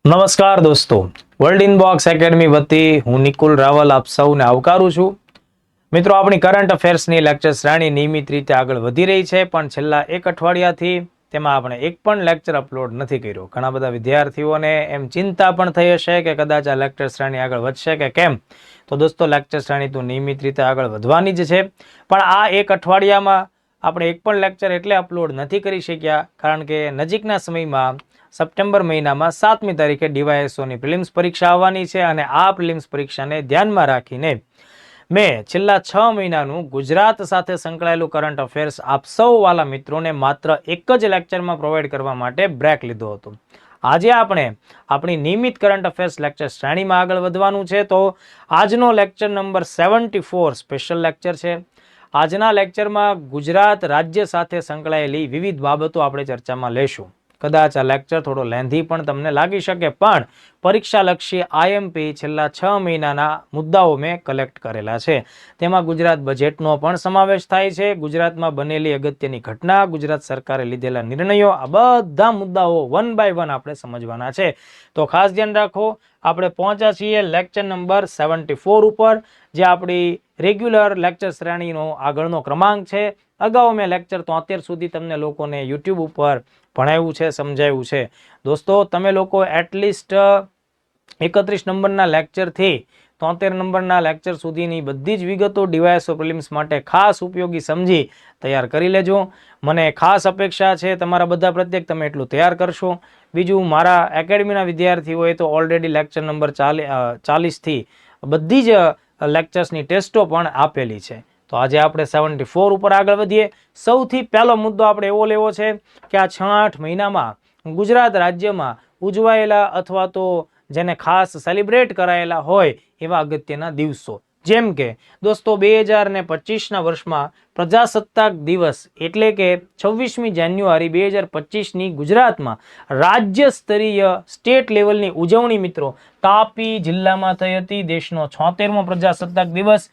નમસ્કાર દોસ્તો, world inbox academy વતી હું નિકુલ રાવલ આપ સૌને આવકારું છું. મિત્રો, આપણી કરંટ અફેર્સની લેક્ચર શ્રેણી નિયમિત રીતે આગળ વધી રહી છે, પણ છેલ્લા એક અઠવાડિયાથી તેમાં આપણે એક પણ લેક્ચર અપલોડ નથી કર્યો. ઘણા બધા વિદ્યાર્થીઓને એમ ચિંતા પણ થઈ હશે કે કદાચ આ લેક્ચર શ્રેણી આગળ વધશે કે કેમ. તો દોસ્તો, લેક્ચર શ્રેણી તો નિયમિત રીતે આગળ વધવાની જ છે, પણ આ એક અઠવાડિયામાં આપણે એક પણ લેક્ચર એટલે અપલોડ નથી કરી શક્યા કારણ કે નજીકના સમયમાં સપ્ટેમ્બર મહિનામાં 7મી તારીખે ડીવાયએસઓની પ્રિલિમ્સ પરીક્ષા આવવાની છે અને આ પ્રિલિમ્સ પરીક્ષાને ધ્યાનમાં રાખીને મેં છેલ્લા 6 મહિનાનું ગુજરાત સાથે સંકળાયેલું કરંટ અફેર્સ આપ સૌ વાલા મિત્રોને માત્ર એક જ લેક્ચરમાં પ્રોવાઈડ કરવા માટે બ્રેક લીધો હતો. આજે આપણે આપણી નિયમિત કરંટ અફેર્સ લેક્ચર શ્રેણીમાં આગળ વધવાનું છે. તો આજનો લેક્ચર નંબર 74 સ્પેશિયલ લેક્ચર છે. આજના લેક્ચરમાં ગુજરાત રાજ્ય સાથે સંકળાયેલી વિવિધ બાબતો આપણે ચર્ચામાં લેશું. કદાચ આ લેક્ચર થોડો લેન્ધી પણ તમને લાગી શકે, પણ પરીક્ષાલક્ષી આઈએમપી છેલ્લા 6 મહિનાના મુદ્દાઓ મેં કલેક્ટ કરેલા છે. તેમાં ગુજરાત બજેટનો પણ સમાવેશ થાય છે, ગુજરાતમાં બનેલી અગત્યની ઘટના, ગુજરાત સરકારે લીધેલા નિર્ણયો, આ બધા મુદ્દાઓ વન બાય વન આપણે સમજવાના છે. તો ખાસ ધ્યાન રાખો, આપણે પહોંચ્યા છીએ લેક્ચર નંબર 74 ઉપર, જે આપણી રેગ્યુલર લેક્ચર શ્રેણીનો આગળનો ક્રમાંક છે. અગાઉ મેં લેક્ચર 73 સુધી તમને લોકોને યુટ્યુબ ઉપર ભણાવ્યું છે, સમજાવ્યું છે. દોસ્તો, તમે લોકો એટલીસ્ટ 31 નંબરના લેક્ચરથી 73 નંબરના લેક્ચર સુધીની બધી જ વિગતો ડીવાયએસઓ પ્રિલિમ્સ માટે ખાસ ઉપયોગી સમજી તૈયાર કરી લેજો. મને ખાસ અપેક્ષા છે તમારા બધા પ્રત્યે, તમે એટલું તૈયાર કરશો. બીજું, મારા એકેડમીના વિદ્યાર્થીઓએ તો ઓલરેડી લેક્ચર નંબર 40થી બધી જ લેક્ચર્સની ટેસ્ટો પણ આપેલી છે. તો આજે આપણે 74 ઉપર આગળ વધીએ. સૌથી પહેલો મુદ્દો આપણે એવો લેવો છે કે આ 6-8 મહિનામાં ગુજરાત રાજ્યમાં ઉજવાયેલા અથવા તો જેને ખાસ સેલિબ્રેટ કરાયેલા હોય એવા અગત્યના દિવસો, જેમ કે દોસ્તો 2025ના વર્ષમાં પ્રજાસત્તાક દિવસ એટલે કે 26મી જાન્યુઆરી 2025ની ગુજરાતમાં રાજ્ય સ્તરીય સ્ટેટ લેવલની ઉજવણી મિત્રો તાપી જિલ્લામાં થઈ હતી. દેશનો 76મો પ્રજાસત્તાક દિવસ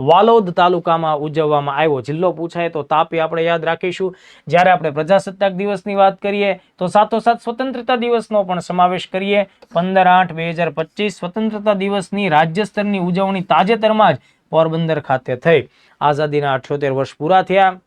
વાલોદ તાલુકામાં ઉજવવામાં આવ્યો. જિલ્લો પૂછાય તો તાપી આપણે યાદ રાખીશું. જ્યારે આપણે પ્રજાસત્તાક દિવસની વાત કરીએ તો સાથોસાથ સ્વતંત્રતા દિવસનો પણ સમાવેશ કરીએ. 15/8/2025 સ્વતંત્રતા દિવસની રાજ્ય સ્તરની ઉજવણી તાજેતરમાં જ પોરબંદર ખાતે થઈ. આઝાદીના 78 વર્ષ પૂરા થયા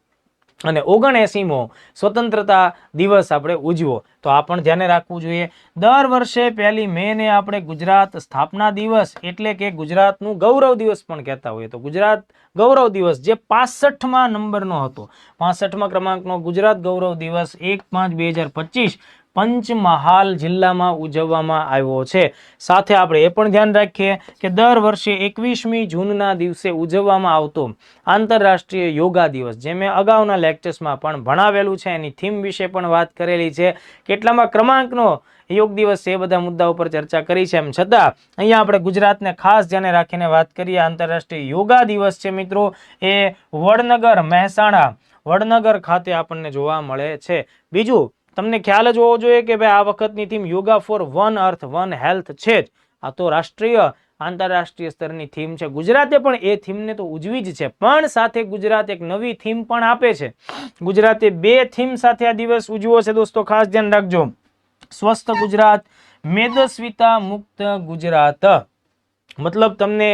અને 79મો સ્વતંત્રતા દિવસ આપણે ઉજવો. તો આ પણ ધ્યાને રાખવું જોઈએ. દર વર્ષે 1 મેને આપણે ગુજરાત સ્થાપના દિવસ એટલે કે ગુજરાતનું ગૌરવ દિવસ પણ કહેતા હોઈએ. તો ગુજરાત ગૌરવ દિવસ જે 65મા નંબરનો હતો, 65મા ક્રમાંકનો ગુજરાત ગૌરવ દિવસ 1/5/2025 પંચમહાલ જિલ્લામાં ઉજવવામાં આવ્યો છે. સાથે આપણે એ પણ ધ્યાન રાખીએ કે દર વર્ષે 21મી જૂનના દિવસે ઉજવવામાં આવતો આંતરરાષ્ટ્રીય યોગા દિવસ, જે મેં અગાઉના લેક્ચર્સમાં પણ ભણાવેલું છે, એની થીમ વિશે પણ વાત કરેલી છે, કેટલામાં ક્રમાંકનો યોગ દિવસ છે, એ બધા મુદ્દા ઉપર ચર્ચા કરી છે. એમ છતાં અહીંયા આપણે ગુજરાતને ખાસ ધ્યાને રાખીને વાત કરીએ. આંતરરાષ્ટ્રીય યોગા દિવસ છે મિત્રો, એ વડનગર મહેસાણા વડનગર ખાતે આપણને જોવા મળે છે. બીજું, તમને ખ્યાલ જ હોવો જોઈએ કે ભાઈ આ વખતની theme yoga for one earth one health છે જ. આ તો રાષ્ટ્રીય આંતરરાષ્ટ્રીય સ્તરની થીમ છે. ગુજરાતે પણ એ થીમને તો ઉજવી જ છે, પણ સાથે ગુજરાત એક નવી થીમ પણ આપે છે. ગુજરાતે 2 થીમ સાથે આ દિવસ ઉજવો છે દોસ્તો, ખાસ ધ્યાન રાખજો. સ્વસ્થ ગુજરાત, મેદસ્વીતા મુક્ત ગુજરાત. મતલબ તમને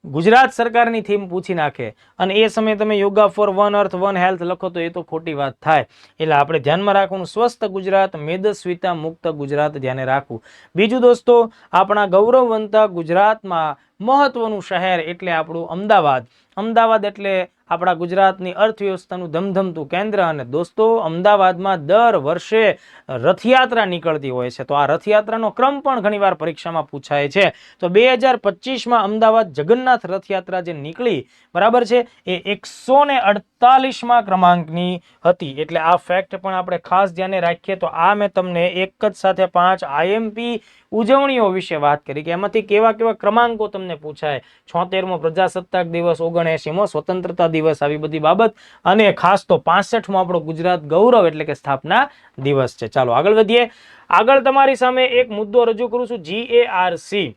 ગુજરાત સરકારની થીમ પૂછી નાખે અને એ સમયે તમે yoga for one earth one health લખો તો એ તો ખોટી વાત થાય. એટલે આપણે ધ્યાનમાં રાખવાનું, સ્વસ્થ ગુજરાત, મેદસ્વીતા મુક્ત ગુજરાત ધ્યાને રાખવું. બીજું દોસ્તો, આપણા ગૌરવવંતા ગુજરાતમાં મહત્વનું શહેર એટલે આપણું અમદાવાદ. અમદાવાદ એટલે આપણા ગુજરાતની અર્થવ્યવસ્થાનું ધમધમતું કેન્દ્ર. અને દોસ્તો, અમદાવાદમાં દર વર્ષે રથયાત્રા નીકળતી હોય છે. તો આ રથયાત્રાનો ક્રમ પણ ઘણીવાર પરીક્ષામાં પૂછાય છે. તો 2025માં અમદાવાદ જગન્નાથ રથયાત્રા જે નીકળી, બરાબર છે, એ 148મા ક્રમાંકની હતી. એટલે આ ફેક્ટ પણ આપણે ખાસ ધ્યાને રાખીએ. તો આ મેં તમને એક જ સાથે 5 આઈએમપી ઉજવણીઓ વિશે વાત કરી કે એમાંથી કેવા કેવા ક્રમાંકો તમને પૂછાય. 76મો પ્રજાસત્તાક દિવસ, 79મો સ્વતંત્રતા દિવસ, આવી બધી બાબત. અને ખાસ તો 65મો આપણો ગુજરાત ગૌરવ એટલે કે સ્થાપના દિવસ છે. ચાલો આગળ વધીએ. આગળ તમારી સામે એક મુદ્દો રજૂ કરું છું, GARC.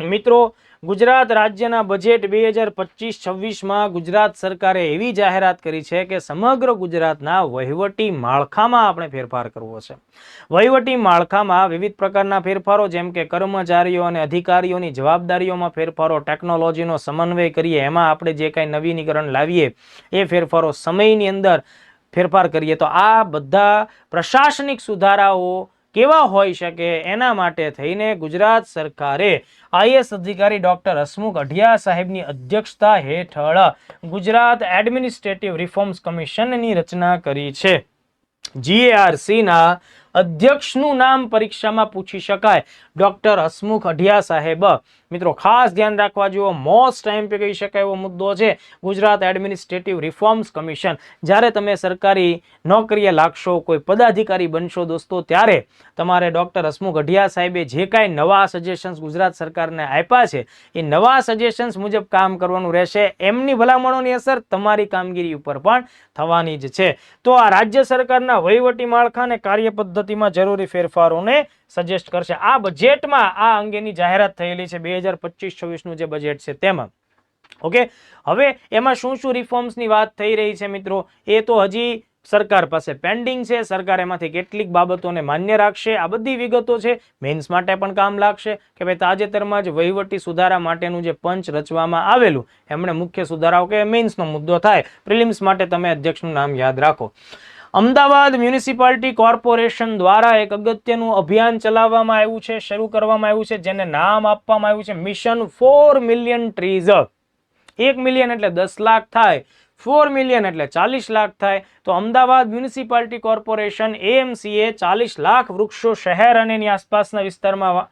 મિત્રો, ગુજરાત રાજ્યના બજેટ 2025-26માં ગુજરાત સરકારે એવી જાહેરાત કરી છે કે સમગ્ર ગુજરાતના વહીવટી માળખામાં આપણે ફેરફાર કરવો છે. વહીવટી માળખામાં વિવિધ પ્રકારના ફેરફારો, જેમ કે કર્મચારીઓ અને અધિકારીઓની જવાબદારીઓમાં ફેરફારો, ટેકનોલોજીનો સમન્વય કરીએ, એમાં આપણે જે કાંઈ નવીનીકરણ લાવીએ એ ફેરફારો, સમયની અંદર ફેરફાર કરીએ, તો આ બધા પ્રશાસનિક સુધારાઓ કેવા હોઈ શકે એના માટે થઈને ગુજરાત સરકારે આઈએએસ અધિકારી ડોક્ટર હસમુખ અઢિયા સાહેબની અધ્યક્ષતા હેઠળ ગુજરાત એડમિનિસ્ટ્રેટિવ રિફોર્મ્સ કમિશનની રચના કરી છે. GARC ના અધ્યક્ષનું નામ પરીક્ષામાં પૂછી શકાય, ડોક્ટર હસમુખ અઢિયા સાહેબ. મિત્રો ખાસ ધ્યાન રાખવા જેવો મોસ્ટ ટાઈમ પે કહી શકાય એવો મુદ્દો છે ગુજરાત એડમિનિસ્ટ્રેટિવ રિફોર્મ્સ કમિશન. જ્યારે તમે સરકારી નોકરીએ લાગશો, કોઈ પદાધિકારી બનશો દોસ્તો, ત્યારે તમારે ડોક્ટર હસમુખ અઢિયા સાહેબે જે કાંઈ નવા સજેશન્સ ગુજરાત સરકારને આપ્યા છે એ નવા સજેશન્સ મુજબ કામ કરવાનું રહેશે. એમની ભલામણોની અસર તમારી કામગીરી ઉપર પણ થવાની જ છે. તો આ રાજ્ય સરકારના વહીવટી માળખા અને કાર્યપદ્ધતિમાં જરૂરી ફેરફારોને સજેસ્ટ કરશે. આ બજેટમાં આ અંગેની જાહેરાત થયેલી છે 2025-26નું જે બજેટ છે તેમાં. ઓકે, હવે એમાં શું શું રિફોર્મ્સની વાત થઈ રહી છે મિત્રો, એ તો હજી સરકાર પાસે પેન્ડિંગ છે. સરકાર એમાંથી કેટલીક બાબતોને માન્ય રાખશે. આ બધી વિગતો છે, મેન્સ માટે પણ કામ લાગશે કે ભાઈ તાજેતરમાં જ વહીવટી સુધારા માટેનું જે પંચ રચવામાં આવેલું, એમણે મુખ્ય સુધારાઓ કે મેન્સનો મુદ્દો થાય. પ્રિલિમ્સ માટે તમે અધ્યક્ષનું નામ યાદ રાખો. અમદાવાદ મ્યુનિસિપાલિટી કોર્પોરેશન દ્વારા એક અગત્યનું અભિયાન ચલાવવામાં આવ્યું છે, શરૂ કરવામાં આવ્યું છે, જેને નામ આપવામાં આવ્યું છે મિશન 4 મિલિયન ટ્રીઝ. 1 મિલિયન એટલે 10 લાખ થાય, 4 મિલિયન એટલે 40 લાખ થાય. તો અમદાવાદ મ્યુનિસિપાલિટી કોર્પોરેશન AMCએ 40 લાખ વૃક્ષો શહેર અને એની આસપાસના વિસ્તારમાં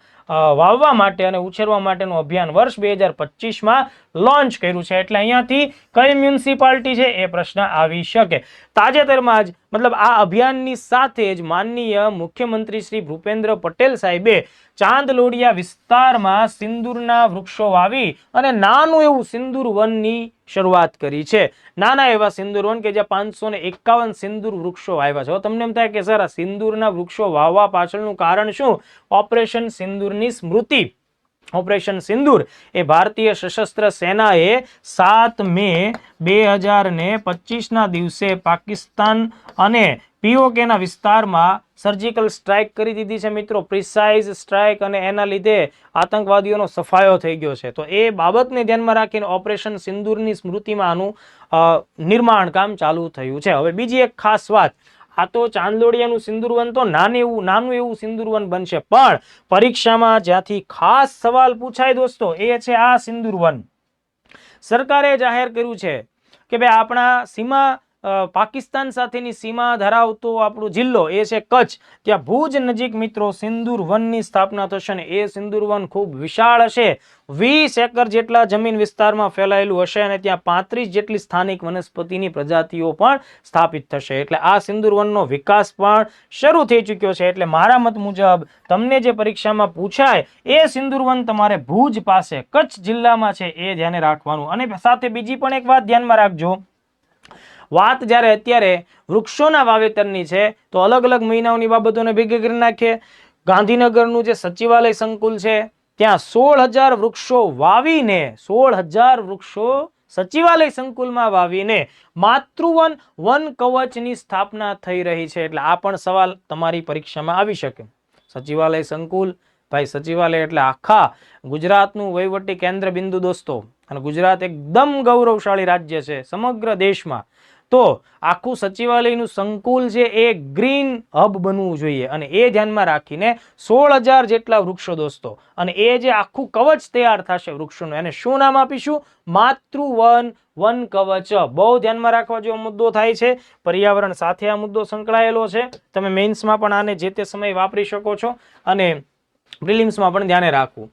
વાવવા માટે અને ઉછેરવા માટેનું અભિયાન વર્ષ 2025માં લોન્ચ કર્યું છે. એટલે અહીંયાથી કઈ મ્યુનિસિપાલિટી છે એ પ્રશ્ન આવી શકે. તાજેતરમાં જ મતલબ આ અભિયાનની સાથે જ માનનીય મુખ્યમંત્રી શ્રી ભૂપેન્દ્ર પટેલ સાહેબે ચાંદલોડિયા વિસ્તારમાં સિંદૂરના વૃક્ષો વાવી અને નાનું એવું સિંદૂર વનની શરૂઆત કરી છે. નાના એવા સિંદૂર વન કે જ્યાં 551 સિંદૂર વૃક્ષો વાવ્યા છે. તમને એમ થાય કે સર આ સિંદૂરના વૃક્ષો વાવવા પાછળનું કારણ શું? ઓપરેશન સિંદૂરની સ્મૃતિ. ઓપરેશન સિંદૂર એ ભારતીય સશસ્ત્ર સેનાએ 7 મે 2025ના દિવસે પાકિસ્તાન અને POKના વિસ્તારમાં સર્જિકલ સ્ટ્રાઇક કરી દીધી છે મિત્રો, પ્રિસાઇઝ સ્ટ્રાઇક, અને એના લીધે આતંકવાદીઓનો સફાયો થઈ ગયો છે. તો એ બાબતને ધ્યાનમાં રાખીને ઓપરેશન સિંદૂરની સ્મૃતિમાં આનું નિર્માણ કામ ચાલુ થયું છે. હવે બીજી એક ખાસ વાત, આ તો ચાંદલોડિયાનું સિંદૂરવન તો નાનું એવું સિંદૂરવન બનશે, પણ પરીક્ષામાં જ્યાંથી ખાસ સવાલ પૂછાય દોસ્તો એ છે આ સિંદૂરવન. સરકારે જાહેર કર્યું છે કે ભાઈ આપણા સીમા પાકિસ્તાન સાથેની સીમા ધરાવતો આપણો જિલ્લો એ છે કચ્છ. ત્યાં ભુજ નજીક મિત્રો સિંદૂર વનની સ્થાપના થશે અને એ સિંદૂર વન ખૂબ વિશાળ હશે. 20 એકર જેટલા જમીન વિસ્તારમાં ફેલાયેલું હશે અને ત્યાં 35 જેટલી સ્થાનિક વનસ્પતિની પ્રજાતિઓ પણ સ્થાપિત થશે. એટલે આ સિંદૂર વનનો વિકાસ પણ શરૂ થઈ ચૂક્યો છે. એટલે મારા મત મુજબ તમને જે પરીક્ષામાં પૂછાય એ સિંદૂર વન તમારે ભુજ પાસે કચ્છ જિલ્લામાં છે એ ધ્યાને રાખવાનું. અને સાથે બીજી પણ એક વાત ધ્યાનમાં રાખજો, વાત જ્યારે અત્યારે વૃક્ષોના વાવેતરની છે તો અલગ અલગ મહિનાઓની બાબતોને ભેગી કરી નાખીએ. ગાંધીનગરનું જે સચિવાલય સંકુલ છે ત્યાં 16,000 વૃક્ષો વાવીને 16,000 વૃક્ષો સચિવાલય સંકુલમાં વાવીને માતૃવન વન કવચની સ્થાપના થઈ રહી છે. એટલે આ પણ સવાલ તમારી પરીક્ષામાં આવી શકે. સચિવાલય સંકુલ, ભાઈ સચિવાલય એટલે આખા ગુજરાતનું વહીવટી કેન્દ્ર બિંદુ દોસ્તો. અને ગુજરાત એકદમ ગૌરવશાળી રાજ્ય છે સમગ્ર દેશમાં. તો આખું સચિવાલયનું સંકુલ છે એ ગ્રીન હબ બનવું જોઈએ અને એ ધ્યાનમાં રાખીને 16,000 જેટલા વૃક્ષો દોસ્તો, અને એ જે આખું કવચ તૈયાર થશે વૃક્ષોનું, એને શું નામ આપીશું? માતૃવન વન કવચ. બહુ ધ્યાનમાં રાખવા જેવો મુદ્દો થાય છે. પર્યાવરણ સાથે આ મુદ્દો સંકળાયેલો છે. તમે મેઇન્સમાં પણ આને જે તે સમયે વાપરી શકો છો અને પ્રિલિમ્સમાં પણ ધ્યાને રાખવું.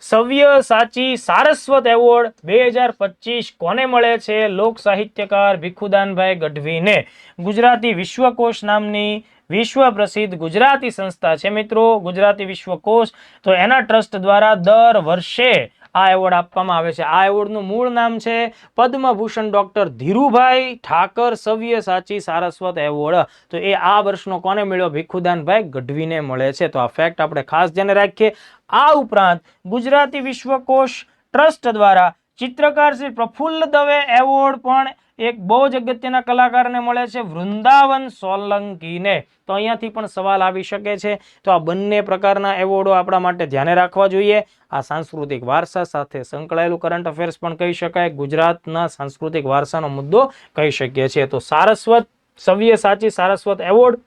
સવ્યસાચી સારસ્વત એવોર્ડ 2025 કોને મળે છે? લોક સાહિત્યકાર ભીખુદાનભાઈ ગઢવીને. ગુજરાતી વિશ્વકોશ નામની વિશ્વ પ્રસિદ્ધ ગુજરાતી સંસ્થા છે મિત્રો, ગુજરાતી વિશ્વકોશ. તો એના ટ્રસ્ટ દ્વારા દર વર્ષે આ એવોર્ડ આપવામાં આવે છે. આ એવોર્ડનું મૂળ નામ છે પદ્મભૂષણ ડોક્ટર ધીરુભાઈ ઠાકર સવ્યસાચી સારસ્વત એવોર્ડ. તો એ આ વર્ષનો કોને મળ્યો? ભીખુદાનભાઈ ગઢવીને મળે છે. તો આ ફેક્ટ આપણે ખાસ ધ્યાને રાખીએ. આ ઉપરાંત ગુજરાતી વિશ્વકોશ ટ્રસ્ટ દ્વારા ચિત્રકાર શ્રી પ્રફુલ્લ દવે એવોર્ડ પણ એક બહુ જ અગત્યના કલાકારને મળે છે, વૃંદાવન સોલંકીને. તો અહીંયાથી પણ સવાલ આવી શકે છે. તો આ બંને પ્રકારના એવોર્ડો આપણા માટે ધ્યાને રાખવા જોઈએ. આ સાંસ્કૃતિક વારસા સાથે સંકળાયેલું કરંટ અફેર્સ પણ કહી શકાય, ગુજરાતના સાંસ્કૃતિક વારસાનો મુદ્દો કહી શકીએ છીએ. તો સારસ્વત સવ્યસાચી સારસ્વત એવોર્ડ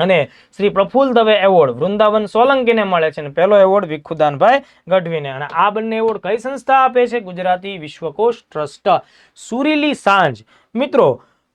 અને શ્રી પ્રફુલ્લ દવે એવોર્ડ વૃંદાવન સોલંકીને મળે છે, અને પહેલો એવોર્ડ ભીખુદાનભાઈ ગઢવીને. અને આ બંને એવોર્ડ કઈ સંસ્થા આપે છે? ગુજરાતી વિશ્વકોશ ટ્રસ્ટ. સુરીલી સાંજ. મિત્રો,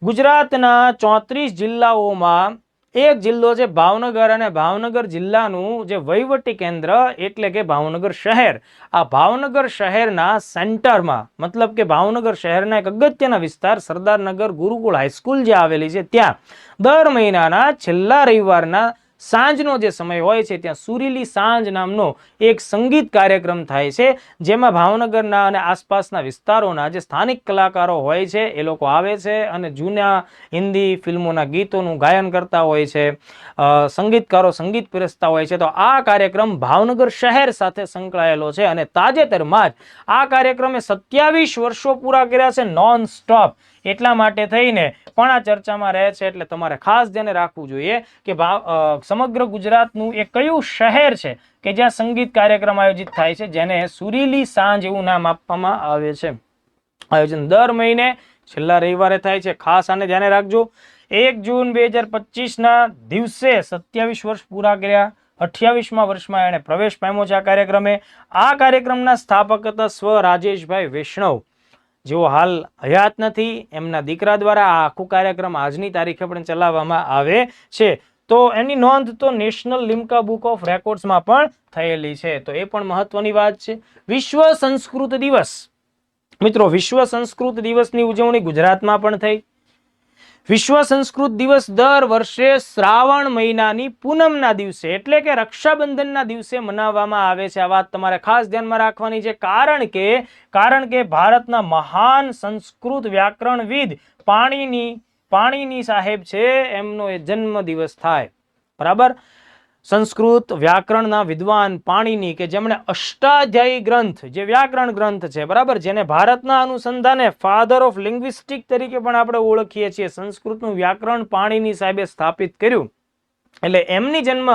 ગુજરાતના 34 જિલ્લાઓમાં એક જિલ્લો છે ભાવનગર, અને ભાવનગર જિલ્લાનું જે વહીવટી કેન્દ્ર એટલે કે ભાવનગર શહેર. આ ભાવનગર શહેરના સેન્ટરમાં, મતલબ કે ભાવનગર શહેરના એક અગત્યના વિસ્તાર સરદારનગર ગુરુકુળ હાઈસ્કૂલ જે આવેલી છે, ત્યાં દર મહિનાના છેલ્લા રવિવારના સાંજનો જે સમય હોય છે ત્યાં સુરીલી સાંજ નામનો એક સંગીત કાર્યક્રમ થાય છે, જેમાં ભાવનગરના અને આસપાસના વિસ્તારોના જે સ્થાનિક કલાકારો હોય છે એ લોકો આવે છે અને જૂના હિન્દી ફિલ્મોના ગીતોનું ગાયન કરતા હોય છે, સંગીતકારો સંગીત પીરસતા હોય છે. તો આ કાર્યક્રમ ભાવનગર શહેર સાથે સંકળાયેલો છે, અને તાજેતરમાં જ આ કાર્યક્રમે 27 વર્ષો પૂરા કર્યા છે નોન સ્ટોપ. એટલા માટે થઈને પણ આ ચર્ચામાં રહે છે. એટલે તમારે ખાસ ધ્યાને રાખવું જોઈએ કે સમગ્ર ગુજરાતનું એ કયું શહેર છે કે જ્યાં સંગીત કાર્યક્રમ આયોજિત થાય છે, જેને સુરીલી સાંજ એવું નામ આપવામાં આવે છે. આયોજન દર મહિને છેલ્લા રવિવારે થાય છે. ખાસ આને ધ્યાને રાખજો. 1 જૂન 2025ના દિવસે 27 વર્ષ પૂરા કર્યા. 28મા વર્ષમાં એને પ્રવેશ પામ્યો છે આ કાર્યક્રમે. આ કાર્યક્રમના સ્થાપક હતા સ્વ રાજેશભાઈ વૈષ્ણવ, જેઓ હાલ હયાત નથી. એમના દીકરા દ્વારા આ આખું કાર્યક્રમ આજની તારીખે પણ ચલાવવામાં આવે છે. તો એની નોંધ તો નેશનલ લિમ્કા બુક ઓફ રેકોર્ડ્સમાં પણ થયેલી છે. તો એ પણ મહત્વની વાત છે. વિશ્વ સંસ્કૃત દિવસ. મિત્રો, વિશ્વ સંસ્કૃત દિવસની ઉજવણી ગુજરાતમાં પણ થઈ. વિશ્વ સંસ્કૃત દિવસ દર વર્ષે શ્રાવણ મહિનાની પૂનમના દિવસે એટલે કે રક્ષાબંધનના દિવસે મનાવવામાં આવે છે. આ વાત તમારે ખાસ ધ્યાનમાં રાખવાની છે, કારણ કે ભારતના મહાન સંસ્કૃત વ્યાકરણવિદ પાણીની સાહેબ છે, એમનો એ જન્મ દિવસ થાય. બરાબર. સંસ્કૃત વ્યાકરણના વિદ્વાન પાણીની, કે જેમણે અષ્ટાધ્યાયી ગ્રંથ, જે વ્યાકરણ ગ્રંથ છે, બરાબર, જેને ભારતના અનુસંધાને ફાધર ઓફ લિંગ્વિસ્ટિક તરીકે પણ આપણે ઓળખીએ છીએ, સંસ્કૃતનું વ્યાકરણ પાણીની સાહેબે સ્થાપિત કર્યું. એટલે એમની જન્મ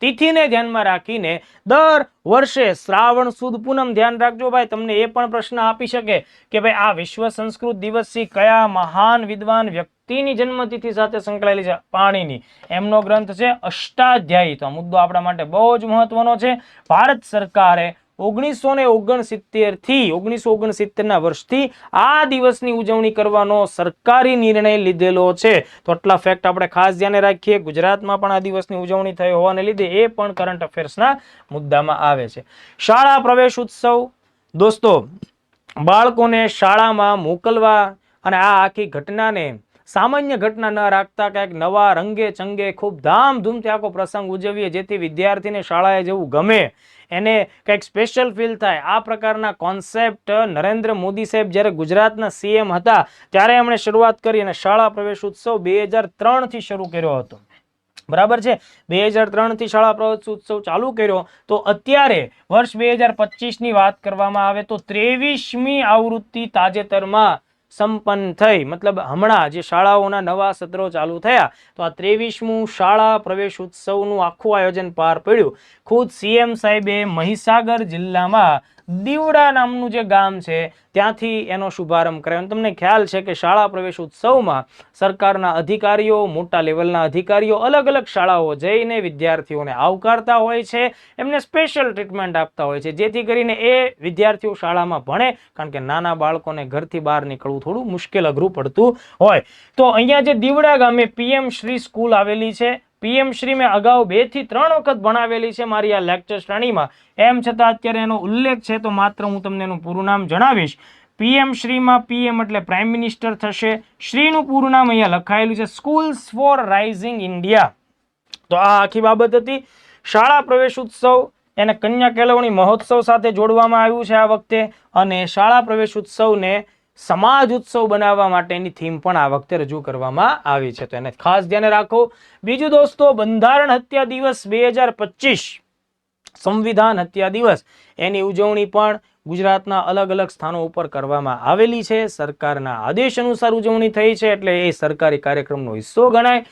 તિથિને ધ્યાનમાં રાખીને દર વર્ષે શ્રાવણ સુદ પૂનમ, ધ્યાન રાખજો ભાઈ, તમને એ પણ પ્રશ્ન આપી શકે કે ભાઈ આ વિશ્વ સંસ્કૃત દિવસથી કયા મહાન વિદ્વાન વ્યક્તિની જન્મતિથિ સાથે સંકળાયેલી છે? પાણીની. એમનો ગ્રંથ છે અષ્ટાધ્યાયી. તો આ મુદ્દો આપણા માટે બહુ જ મહત્વનો છે. ભારત સરકારે 1969 થી 1969ના વર્ષથી આ દિવસની ઉજવણી કરવાનો સરકારી નિર્ણય લીધેલો છે. તો આટલા ફેક્ટ આપણે ખાસ ધ્યાને રાખીએ. ગુજરાતમાં પણ આ દિવસની ઉજવણી થઈ હોવાને લીધે એ પણ કરંટ અફેર્સના મુદ્દામાં આવે છે. શાળા પ્રવેશ ઉત્સવ. દોસ્તો, બાળકોને શાળામાં મોકલવા અને આ આખી ઘટનાને સામાન્ય ઘટના ન રાખતા કંઈક નવા રંગે ચંગે ખૂબ ધામધૂમથી આખો પ્રસંગ ઉજવીએ, જેથી વિદ્યાર્થીને શાળાએ જવું ગમે, એને કંઈક સ્પેશિયલ ફીલ થાય. આ પ્રકારના કોન્સેપ્ટ નરેન્દ્ર મોદી સાહેબ જ્યારે ગુજરાતના સીએમ હતા ત્યારે એમણે શરૂઆત કરી, અને શાળા પ્રવેશ ઉત્સવ 2003થી શરૂ કર્યો હતો. બરાબર છે. 2003 થી શાળા પ્રવેશ ઉત્સવ ચાલુ કર્યો. તો અત્યારે વર્ષ 2025ની વાત કરવામાં આવે તો 23મી આવૃત્તિ તાજેતરમાં સંપન્ન થઈ. મતલબ હમણાં જે શાળાઓના નવા સત્રો ચાલુ થયા, તો આ 23મું શાળા પ્રવેશ ઉત્સવનું આખું આયોજન પાર પડ્યું. ખુદ સીએમ સાહેબે મહીસાગર જિલ્લામાં દીવડા નામનું જે ગામ છે ત્યાંથી એનો શુભારંભ કર્યો. તમને ખ્યાલ છે કે શાળા પ્રવેશ ઉત્સવમાં સરકારના અધિકારીઓ, મોટા લેવલના અધિકારીઓ અલગ અલગ શાળાઓ જઈને વિદ્યાર્થીઓને આવકારતા હોય છે, એમને સ્પેશિયલ ટ્રીટમેન્ટ આપતા હોય છે, જેથી કરીને એ વિદ્યાર્થીઓ શાળામાં ભણે. કારણ કે નાના બાળકોને ઘરથી બહાર નીકળવું થોડું મુશ્કેલ અઘરું પડતું હોય. તો અહીંયા જે દીવડા ગામે પીએમ શ્રી સ્કૂલ આવેલી છે. પીએમ શ્રી મેં અગાઉ 2 થી 3 વખત ભણાવેલી છે મારી આ લેક્ચર શ્રેણીમાં. એમ છતાં અત્યારે એનો ઉલ્લેખ છે તો માત્ર હું તમને એનું પૂરું નામ જણાવીશ. પીએમ શ્રીમાં પીએમ એટલે પ્રાઇમ મિનિસ્ટર થશે. શ્રીનું પૂરું નામ અહીંયા લખાયેલું છે, સ્કૂલ્સ ફોર રાઇઝિંગ ઇન્ડિયા. તો આ આખી બાબત હતી. શાળા પ્રવેશ ઉત્સવ એને કન્યા કેળવણી મહોત્સવ સાથે જોડવામાં આવ્યું છે આ વખતે, અને શાળા પ્રવેશ ઉત્સવને સમાજ ઉત્સવ બનાવવા માટેની થીમ પણ આ વખતે રજૂ કરવામાં આવી છે. તો એને ખાસ ધ્યાને રાખો. બીજું દોસ્તો, બંધારણ હત્યા દિવસ 2025, સંવિધાન હત્યા દિવસ, એની ઉજવણી પણ ગુજરાતના અલગ અલગ સ્થાનો ઉપર કરવામાં આવેલી છે. સરકારના આદેશ અનુસાર ઉજવણી થઈ છે એટલે એ સરકારી કાર્યક્રમનો હિસ્સો ગણાય.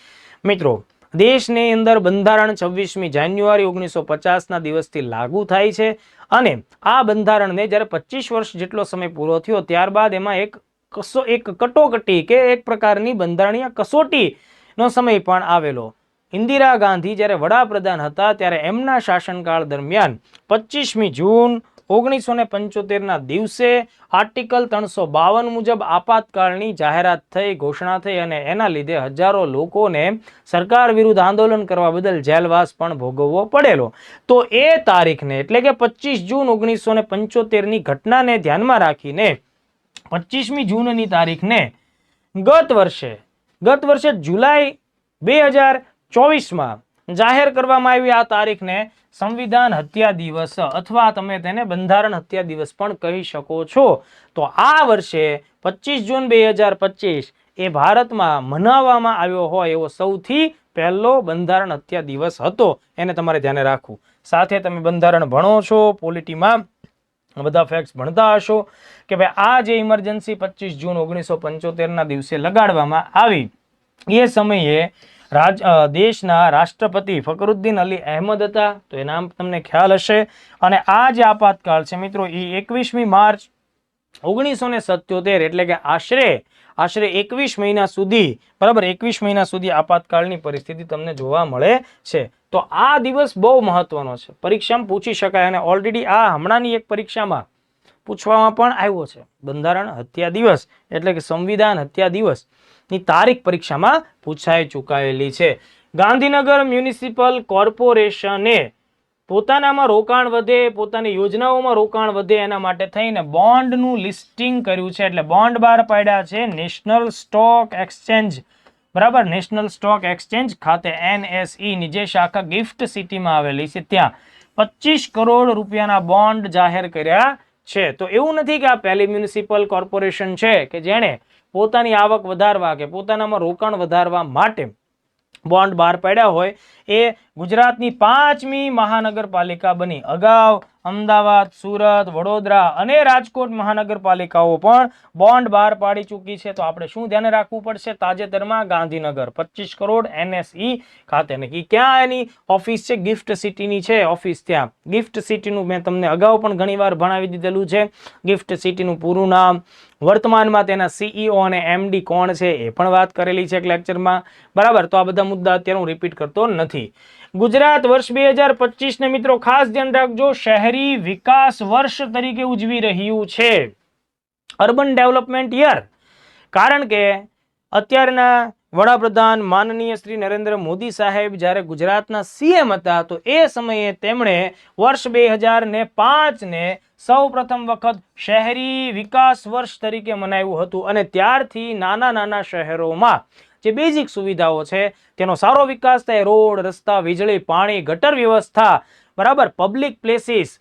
મિત્રો, દેશની અંદર બંધારણ 26મી જાન્યુઆરી 1950ના દિવસથી લાગુ થાય છે અને આ બંધારણને જ્યારે 25 વર્ષ જેટલો સમય પૂરો થયો ત્યારબાદ એમાં એક કટોકટી કે એક પ્રકારની બંધારણીય કસોટીનો સમય પણ આવેલો. ઇન્દિરા ગાંધી જ્યારે વડાપ્રધાન હતા ત્યારે એમના શાસનકાળ દરમિયાન 25મી જૂન 1975ના દિવસે આર્ટિકલ 352 મુજબ આપાતકાળની જાહેરાત થઈ, ઘોષણા થઈ અને એના લીધે હજારો લોકોને સરકાર વિરુદ્ધ આંદોલન કરવા બદલ જેલવાસ પણ ભોગવવો પડેલો. તો એ તારીખને એટલે કે 25 જૂન 1975ની ઘટનાને ધ્યાનમાં રાખીને 25મી જૂનની તારીખને ગત વર્ષે જુલાઈ 2024માં જાહેર કરવામાં આવી. આ તારીખને સંવિધાન હત્યા દિવસ અથવા તમે તેને બંધારણ હત્યા દિવસ પણ કહી શકો છો. તો આ વર્ષે 25 જૂન 2025 એ ભારતમાં મનાવવામાં આવ્યો હોય એવો સૌથી પહેલો બંધારણ હત્યા દિવસ હતો. એને તમારે ધ્યાને રાખવું. સાથે તમે બંધારણ ભણો છો, પોલિટીમાં બધા ફેક્ટ્સ ભણતા હશો કે ભાઈ આ જે ઇમરજન્સી 25 જૂન 1975ના દિવસે લગાડવામાં આવી એ સમયે દેશના રાષ્ટ્રપતિ ફખરુદ્દીન અલી અહેમદ હતા. તો એ નામ તમને ખ્યાલ હશે. અને આ જે આપાતકાળ છે મિત્રો એ 21મી માર્ચ 1977 એટલે કે આશરે 21 મહિના સુધી, બરાબર, 21 મહિના સુધી આપાતકાળની પરિસ્થિતિ તમને જોવા મળે છે. તો આ દિવસ બહુ મહત્વનો છે, પરીક્ષામાં પૂછી શકાય અને ઓલરેડી આ હમણાંની એક પરીક્ષામાં પૂછવામાં પણ આવ્યો છે. બંધારણ હત્યા દિવસ એટલે કે સંવિધાન હત્યા દિવસ ની તારીખ પરીક્ષામાં પૂછાઈ ચૂકાયેલી છે. ગાંધીનગર મ્યુનિસિપલ કોર્પોરેશને પોતાનામાં રોકાણ વધે, પોતાની યોજનાઓમાં રોકાણ વધે એના માટે થઈને બોન્ડનું લિસ્ટિંગ કર્યું છે. એટલે બોન્ડ બહાર પાડ્યા છે નેશનલ સ્ટોક એક્સચેન્જ, બરાબર, નેશનલ સ્ટોક એક્સચેન્જ ખાતે NSE ની જે શાખા ગિફ્ટ સિટીમાં આવેલી છે ત્યાં 25 કરોડ રૂપિયાના બોન્ડ જાહેર કર્યા છે. તો એવું નથી કે આ પહેલી મ્યુનિસિપલ કોર્પોરેશન છે કે જેણે પોતાની આવક વધારવા કે પોતાનામાં રોકાણ વધારવા માટે બોન્ડ બહાર પાડ્યા હોય. એ ગુજરાતની 5મી મહાનગરપાલિકા બની. અગાઉ અમદાવાદ, સુરત, વડોદરા અને રાજકોટ મહાનગરપાલિકાઓ પણ બોન્ડ બહાર પાડી ચૂકી છે. તો આપણે શું ધ્યાને રાખવું પડશે? તાજેતરમાં ગાંધીનગર 25 કરોડ NSE ખાતે. ક્યાં એની ઓફિસ છે? ગિફ્ટ સિટીની છે ઓફિસ. ત્યાં ગિફ્ટ સિટીનું મેં તમને અગાઉ પણ ઘણીવાર ભણાવી દીધેલું છે. ગિફ્ટ સિટીનું પૂરું નામ, વર્તમાનમાં તેના CEO અને MD કોણ છે એ પણ વાત કરેલી છે એક લેક્ચરમાં, બરાબર. તો આ બધા મુદ્દા અત્યારે હું રિપીટ કરતો નથી. ગુજરાત વર્ષ 2025 ને મિત્રો ખાસ ધ્યાન રાખજો, શહેરી વિકાસ વર્ષ તરીકે ઉજવી રહ્યું છે, અર્બન ડેવલપમેન્ટ યર. કારણ કે અત્યારના વડાપ્રધાન માનનીય શ્રી નરેન્દ્ર મોદી સાહેબ જ્યારે ગુજરાતના CM હતા તો એ સમયે તેમણે વર્ષ 2005ને સૌ પ્રથમ વખત શહેરી વિકાસ વર્ષ તરીકે મનાવ્યું હતું. અને ત્યારથી નાના નાના શહેરોમાં જે બેઝિક સુવિધાઓ છે તેનો સારો વિકાસ થાય, રોડ, રસ્તા, વીજળી, પાણી, ગટર વ્યવસ્થા, બરાબર, પબ્લિક પ્લેસીસ,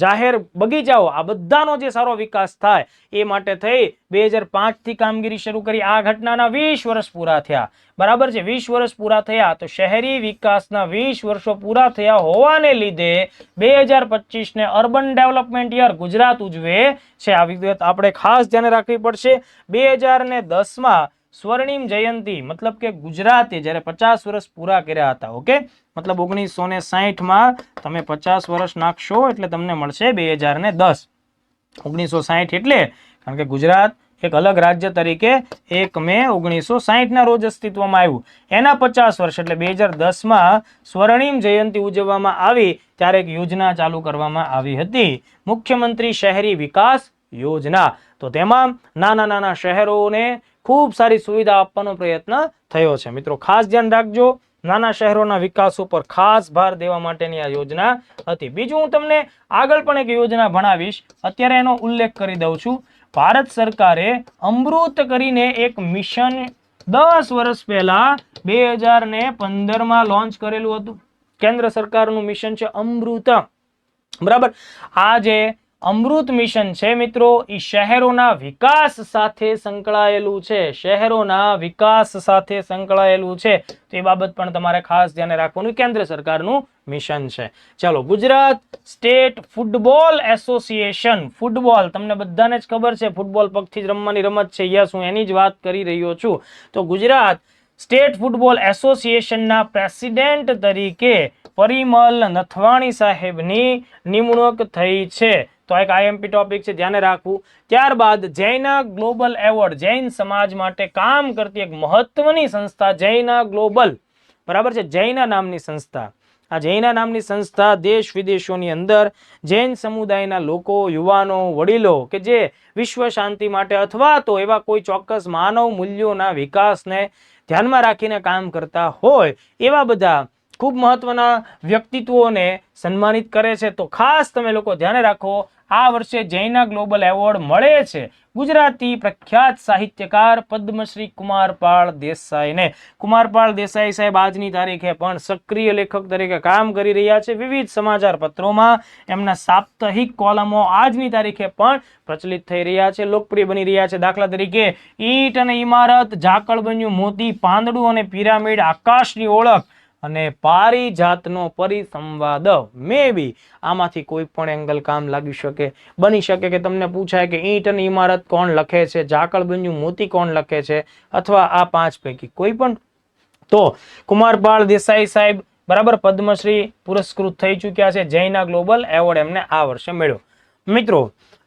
જાહેર બગીચાઓ, આ બધાનો જે સારો વિકાસ થાય એ માટે થઈ 2005થી કામગીરી શરૂ કરી. આ ઘટનાના 20 વર્ષ પૂરા થયા, બરાબર છે. 20 વર્ષ પૂરા થયા તો શહેરી વિકાસના 20 વર્ષો પૂરા થયા હોવાને લીધે 2025ને અર્બન ડેવલપમેન્ટ યર ગુજરાત ઉજવે છે. આ વિગત આપણે ખાસ ધ્યાને રાખવી પડશે. 2010માં સ્વર્ણિમ જયંતિ મતલબ કે ગુજરાતે જ્યારે 50 વર્ષ પૂરા કર્યા હતા, ઓકે, મતલબ 1960માં તમે 50 વર્ષ નાખશો એટલે તમને મળશે 2010. 1960 એટલે કારણ કે ગુજરાત એક અલગ રાજ્ય તરીકે 1 મે 1960ના રોજ અસ્તિત્વમાં આવ્યું. એના 50 વર્ષ એટલે 2010માં સ્વર્ણિમ જયંતિ ઉજવવામાં આવી ત્યારે એક યોજના ચાલુ કરવામાં આવી હતી, મુખ્યમંત્રી શહેરી વિકાસ યોજના. તો તેમાં નાના નાના શહેરોને ખૂબ સારી સુવિધા આપવાનો પ્રયત્ન થયો છે. મિત્રો ખાસ ધ્યાન રાખજો, નાના શહેરોના વિકાસ ઉપર ખાસ ભાર દેવા માટેની આ યોજના હતી. બીજું હું તમને આગળ પણ એક યોજના ભણાવીશ, અત્યારે એનો ઉલ્લેખ કરી દઉં છું. ભારત સરકારે અમૃત કરીને એક મિશન 10 વર્ષ પહેલા 2015માં લોન્ચ કરેલું હતું. કેન્દ્ર સરકારનું મિશન છે અમૃત, બરાબર. આ જે અમૃત મિશન છે મિત્રો, એ શહેરોના વિકાસ સાથે સંકળાયેલું છે, શહેરોના વિકાસ સાથે સંકળાયેલું છે. તો એ બાબત પણ તમારે ખાસ ધ્યાને રાખવાનું, કેન્દ્ર સરકારનું મિશન છે. ચાલો, Gujarat state football association. Football તમને બધાને જ ખબર છે, ફૂટબોલ પગથી જ રમવાની રમત છે. યસ, હું એની જ વાત કરી રહ્યો છું. તો ગુજરાત સ્ટેટ ફૂટબોલ એસોસિએશનના પ્રેસિડેન્ટ તરીકે પરિમલ નથવાણી સાહેબની નિમણૂક થઈ છે. તો એક આઈએમપી ટોપિક છે, ધ્યાને રાખવું. ત્યારબાદ જૈના ગ્લોબલ એવોર્ડ, જૈન સમાજ માટે કામ કરતી એક મહત્વની સંસ્થા જૈના ગ્લોબલ, બરાબર છે, જૈના નામની સંસ્થા. આ જૈના નામની સંસ્થા દેશ વિદેશોની અંદર જૈન સમુદાયના લોકો, યુવાનો, વડીલો કે જે વિશ્વ શાંતિ માટે અથવા તો એવા કોઈ ચોક્કસ માનવ મૂલ્યોના વિકાસને ધ્યાનમાં રાખીને કામ કરતા હોય એવા બધા ખૂબ મહત્વના વ્યક્તિત્વોને સન્માનિત કરે છે. તો ખાસ તમે લોકો ધ્યાને રાખો, આ વર્ષે જૈના ગ્લોબલ એવોર્ડ મળે છે ગુજરાતી પ્રખ્યાત સાહિત્યકાર પદ્મશ્રી કુમારપાળ દેસાઈને. કુમારપાળ દેસાઈ સાહેબ આજની તારીખે પણ સક્રિય લેખક તરીકે કામ કરી રહ્યા છે. વિવિધ સમાચાર પત્રોમાં એમના સાપ્તાહિક કોલમો આજની તારીખે પણ પ્રચલિત થઈ રહ્યા છે, લોકપ્રિય બની રહ્યા છે. દાખલા તરીકે ઈંટ અને ઇમારત, ઝાકળ બન્યું મોતી, પાંદડું અને પિરામિડ, આકાશની ઓળખ અને પારિજાતનો પરિસંવાદ. મે બી આમાંથી કોઈ પણ એંગલ કામ લાગી શકે, બની શકે કે તમને પૂછાય કે ઈંટ અને ઇમારત કોણ લખે છે, ઝાકળ બન્યું મોતી કોણ લખે છે, અથવા આ પાંચ પૈકી કોઈ પણ. તો કુમારપાળ દેસાઈ સાહેબ બરાબર પદ્મશ્રી પુરસ્કૃત થઈ ચૂક્યા છે. જૈના ગ્લોબલ એવોર્ડ એમને આ વર્ષે મળ્યો. મિત્રો,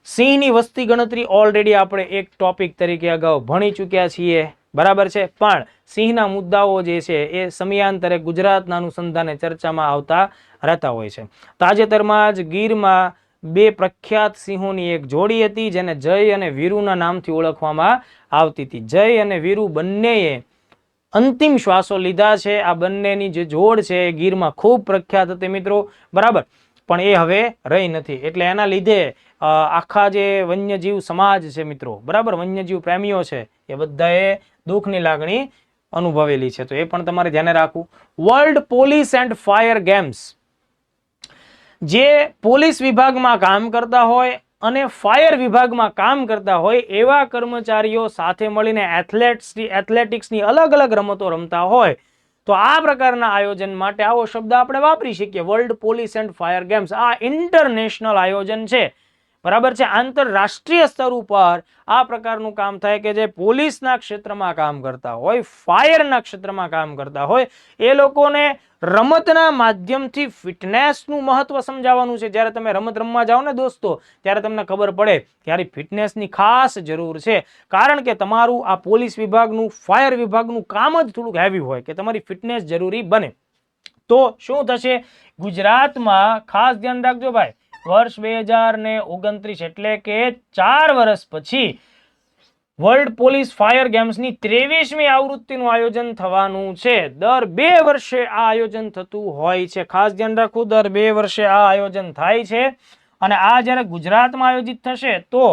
સિંહની વસ્તી ગણતરી ઓલરેડી આપણે એક ટોપિક તરીકે અગાઉ ભણી ચૂક્યા છીએ, બરાબર છે. પણ સિંહના મુદ્દાઓ જે છે એ સમયાંતરે ગુજરાતના અનુસંધાને ચર્ચામાં આવતા રહેતા હોય છે. તાજેતરમાં જ ગીરમાં બે પ્રખ્યાત સિંહોની એક જોડી હતી જેને જય અને વીરુના નામથી ઓળખવામાં આવતી હતી. જય અને વીરુ બંનેએ અંતિમ શ્વાસો લીધા છે. આ બંનેની જે જોડ છે એ ગીરમાં ખૂબ પ્રખ્યાત હતી મિત્રો, બરાબર. પણ એ હવે રહી નથી, એટલે એના લીધે આખા જે વન્યજીવ સમાજ છે મિત્રો, બરાબર, વન્યજીવ પ્રેમીઓ છે એ બધાએ દુઃખની લાગણી અનુભવેલી છે. તો એ પણ તમારે ધ્યાને રાખવું. World police and fire games, જે પોલીસ વિભાગમાં કામ કરતા હોય અને ફાયર વિભાગમાં કામ કરતા હોય એવા કર્મચારીઓ સાથે મળીને એથ્લેટિક્સની અલગ અલગ રમતો રમતા હોય, તો આ પ્રકારના આયોજન માટે આવો શબ્દ આપણે વાપરી શકીએ, world police and fire games. આ ઇન્ટરનેશનલ આયોજન છે, બરાબર છે. આંતરરાષ્ટ્રીય સ્તર ઉપર આ પ્રકારનું કામ થાય કે જે પોલીસના ક્ષેત્રમાં કામ કરતા હોય, ફાયરના ક્ષેત્રમાં કામ કરતા હોય, એ લોકોને રમતના માધ્યમથી ફિટનેસનું મહત્વ સમજાવવાનું છે. જ્યારે તમે રમત રમવા જાઓ ને દોસ્તો, ત્યારે તમને ખબર પડે કે યાર ફિટનેસની ખાસ જરૂર છે. કારણ કે તમારું આ પોલીસ વિભાગનું, ફાયર વિભાગનું કામ જ થોડુંક હેવી હોય કે તમારી ફિટનેસ જરૂરી બને. તો શું થશે ગુજરાતમાં, ખાસ ધ્યાન રાખજો ભાઈ, વર્ષ 2029 એટલે કે 4 વર્ષ પછી વર્લ્ડ પોલીસ ફાયર ગેમ્સની 23મી આવૃત્તિનું આયોજન થવાનું છે. દર 2 વર્ષે આ આયોજન થતું હોય છે. ખાસ ધ્યાન રાખવું, દર 2 વર્ષે આ આયોજન થાય છે. અને આ જ્યારે ગુજરાતમાં આયોજિત થશે તો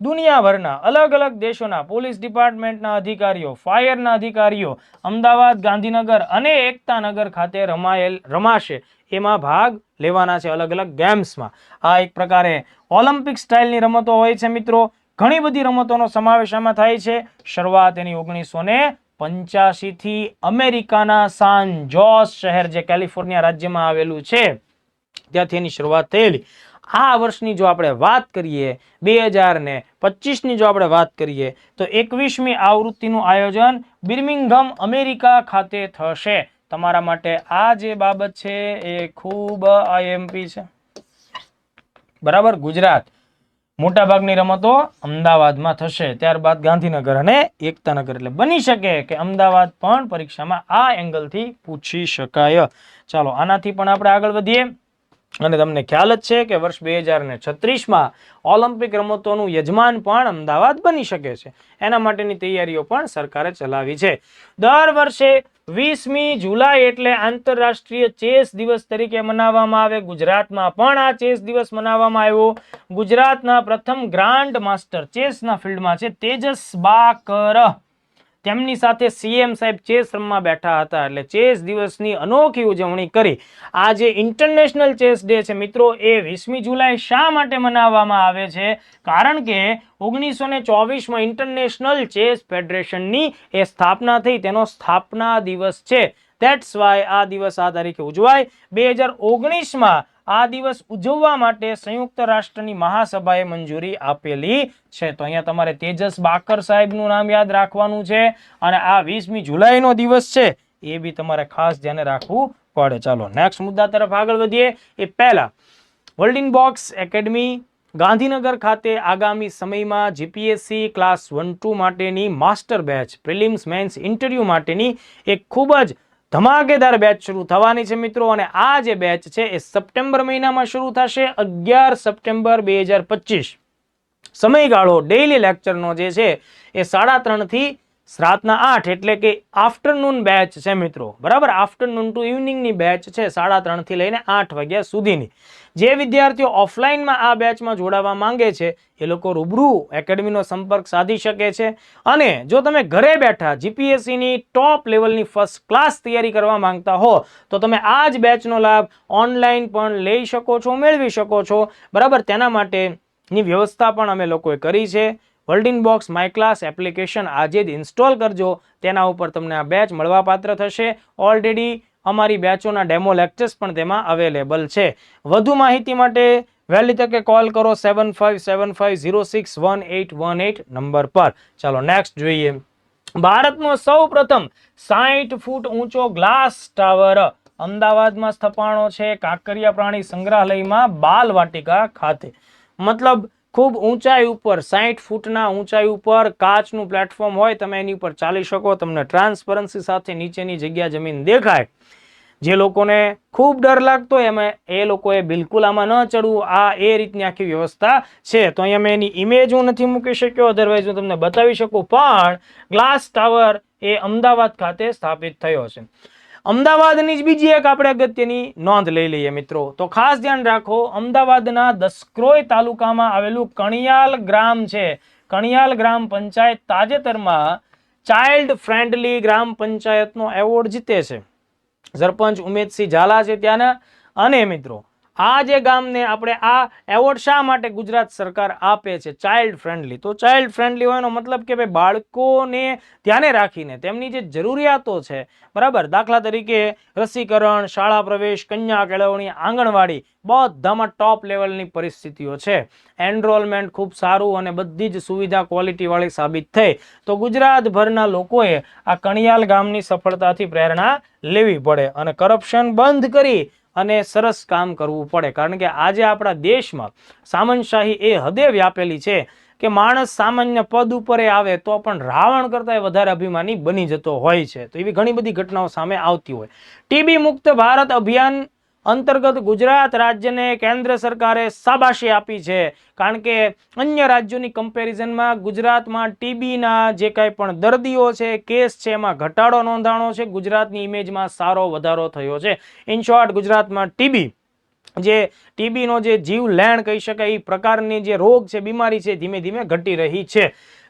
દુનિયાભરના અલગ અલગ દેશોના પોલીસ ડિપાર્ટમેન્ટના અધિકારીઓ, ફાયરના અધિકારીઓ અમદાવાદ, ગાંધીનગર અને એકતાનગર ખાતે રમાશે, એમાં ભાગ લેવાના છે અલગ અલગ ગેમ્સમાં. આ એક પ્રકારે ઓલિમ્પિક સ્ટાઇલની રમતો હોય છે મિત્રો. ઘણી બધી રમતોનો સમાવેશ આમાં થાય છે. શરૂઆત એની 1985 થી અમેરિકાના સાન જોસ શહેર, જે કેલિફોર્નિયા રાજ્યમાં આવેલું છે, ત્યાંથી એની શરૂઆત થયેલી. આ વર્ષની જો આપણે વાત કરીએ, 2025ની જો આપણે વાત કરીએ, તો 21મી આવૃત્તિનું આયોજન બિર્મિંઘમ અમેરિકા ખાતે થશે. તમારા માટે આ જે બાબત છે એ ખૂબ આઈએમપી છે, બરાબર. ગુજરાત મોટાભાગની રમતો અમદાવાદમાં થશે, ત્યારબાદ ગાંધીનગર અને એકતાનગર. એટલે બની શકે કે અમદાવાદ પણ પરીક્ષામાં આ એંગલથી પૂછી શકાય. ચાલો, આનાથી પણ આપણે આગળ વધીએ. અને તમને ખ્યાલ જ છે કે વર્ષ 2036માં ઓલિમ્પિક રમતોનું યજમાન પણ અમદાવાદ બની શકે છે. એના માટેની તૈયારીઓ પણ સરકારે ચલાવી છે. દર વર્ષે 20મી જુલાઈ એટલે આંતરરાષ્ટ્રીય ચેસ દિવસ તરીકે મનાવવામાં આવે. ગુજરાતમાં પણ આ ચેસ દિવસ મનાવવામાં આવ્યો. ગુજરાતના પ્રથમ ગ્રાન્ડ માસ્ટર ચેસના ફિલ્ડમાં છે તેજસ બાકર. તેમની સાથે સીએમ સાહેબ ચેસ રમવા બેઠા હતા, એટલે ચેસ દિવસની અનોખી ઉજવણી કરી. આ જે ઇન્ટરનેશનલ ચેસ ડે છે મિત્રો, એ 20મી જુલાઈ શા માટે મનાવવામાં આવે છે? કારણ કે 1924માં ઇન્ટરનેશનલ ચેસ ફેડરેશનની એ સ્થાપના થઈ, તેનો સ્થાપના દિવસ છે. ધેટ્સ વાય આ દિવસ આ તારીખે ઉજવાય. 2019માં આ દિવસ ઉજવવા માટે સંયુક્ત રાષ્ટ્રની મહાસભાએ મંજૂરી આપેલી છે. તો અહીંયા તમારે તેજસ બાકર સાહેબનું નામ યાદ રાખવાનું છે, અને આ 20મી જુલાઈનો દિવસ છે એ બી તમારે ખાસ ધ્યાને રાખવું પડે. ચાલો નેક્સ્ટ મુદ્દા તરફ આગળ વધીએ. એ પહેલા world in box academy Gandhinagar ખાતે આગામી સમયમાં જીપીએસસી ક્લાસ 1-2 માટેની master batch prelims mains interview માટેની એક ખૂબ જ ધમાકેદાર બેચ શરૂ થવાની છે મિત્રો, અને આ જે બેચ છે એ સપ્ટેમ્બર મહિનામાં શરૂ થશે, 11 સપ્ટેમ્બર 2025. સમયગાળો ડેઇલી લેક્ચરનો જે છે એ 3:30 થી રાતના 8, એટલે કે આફ્ટરનૂન બેચ છે મિત્રો, બરાબર. આફ્ટરનૂન ટુ ઇવનિંગની બેચ છે 3:30 થી લઈને 8 વાગ્યા સુધીની. જે વિદ્યાર્થીઓ ઓફલાઈનમાં આ બેચમાં જોડાવા માંગે છે એ લોકો રૂબરૂ એકેડમીનો સંપર્ક સાધી શકે છે, અને જો તમે ઘરે બેઠા જીપીએસસીની ટોપ લેવલની ફર્સ્ટ ક્લાસ તૈયારી કરવા માંગતા હો તો તમે આ જ બેચનો લાભ ઓનલાઈન પણ લઈ શકો છો, મેળવી શકો છો, બરાબર. તેના માટેની વ્યવસ્થા પણ અમે લોકોએ કરી છે. World in box my class application આજે જ ઇન્સ્ટોલ કરજો, તેના ઉપર તમને આ બેચ મળવાપાત્ર થશે. ઓલરેડી અમારી બેચોના ડેમો લેક્ચર્સ પણ તેમાં અવેલેબલ છે. વધુ માહિતી માટે વહેલી તકે કોલ કરો 7575061818 નંબર પર. ચાલો નેક્સ્ટ જોઈએ. ભારતનો સૌ પ્રથમ 60 ફૂટ ઊંચો ગ્લાસ ટાવર અમદાવાદમાં સ્થપાણો છે, કાંકરિયા પ્રાણી સંગ્રહાલયમાં બાલવાટિકા ખાતે. મતલબ ખૂબ ઊંચાઈ ઉપર, 60 ફૂટના ઊંચાઈ ઉપર કાચનું પ્લેટફોર્મ હોય, તમે એની ઉપર ચાલી શકો, તમને ટ્રાન્સપરન્સી સાથે નીચેની જગ્યા જમીન દેખાય. જે લોકોને ખૂબ ડર લાગતો હોય એ લોકોએ બિલકુલ આમાં ન ચડવું. આ એ રીતની આખી વ્યવસ્થા છે. તો અહીંયા મેં એની ઇમેજ હું નથી મૂકી શક્યો, અધરવાઇઝ હું તમને બતાવી શકું, પણ ગ્લાસ ટાવર એ અમદાવાદ ખાતે સ્થાપિત થયો છે. અમદાવાદની જ બીજી એક આપણે અગત્યની નોંધ લઈ લઈએ મિત્રો. તો ખાસ ધ્યાન રાખો, અમદાવાદના દસક્રોઈ તાલુકામાં આવેલું કણિયાલ ગ્રામ છે. કણિયાલ ગ્રામ પંચાયત તાજેતરમાં ચાઇલ્ડ ફ્રેન્ડલી ગ્રામ પંચાયતનો એવોર્ડ જીતે છે. સરપંચ ઉમેદસિંહ ઝાલા છે ત્યાંના. અને મિત્રો આ જે ગામને આપણે આ એવોર્ડ શા માટે ગુજરાત સરકાર આપે છે? Child friendly. તો ચાઇલ્ડ ફ્રેન્ડલી હોયનો મતલબ કે ભાઈ બાળકોને ધ્યાને રાખીને તેમની જે જરૂરિયાતો છે, બરાબર, દાખલા તરીકે રસીકરણ, શાળા પ્રવેશ, કન્યા કેળવણી, આંગણવાડી, બધામાં ટોપ લેવલની પરિસ્થિતિઓ છે. એનરોલમેન્ટ ખૂબ સારું અને બધી જ સુવિધા ક્વોલિટીવાળી સાબિત થઈ. તો ગુજરાતભરના લોકોએ આ કણિયાલ ગામની સફળતાથી પ્રેરણા લેવી પડે અને કરપ્શન બંધ કરી અને સરસ કામ કરવું પડે. કારણ કે આજે આપણા દેશમાં સામંતશાહી એ હદે વ્યાપેલી છે કે માણસ સામાન્ય પદ ઉપર આવે તો પણ રાવણ કરતાં વધારે અભિમાની બની જતો હોય છે. તો એવી ઘણી બધી ઘટનાઓ સામે આવતી હોય. ટીબી મુક્ત ભારત અભિયાન અંતર્ગત ગુજરાત રાજ્યને કેન્દ્ર સરકારે શાબાશી આપી છે, કારણ કે અન્ય રાજ્યોની કમ્પેરિઝનમાં ગુજરાતમાં ટીબીના જે કાંઈ પણ દર્દીઓ છે, કેસ છે, એમાં ઘટાડો નોંધાણો છે. ગુજરાતની ઇમેજમાં સારો વધારો થયો છે. ઇન શોર્ટ, ગુજરાતમાં ટીબીનો જે જીવ લેણ કહી શકાય એ પ્રકારની જે રોગ છે, બીમારી છે, ધીમે ધીમે ઘટી રહી છે.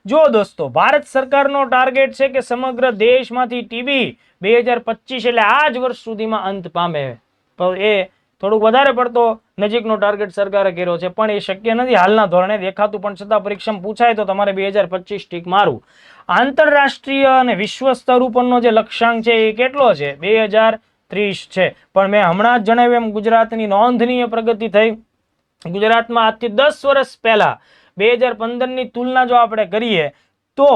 જો દોસ્તો, ભારત સરકારનો ટાર્ગેટ છે કે સમગ્ર દેશમાંથી ટીબી 2025 એટલે આ જ વર્ષ સુધીમાં અંત પામે. તો એ થોડુંક વધારે પડતો નજીકનો ટાર્ગેટ સરકારે કર્યો છે, પણ એ શક્ય નથી હાલના ધોરણે દેખાતું, પણ છતાં પરીક્ષામાં પૂછાય તો તમારે 2025 ટીક મારવું. આંતરરાષ્ટ્રીય અને વિશ્વ સ્તર ઉપરનો જે લક્ષ્યાંક છે એ કેટલો છે? 2030 છે. પણ મેં હમણાં જ જણાવ્યું એમ ગુજરાતની નોંધનીય પ્રગતિ થઈ. ગુજરાતમાં આજથી 10 વર્ષ પહેલા 2015ની તુલના જો આપણે કરીએ તો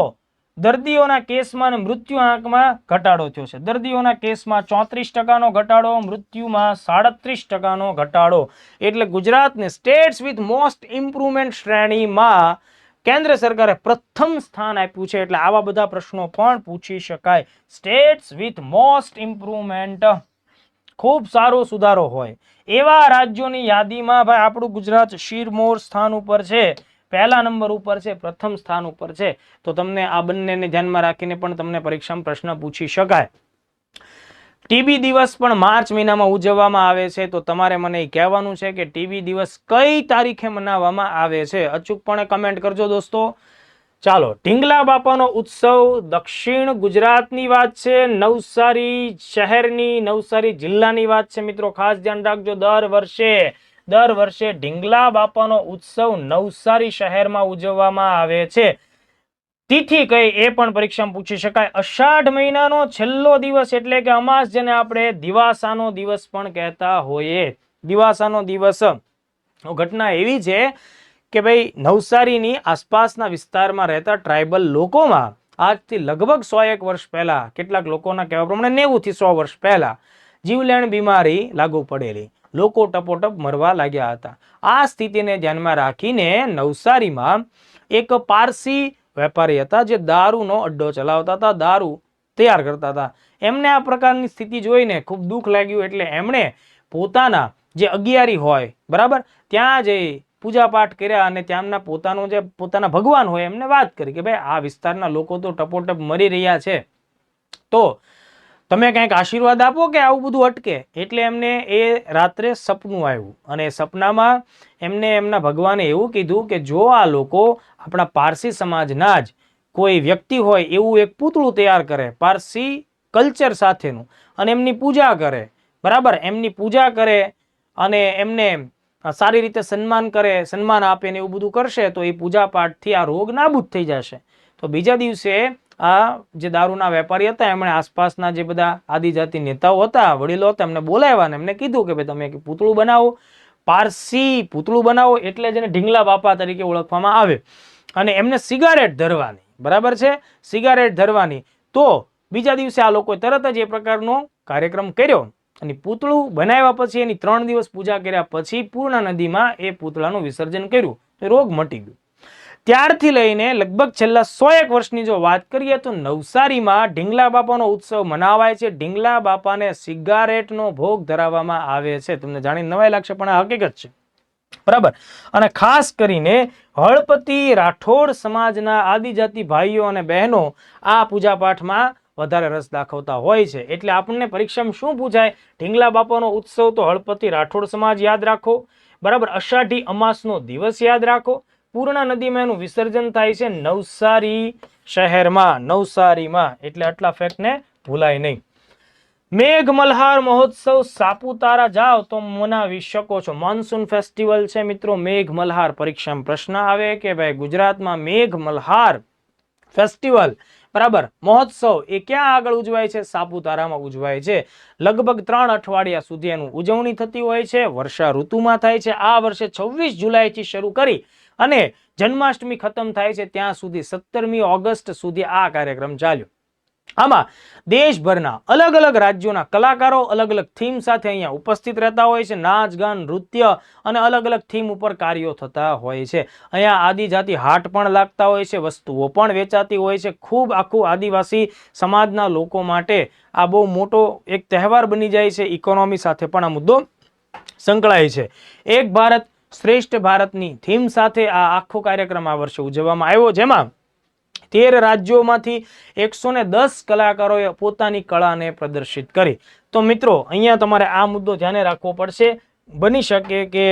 દર્દીઓના કેસમાં અને મૃત્યુ આંકમાં ઘટાડો થયો છે. દર્દીઓના કેસમાં 34% ઘટાડો, મૃત્યુમાં 37% ઘટાડો. એટલે ગુજરાતને સ્ટેટ્સ વિથ મોસ્ટ ઇમ્પ્રુવમેન્ટ શ્રેણીમાં કેન્દ્ર સરકારે પ્રથમ સ્થાન આપ્યું છે. એટલે આવા બધા પ્રશ્નો પણ પૂછી શકાય. સ્ટેટ્સ વિથ મોસ્ટ ઇમ્પ્રુવમેન્ટ, ખૂબ સારો સુધારો હોય એવા રાજ્યોની યાદીમાં ભાઈ આપણું ગુજરાત શિરમોર સ્થાન ઉપર છે, પહેલા નંબર ઉપર છે, પ્રથમ સ્થાન ઉપર છે. તો તમને આ બંનેને ધ્યાનમાં રાખીને પણ તમને પરીક્ષામાં પ્રશ્ન પૂછી શકાય. ટીબી દિવસ પણ માર્ચ મહિનામાં ઉજવવામાં આવે છે. તો તમારે મને એ કહેવાનું છે કે ટીબી દિવસ કઈ તારીખે મનાવવામાં આવે છે. અચૂકપણે કમેન્ટ કરજો દોસ્તો. ચાલો, ઢીંગલા બાપાનો ઉત્સવ દક્ષિણ ગુજરાતની વાત છે, નવસારી શહેરની, નવસારી જિલ્લાની વાત છે મિત્રો. ખાસ ધ્યાન રાખજો, દર વર્ષે ઢીંગલા બાપાનો ઉત્સવ નવસારી શહેરમાં ઉજવવામાં આવે છે. તિથિ કઈ એ પણ પરીક્ષામાં પૂછી શકાય. અષાઢ મહિનાનો છેલ્લો દિવસ એટલે કે અમાસ, જેને આપણે દિવાસાનો દિવસ પણ કહેતા હોઈએ. દિવાસાનો દિવસ ઘટના એવી છે કે ભાઈ નવસારીની આસપાસના વિસ્તારમાં રહેતા ટ્રાઇબલ લોકોમાં આજથી લગભગ 101 વર્ષ પહેલા, કેટલાક લોકોના કહેવા પ્રમાણે 90 થી 100 વર્ષ પહેલા જીવલેણ બીમારી લાગુ પડેલી. લોકો ટપોટપ મરવા લાગ્યા હતા. આ સ્થિતિને ધ્યાનમાં રાખીને નવસારીમાં એક પારસી વેપારી હતા જે દારૂનો અડ્ડો ચલાવતા હતા, દારૂ તૈયાર કરતા હતા. એમને આ પ્રકારની સ્થિતિ જોઈને ખૂબ દુઃખ લાગ્યું, એટલે એમણે પોતાના જે અગિયારી હોય, બરાબર, ત્યાં જઈ પૂજા પાઠ કર્યા અને ત્યાંના પોતાના ભગવાન હોય એમને વાત કરી કે ભાઈ આ વિસ્તારના લોકો તો ટપોટપ મરી રહ્યા છે, તો તમે કંઈક આશીર્વાદ આપો કે આવું બધું અટકે. એટલે એમને એ રાત્રે સપનું આવ્યું અને સપનામાં એમને એમના ભગવાને એવું કીધું કે જો આ લોકો આપણા પારસી સમાજના જ કોઈ વ્યક્તિ હોય એવું એક પૂતળું તૈયાર કરે પારસી કલ્ચર સાથેનું અને એમની પૂજા કરે, બરાબર, એમની પૂજા કરે અને એમને સારી રીતે સન્માન આપે ને એવું બધું કરશે તો એ પૂજા પાઠથી આ રોગ નાબૂદ થઈ જશે. તો બીજા દિવસે આ જે દારૂના વેપારી હતા એમણે આસપાસના જે બધા આદિજાતિ નેતાઓ હતા, વડીલો હતા, એમને બોલાવ્યા અને એમને કીધું કે ભાઈ તમે એક પૂતળું બનાવો, પારસી પૂતળું બનાવો, એટલે જેને ઢીંગલા બાપા તરીકે ઓળખવામાં આવે, અને એમને સિગારેટ ધરવાની, બરાબર છે, સિગારેટ ધરવાની. તો બીજા દિવસે આ લોકોએ તરત જ એ પ્રકારનો કાર્યક્રમ કર્યો અને પૂતળું બનાવ્યા પછી એની 3 દિવસ પૂજા કર્યા પછી પૂર્ણા નદીમાં એ પૂતળાનું વિસર્જન કર્યું, રોગ મટી ગયો. ત્યારથી લઈને લગભગ છેલ્લા 101 વર્ષની જો વાત કરીએ તો નવસારીમાં ઢીંગલા બાપાનો ઉત્સવ મનાવાય છે. ઢીંગલા બાપાને સિગારેટનો ભોગ ધરાવવામાં આવે છે. તમને જાણીને નવાઈ લાગશે પણ આ હકીકત છે, બરાબર. અને ખાસ કરીને હળપતિ રાઠોડ સમાજના આદિજાતિ ભાઈઓ અને બહેનો આ પૂજા પાઠમાં વધારે રસ દાખવતા હોય છે. એટલે આપણને પરીક્ષામાં શું પૂછાય, ઢીંગલા બાપાનો ઉત્સવ તો હળપતિ રાઠોડ સમાજ યાદ રાખો, બરાબર, અષાઢી અમાસનો દિવસ યાદ રાખો, પૂર્ણા નદીમાં એનું વિસર્જન થાય છે નવસારી શહેરમાં, નવસારીમાં, એટલે આટલા ફેક્ટને ભૂલાય નહીં. મેઘ મલ્હાર મહોત્સવ સાપુતારા જાઓ તો મનાવી શકો છો. મોન્સૂન ફેસ્ટિવલ છે મિત્રો, મેઘ મલ્હાર. પરીક્ષામાં પ્રશ્ન આવે કે ભાઈ ગુજરાતમાં મેઘ મલ્હાર ફેસ્ટિવલ, બરાબર, મહોત્સવ એ ક્યાં આગળ ઉજવાય છે? સાપુતારામાં ઉજવાય છે. લગભગ 3 અઠવાડિયા સુધી એનું ઉજવણી થતી હોય છે. વર્ષા ઋતુમાં થાય છે. આ વર્ષે 26 જુલાઈથી શરૂ કરી અને જન્માષ્ટમી ખતમ થાય છે ત્યાં સુધી 17મી ઓગસ્ટ સુધી આ કાર્યક્રમ ચાલ્યો. આમાં દેશભરના અલગ અલગ રાજ્યોના કલાકારો અલગ અલગ થીમ સાથે અહીંયા ઉપસ્થિત રહેતા હોય છે. નાચ ગાન નૃત્ય અને અલગ અલગ થીમ ઉપર કાર્યો થતા હોય છે. અહીંયા આદિજાતિ હાટ પણ લાગતા હોય છે, વસ્તુઓ પણ વેચાતી હોય છે. ખૂબ આખું આદિવાસી સમાજના લોકો માટે આ બહુ મોટો એક તહેવાર બની જાય છે. ઇકોનોમી સાથે પણ આ મુદ્દો સંકળાય છે. એક ભારત શ્રેષ્ઠ ભારતની થીમ સાથે આ આખો કાર્યક્રમ આ વર્ષે ઉજવવામાં આવ્યો, જેમાં 13 રાજ્યોમાંથી 110 કલાકારોએ પોતાની કળાને પ્રદર્શિત કરી. તો મિત્રો અહીંયા તમારે આ મુદ્દો ધ્યાને રાખવો પડશે. બની શકે કે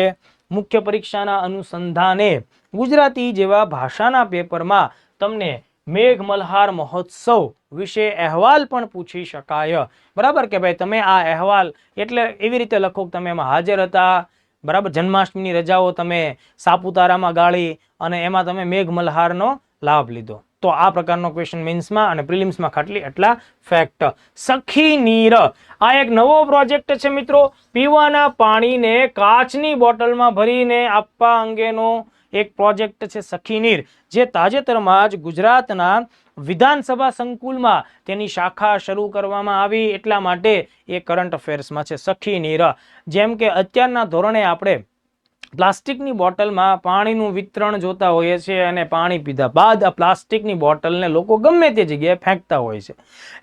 મુખ્ય પરીક્ષાના અનુસંધાને ગુજરાતી જેવા ભાષાના પેપરમાં તમને મેઘ મલ્હાર મહોત્સવ વિશે અહેવાલ પણ પૂછી શકાય, બરાબર, કે ભાઈ તમે આ અહેવાલ એટલે એવી રીતે લખો કે તમે એમાં હાજર હતા, બરાબર, જન્માષ્ટમીની રજાઓ તમે સાપુતારામાં ગાળી અને એમાં તમે મેઘ મલ્હારનો લાભ લીધો. તો આ પ્રકારનો ક્વેશ્ચન મેન્સમાં અને પ્રિલિમ્સમાં ખાટલી એટલા ફેક્ટ. સખી નીર આ એક નવો પ્રોજેક્ટ છે મિત્રો. પીવાના પાણીને કાચની બોટલમાં ભરીને આપવા અંગેનો એક પ્રોજેક્ટ છે સખી નીર, જે તાજેતરમાં જ ગુજરાતના વિધાનસભા સંકુલમાં તેની શાખા શરૂ કરવામાં આવી. એટલા માટે એ કરંટ અફેર્સમાં છે સખી નીર. જેમ કે અત્યારના ધોરણે આપણે પ્લાસ્ટિકની બોટલમાં પાણીનું વિતરણ જોતા હોઈએ છીએ અને પાણી પીધા બાદ આ પ્લાસ્ટિકની બોટલને લોકો ગમે તે જગ્યાએ ફેંકતા હોય છે.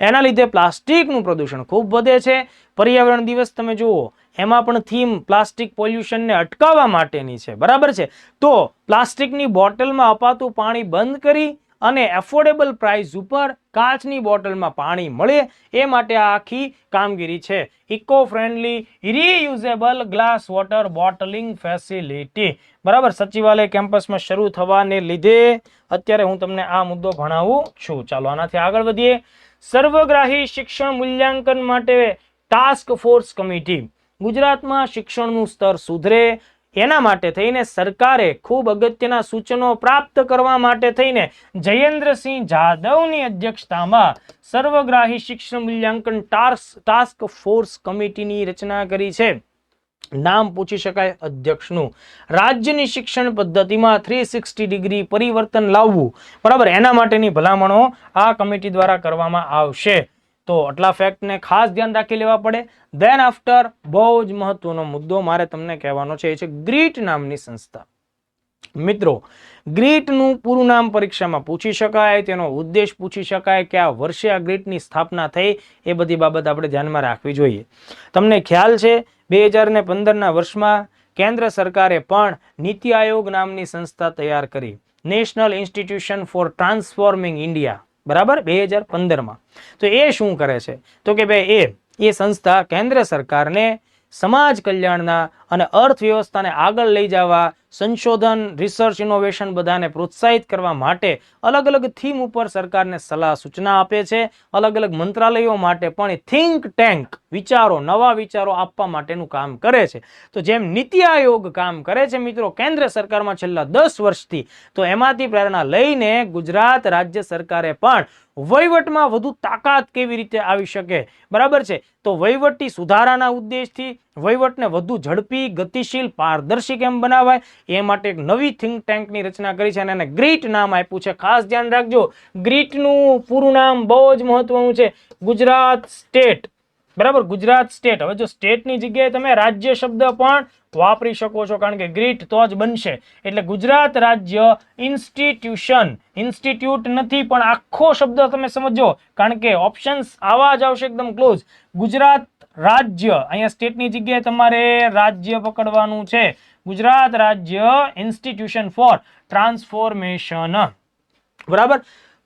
એના લીધે પ્લાસ્ટિકનું પ્રદૂષણ ખૂબ વધે છે. પર્યાવરણ દિવસ તમે જુઓ, એમાં પણ થીમ પ્લાસ્ટિક પોલ્યુશનને અટકાવવા માટેની છે, બરાબર છે. તો પ્લાસ્ટિકની બોટલમાં અપાતું પાણી બંધ કરી અને એફોર્ડેબલ પ્રાઇસ ઉપર કાચની બોટલમાં પાણી મળે એ માટે આ આખી કામગીરી છે. Eco friendly reusable glass water bottling facility. બરાબર, સચિવાલય કેમ્પસમાં શરૂ થવાને લીધે અત્યારે હું તમને આ મુદ્દો ભણાવું છું. ચાલો આનાથી આગળ વધીએ. સર્વગ્રાહી શિક્ષણ મૂલ્યાંકન માટે ટાસ્ક ફોર્સ કમિટી. ગુજરાતમાં શિક્ષણનું સ્તર સુધરે એના માટે થઈને સરકારે ખૂબ અગત્યના સૂચનો પ્રાપ્ત કરવા માટે થઈને જયેન્દ્રસિંહ જાદવની અધ્યક્ષતામાં સર્વગ્રાહી શિક્ષણ મૂલ્યાંકન ટાસ્ક ફોર્સ કમિટીની રચના કરી છે. નામ પૂછી શકાય અધ્યક્ષનું. રાજ્યની શિક્ષણ પદ્ધતિમાં 360 ડિગ્રી પરિવર્તન લાવવું, બરાબર, એના માટેની ભલામણો આ કમિટી દ્વારા કરવામાં આવશે. તો આટલા ફેક્ટને ખાસ ધ્યાન રાખી લેવા પડે. ધેન આફ્ટર બહુ જ મહત્વનો મુદ્દો મારે તમને કહેવાનો છે, એ છે ગ્રીટ નામની સંસ્થા. મિત્રો, ગ્રીટનું પૂરું નામ પરીક્ષામાં પૂછી શકાય, તેનો ઉદ્દેશ પૂછી શકાય, કે આ વર્ષે આ ગ્રીટની સ્થાપના થઈ, એ બધી બાબત આપણે ધ્યાનમાં રાખવી જોઈએ. તમને ખ્યાલ છે 2015ના વર્ષમાં કેન્દ્ર સરકારે પણ નીતિ આયોગ નામની સંસ્થા તૈયાર કરી, national institution for transforming India. બરાબર, 2015માં. તો એ શું કરે છે? તો કે ભાઈ એ સંસ્થા કેન્દ્ર સરકારને સમાજ કલ્યાણના અને અર્થવ્યવસ્થાને આગળ લઈ જવા, સંશોધન, રિસર્ચ, ઇનોવેશન બધાને પ્રોત્સાહિત કરવા માટે અલગ અલગ થીમ ઉપર સરકારને સલાહ સૂચના આપે છે. અલગ અલગ મંત્રાલયો માટે પણ થિંક ટેન્ક, વિચારો, નવા વિચારો આપવા માટેનું કામ કરે છે. તો જેમ નીતિ આયોગ કામ કરે છે મિત્રો કેન્દ્ર સરકારમાં છેલ્લા 10 વર્ષથી, તો એમાંથી પ્રેરણા લઈને ગુજરાત રાજ્ય સરકારે પણ વહીવટમાં વધુ તાકાત કેવી રીતે આવી શકે, બરાબર છે, તો વહીવટી સુધારાના ઉદ્દેશથી વહીવટને વધુ ઝડપી, ગતિશીલ, પારદર્શી કેમ બનાવાય એ માટે એક નવી થિંક ટેન્કની રચના કરી છે અને એને ગ્રીટ નામ આપ્યું છે. ખાસ ધ્યાન રાખજો, ગ્રીટનું પૂરું નામ બહુ જ મહત્વનું છે, ગુજરાત સ્ટેટ. બરાબર, ગુજરાત સ્ટેટ. હવે જો સ્ટેટની જગ્યાએ તમે રાજ્ય શબ્દ પણ વાપરી શકો છો, કારણ કે ગ્રીટ તો જ બનશે. એટલે ગુજરાત રાજ્ય ઇન્સ્ટિટ્યુશન, ઇન્સ્ટિટ્યૂટ નથી, પણ આખો શબ્દ તમે સમજો, કારણ કે ઓપ્શન્સ આવા જ આવશે એકદમ ક્લોઝ. ગુજરાત રાજ્ય, અહીંયા સ્ટેટની જગ્યાએ તમારે રાજ્ય પકડવાનું છે. ગુજરાત રાજ્ય ઇન્સ્ટિટ્યુશન ફોર ટ્રાન્સફોર્મેશન. બરાબર.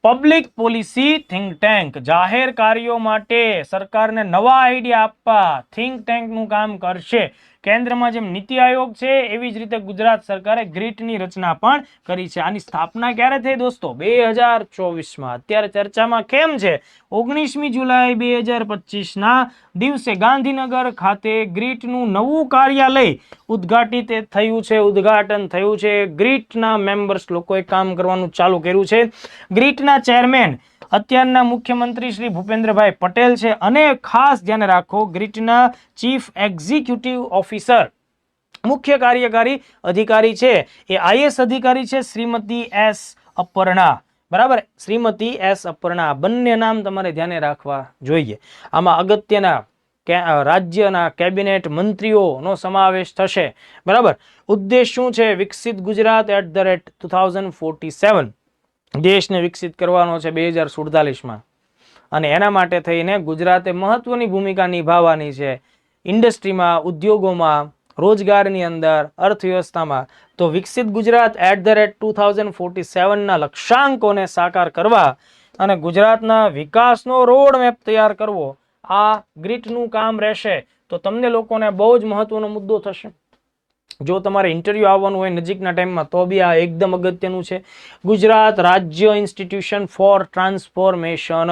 પબ્લિક પોલિસી થિંક ટેન્ક, જાહેર કાર્યો માટે સરકારને નવા આઈડિયા આપવા થિંક ટેન્કનું કામ કરશે. કેન્દ્રમાં જેમ નીતિ આયોગ છે એવી જ રીતે ગુજરાત સરકારે ગ્રીટની રચના પણ કરી છે. આની સ્થાપના ક્યારે થઈ દોસ્તો? 2024માં. અત્યારે ચર્ચામાં કેમ છે? 19મી જુલાઈ 2025ના દિવસે ગાંધીનગર ખાતે ગ્રીટનું નવું કાર્યાલય ઉદ્ઘાટિત થયું છે, ઉદ્ઘાટન થયું છે. ગ્રીટના મેમ્બર્સ લોકોએ કામ કરવાનું ચાલુ કર્યું છે. ગ્રીટના ચેરમેન અત્યારના મુખ્યમંત્રી શ્રી ભૂપેન્દ્રભાઈ પટેલ છે, અને ખાસ ધ્યાન રાખો ગ્રીટના ચીફ એક્ઝિક્યુટિવ ઓફિસર, મુખ્ય કાર્યકારી અધિકારી છે એ આઈએસ અધિકારી છે શ્રીમતી એસ અપર્ણા. બરાબર, શ્રીમતી એસ અપર્ણા. બંને નામ તમારે ધ્યાને રાખવા જોઈએ. આમાં અગત્યના રાજ્યના કેબિનેટ મંત્રીઓનો સમાવેશ થશે. બરાબર. ઉદ્દેશ શું છે? વિકસિત ગુજરાત @2047. દેશને વિકસિત કરવાનો છે 2047માં, અને એના માટે થઈને ગુજરાતે મહત્વની ભૂમિકા નિભાવવાની છે ઇન્ડસ્ટ્રીમાં, ઉદ્યોગોમાં, રોજગારની અંદર, અર્થવ્યવસ્થામાં. તો વિકસિત ગુજરાત @2047ના લક્ષ્યાંકોને સાકાર કરવા અને ગુજરાતના વિકાસનો રોડ મેપ તૈયાર કરવો, આ ગ્રીટનું કામ રહેશે. તો તમને લોકોને બહુ જ મહત્વનો મુદ્દો થશે. જો તમારે ઇન્ટરવ્યુ આવવાનું હોય નજીકના ટાઈમમાં, તો બી આ એકદમ અગત્યનું છે. ગુજરાત રાજ્ય ઇન્સ્ટિટ્યુશન ફોર ટ્રાન્સફોર્મેશન.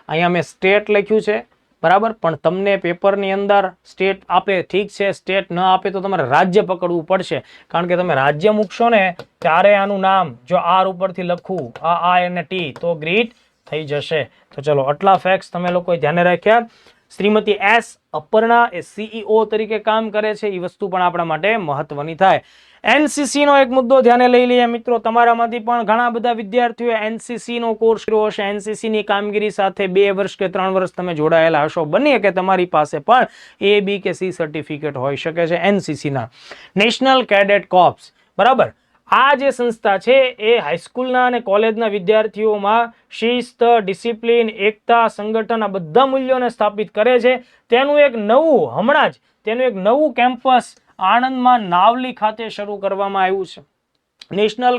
અહીંયા મેં સ્ટેટ લખ્યું છે, બરાબર, પણ તમને પેપરની અંદર સ્ટેટ આપે, ઠીક છે, સ્ટેટ ન આપે તો તમારે રાજ્ય પકડવું પડશે, કારણ કે તમે રાજ્ય મૂકશો ને ત્યારે આનું નામ જો આર ઉપરથી લખવું, આ અને ટી, તો ગ્રીટ થઈ જશે. તો ચલો, આટલા ફેક્ટ્સ તમે લોકોએ ધ્યાને રાખ્યા. શ્રીમતી એસ અપર્ણા એ સીઈઓ તરીકે કામ કરે છે, એ વસ્તુ પણ આપણા માટે મહત્વની થાય. એનસીસી નો એક મુદ્દો ધ્યાને લઈ લઈએ મિત્રો. તમારામાંથી પણ ઘણા બધા વિદ્યાર્થીઓએ એનસીસી નો કોર્સ કર્યો હશે. એનસીસી ની કામગીરી સાથે 2 વર્ષ કે 3 વર્ષ તમે જોડાયેલા હશો. બને કે તમારી પાસે પણ એ, બી કે સી સર્ટિફિકેટ હોઈ શકે છે એનસીસી ના. National cadet corps. બરાબર, આ જે સંસ્થા છે એ હાઈસ્કૂલના અને કોલેજના વિદ્યાર્થીઓમાં શિસ્ત, ડિસિપ્લિન, એકતા, સંગઠન, આ બધા મૂલ્યોને સ્થાપિત કરે છે. તેનું એક નવું, હમણાં જ તેનું એક નવું કેમ્પસ આણંદમાં નાવલી ખાતે શરૂ કરવામાં આવ્યું છે. National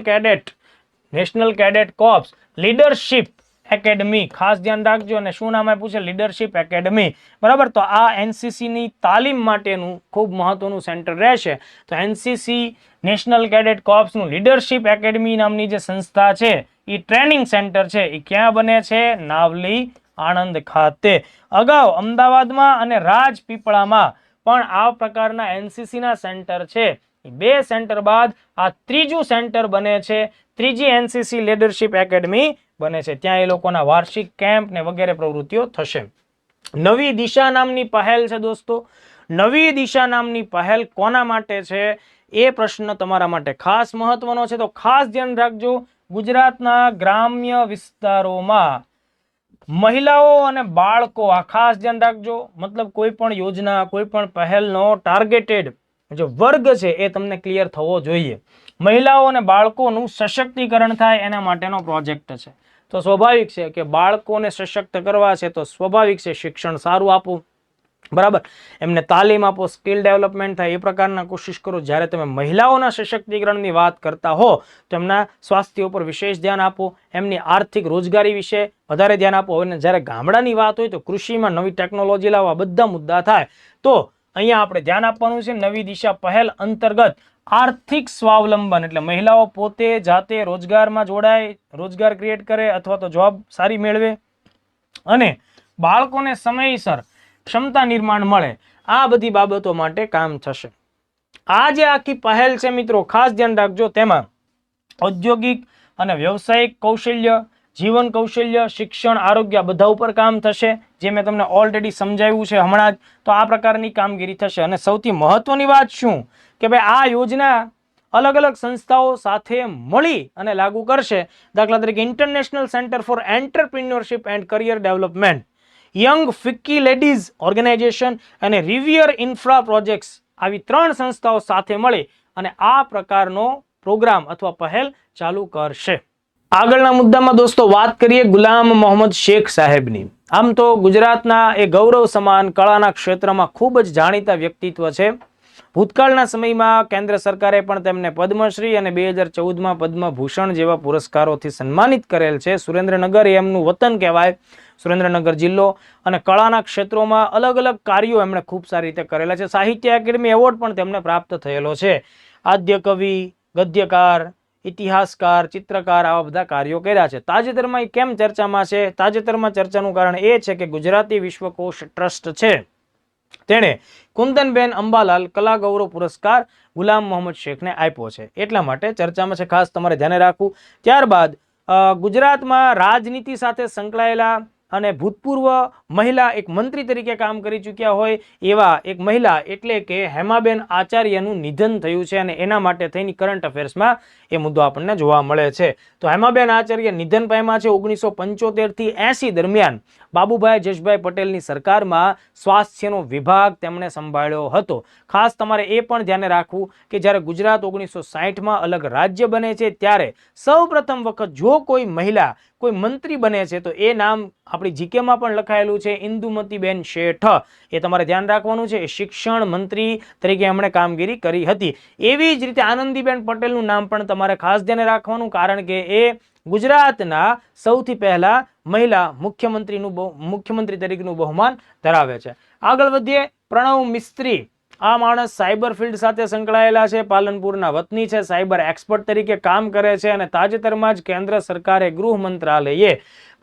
cadet corps leadership academy, ખાસ ધ્યાન રાખજો. અને શું નામ આપ્યું છે? Leadership academy. બરાબર, તો આ એનસીસી ની તાલીમ માટેનું ખૂબ મહત્વનું સેન્ટર રહેશે. તો એનસીસી નેશનલ કેડેટ કોર્પ્સનું લીડરશિપ એકેડમી નામની જે સંસ્થા છે એ ટ્રેનિંગ સેન્ટર છે એ ક્યાં બને છે? નાવલી, આણંદ ખાતે. અગાઉ અમદાવાદમાં અને રાજપીપળામાં પણ આ પ્રકારના એનસીસી ના સેન્ટર છે. 2 સેન્ટર બાદ આ ત્રીજું સેન્ટર બને છે, ત્રીજી એનસીસી લીડરશિપ એકેડમી બને છે. ત્યાં એ લોકોના વાર્ષિક કેમ્પ ને વગેરે પ્રવૃત્તિઓ થશે. નવી દિશા નામની પહેલ છે દોસ્તો. નવી દિશા નામની પહેલ કોના માટે છે એ પ્રશ્ન તમારા માટે ખાસ મહત્વનો છે. તો ખાસ ધ્યાન રાખજો, ગુજરાતના ગ્રામ્ય વિસ્તારોમાં મહિલાઓ અને બાળકો, આ ખાસ ધ્યાન રાખજો, મતલબ કોઈ પણ યોજના, કોઈ પણ પહેલનો ટાર્ગેટેડ જે વર્ગ છે એ તમને ક્લિયર થવો જોઈએ. મહિલાઓ અને બાળકોનું સશક્તિકરણ થાય એના માટેનો પ્રોજેક્ટ છે. તો સ્વાભાવિક છે કે બાળકોને સશક્ત કરવા છે તો સ્વાભાવિક છે શિક્ષણ સારું આપો, બરાબર, એમને તાલીમ આપો, સ્કિલ ડેવલપમેન્ટ થાય એ પ્રકારના કોશિશ કરો. જ્યારે તમે મહિલાઓના સશક્તિકરણની વાત કરતા હો તો એમના સ્વાસ્થ્ય ઉપર વિશેષ ધ્યાન આપો, એમની આર્થિક રોજગારી વિશે વધારે ધ્યાન આપો. અને જ્યારે ગામડાની વાત હોય તો કૃષિમાં નવી ટેકનોલોજી લાવવા બધા મુદ્દા થાય. તો અહીંયા આપણે ધ્યાન આપવાનું છે નવી દિશા પહેલ અંતર્ગત આર્થિક સ્વાવલંબન, એટલે મહિલાઓ પોતે જાતે રોજગારમાં જોડાય, રોજગાર ક્રિએટ કરે અથવા તો જોબ સારી મેળવે અને બાળકોને સમયસર ક્ષમતા નિર્માણ મળે. આ બધી બાબતો માટે કામ થશે. આ જે આખી પહેલ છે મિત્રો, ખાસ ધ્યાન રાખજો, તેમાં ઔદ્યોગિક અને વ્યવસાયિક કૌશલ્ય, જીવન કૌશલ્ય, શિક્ષણ, આરોગ્ય બધા ઉપર કામ થશે, જે મેં તમને ઓલરેડી સમજાવ્યું છે હમણાં જ. તો આ પ્રકારની કામગીરી થશે. અને સૌથી મહત્વની વાત શું કે ભાઈ આ યોજના અલગ અલગ સંસ્થાઓ સાથે મળી અને લાગુ કરશે. દાખલા તરીકે international centre for entrepreneurship and career development, young FICCI ladies organisation અને રિવિયર ઇન્ફ્રા પ્રોજેક્ટ્સ, આવી 3 સંસ્થાઓ સાથે મળી અને આ પ્રકારનો પ્રોગ્રામ અથવા પહેલ ચાલુ કરશે. આગળના મુદ્દામાં દોસ્તો વાત કરીએ ગુલામ મોહમ્મદ શેખ સાહેબની. આમ તો ગુજરાતના એ ગૌરવ સમાન કળાના ક્ષેત્રમાં ખૂબ જ જાણીતા વ્યક્તિત્વ છે. ભૂતકાળના સમયમાં કેન્દ્ર સરકારે પણ તેમને પદ્મશ્રી અને 2014માં પદ્મભૂષણ જેવા પુરસ્કારોથી સન્માનિત કરેલ છે. સુરેન્દ્રનગર એ એમનું વતન કહેવાય, સુરેન્દ્રનગર જિલ્લો, અને કળાના ક્ષેત્રોમાં અલગ અલગ કાર્યો એમણે ખૂબ સારી રીતે કરેલા છે. સાહિત્ય એકેડમી એવોર્ડ પણ તેમને પ્રાપ્ત થયેલો છે. આદ્ય કવિ, ગદ્યકાર, ઇતિહાસકાર, ચિત્રકાર, આવા બધા કાર્યો કર્યા છે. તાજેતરમાં કેમ ચર્ચામાં છે? તાજેતરમાં ચર્ચાનું કારણ એ છે કે ગુજરાતી વિશ્વકોશ ટ્રસ્ટ છે તેણે કુંદનબેન અંબાલાલ કલા ગૌરવ પુરસ્કાર ગુલામ મોહમ્મદ શેખને આપ્યો છે, એટલા માટે ચર્ચામાં છે. ખાસ તમારે ધ્યાને રાખવું. ત્યારબાદ ગુજરાતમાં રાજનીતિ સાથે સંકળાયેલા અને ભૂતપૂર્વ મહિલા એક મંત્રી તરીકે કામ કરી ચૂક્યા હોય એવા એક મહિલા એટલે કે હેમાબેન આચાર્યનું નિધન થયું છે અને એના માટે થઈને કરંટ અફેર્સમાં એ મુદ્દો આપણને જોવા મળે છે. તો હેમાબેન આચાર્ય નિધન પામ્યા છે. 1975 થી 80 દરમિયાન બાબુભાઈ જશભાઈ પટેલની સરકારમાં સ્વાસ્થ્યનો વિભાગ તેમણે સંભાળ્યો હતો. ખાસ તમારે એ પણ ધ્યાને રાખવું કે જ્યારે ગુજરાત 1960માં અલગ રાજ્ય બને છે ત્યારે સૌપ્રથમ વખત જો કોઈ મહિલા કોઈ મંત્રી બને છે તો એ નામ આપણી જીકેમાં પણ લખાયેલું છે, ઇન્દુમતીબેન શેઠ. એ તમારે ધ્યાન રાખવાનું છે. એ શિક્ષણ મંત્રી તરીકે એમણે કામગીરી કરી હતી. એવી જ રીતે આનંદીબેન પટેલનું નામ પણ તમારે ખાસ ધ્યાને રાખવાનું, કારણ કે એ ગુજરાતના સૌથી પહેલા મહિલા મુખ્યમંત્રી તરીકેનું બહુમાન ધરાવે છે. આગળ વધીએ. પ્રણવ મિસ્ત્રી, આ માણસ સાયબર ફિલ્ડ સાથે સંકળાયેલા છે, પાલનપુરના વતની છે, સાયબર એક્સપર્ટ તરીકે કામ કરે છે અને તાજેતરમાં જ કેન્દ્ર સરકારે ગૃહ મંત્રાલયે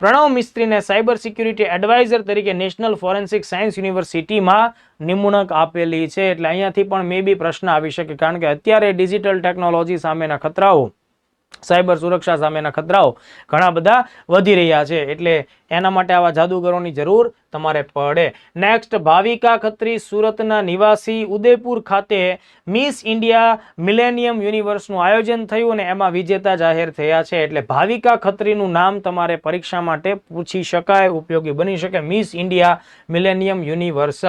પ્રણવ મિસ્ત્રીને સાયબર સિક્યુરિટી એડવાઇઝર તરીકે નેશનલ ફોરેન્સિક સાયન્સ યુનિવર્સિટીમાં નિમણૂક આપેલી છે. એટલે અહીંયાથી પણ મે બી પ્રશ્ન આવી શકે, કારણ કે અત્યારે ડિજિટલ ટેકનોલોજી સામેના ખતરાઓ, સાયબર સુરક્ષા સામેના ખતરાઓ ઘણા બધા વધી રહ્યા છે, એટલે એના માટે આવા જાદુગરોની જરૂર તમારે પડે. નેક્સ્ટ, ભાવિકા ખત્રી સુરતના નિવાસી, ઉદયપુર ખાતે મિસ ઇન્ડિયા મિલેનિયમ યુનિવર્સનું આયોજન થયું અને એમાં વિજેતા જાહેર થયા છે. એટલે ભાવિકા ખત્રીનું નામ તમારે પરીક્ષા માટે પૂછી શકાય, ઉપયોગી બની શકે. Miss India millennium universe.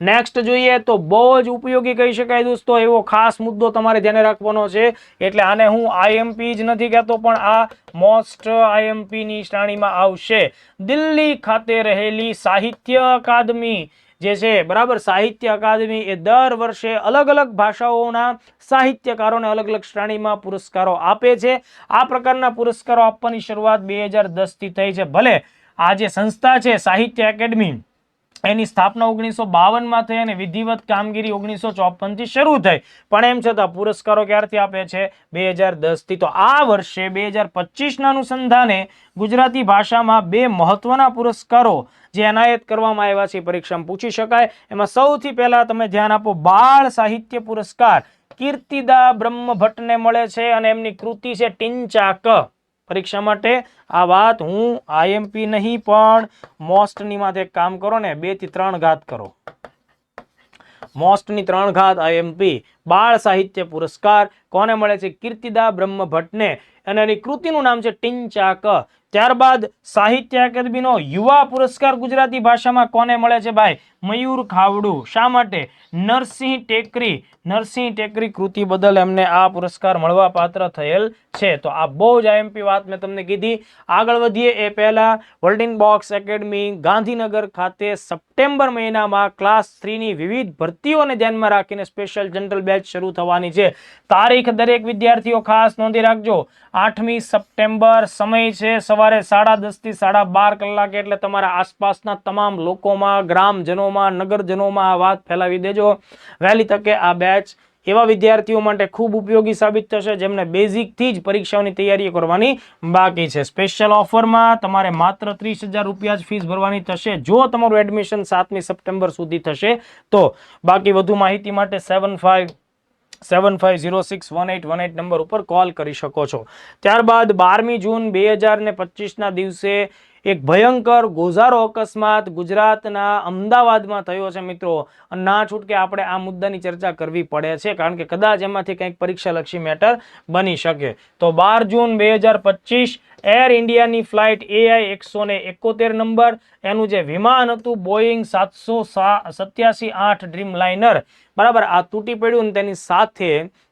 Next જોઈએ તો બહુ જ ઉપયોગી કહી શકાય દોસ્તો, એવો ખાસ મુદ્દો તમારે ધ્યાને રાખવાનો છે. એટલે આને હું આઈએમપી જ નથી કહેતો, પણ આ મોસ્ટ આઈએમપી ની શ્રેણીમાં આવશે. દિલ્હી ખાતે રહેલી સાહિત્ય અકાદમી જે છે બરાબર સાહિત્ય અકાદમી એ દર વર્ષે અલગ અલગ ભાષાઓના સાહિત્યકારોને અલગ અલગ શ્રેણીમાં પુરસ્કારો આપે છે. આ પ્રકારના પુરસ્કારો આપવાની શરૂઆત 2010 થી થઈ છે. ભલે આ જે સંસ્થા છે સાહિત્ય એકેડમી એની સ્થાપના 1952 થઈ અને વિધિવત કામગીરી 1954 થી શરૂ થઈ, પણ એમ છતાં પુરસ્કારો ક્યારથી આપે છે? 2010 થી. તો આ વર્ષે 2025 ના અનુસંધાને ગુજરાતી ભાષામાં 2 મહત્વના પુરસ્કારો જે એનાયત કરવામાં આવ્યા છે પરીક્ષામાં પૂછી શકાય. એમાં સૌથી પહેલા તમે ધ્યાન આપો, બાળ સાહિત્ય પુરસ્કાર કીર્તિદા બ્રહ્મભટ્ટને મળે છે અને એમની કૃતિ છે ટિંચાક. પરીક્ષા માટે આ વાત હું આઈએમપી નહીં પણ મોસ્ટની માથે એક કામ કરો ને, 2 થી 3 ઘાત કરો. મોસ્ટની 3 ઘાત આઈએમપી. બાળ સાહિત્ય પુરસ્કાર કોને મળે છે? કીર્તિદા બ્રહ્મભટ્ટને, અને એની કૃતિનું નામ છે ટિંચાક. ત્યારબાદ સાહિત્ય એકેડમીનો યુવા પુરસ્કાર ગુજરાતી ભાષામાં કોને મળે છે ભાઈ? મયુર ખાવડુ. શા માટે? નરસિંહ ટેકરી કૃતિ બદલ એમને આ પુરસ્કાર મળવા પાત્ર થયેલ છે. તો આ બહુ જ આઈએમપી વાત મેં તમને કીધી. આગળ વધીએ એ પહેલા વર્લ્ડ બોક્સ એકેડમી ગાંધીનગર ખાતે સપ્ટેમ્બર મહિનામાં ક્લાસ 3 ની વિવિધ ભરતીઓને ધ્યાનમાં રાખીને સ્પેશિયલ જનરલ બેચ શરૂ થવાની છે. તારીખ દરેક વિદ્યાર્થીઓ ખાસ નોંધી રાખજો, 8મી સપ્ટેમ્બર. સમય છે સવારે 10:30 થી 12:30 કલાકે. એટલે તમારા આસપાસના તમામ લોકોમાં, ગ્રામજનોમાં, નગરજનોમાં આ વાત ફેલાવી દેજો. વહેલી તકે આ બેચ એવા વિદ્યાર્થીઓ માટે ખૂબ ઉપયોગી સાબિત થશે જેમને બેઝિકથી જ પરીક્ષાઓની તૈયારી કરવાની બાકી છે. સ્પેશિયલ ઓફરમાં તમારે માત્ર 30,000 રૂપિયા જ ફીસ ભરવાની થશે જો તમારું એડમિશન 7મી સપ્ટેમ્બર સુધી થશે તો. બાકી વધુ માહિતી માટે 75061818 નંબર ઉપર કોલ કરી શકો છો. ત્યારબાદ 12મી જૂન 2025 ના દિવસે એક ભયંકર ગોઝારો અકસ્માત ગુજરાતના અમદાવાદમાં થયો છે મિત્રો. ના છૂટકે આપણે આ મુદ્દાની ચર્ચા કરવી પડે છે કારણ કે કદાચ એમાંથી કંઈક પરીક્ષાલક્ષી મેટર બની શકે. તો 12 જૂન 2025 એર ઇન્ડિયાની ફ્લાઇટ AI 171 નંબર, એનું જે વિમાન હતું બોઈંગ 787-8 ડ્રીમ લાઇનર, બરાબર, આ તૂટી પડ્યું અને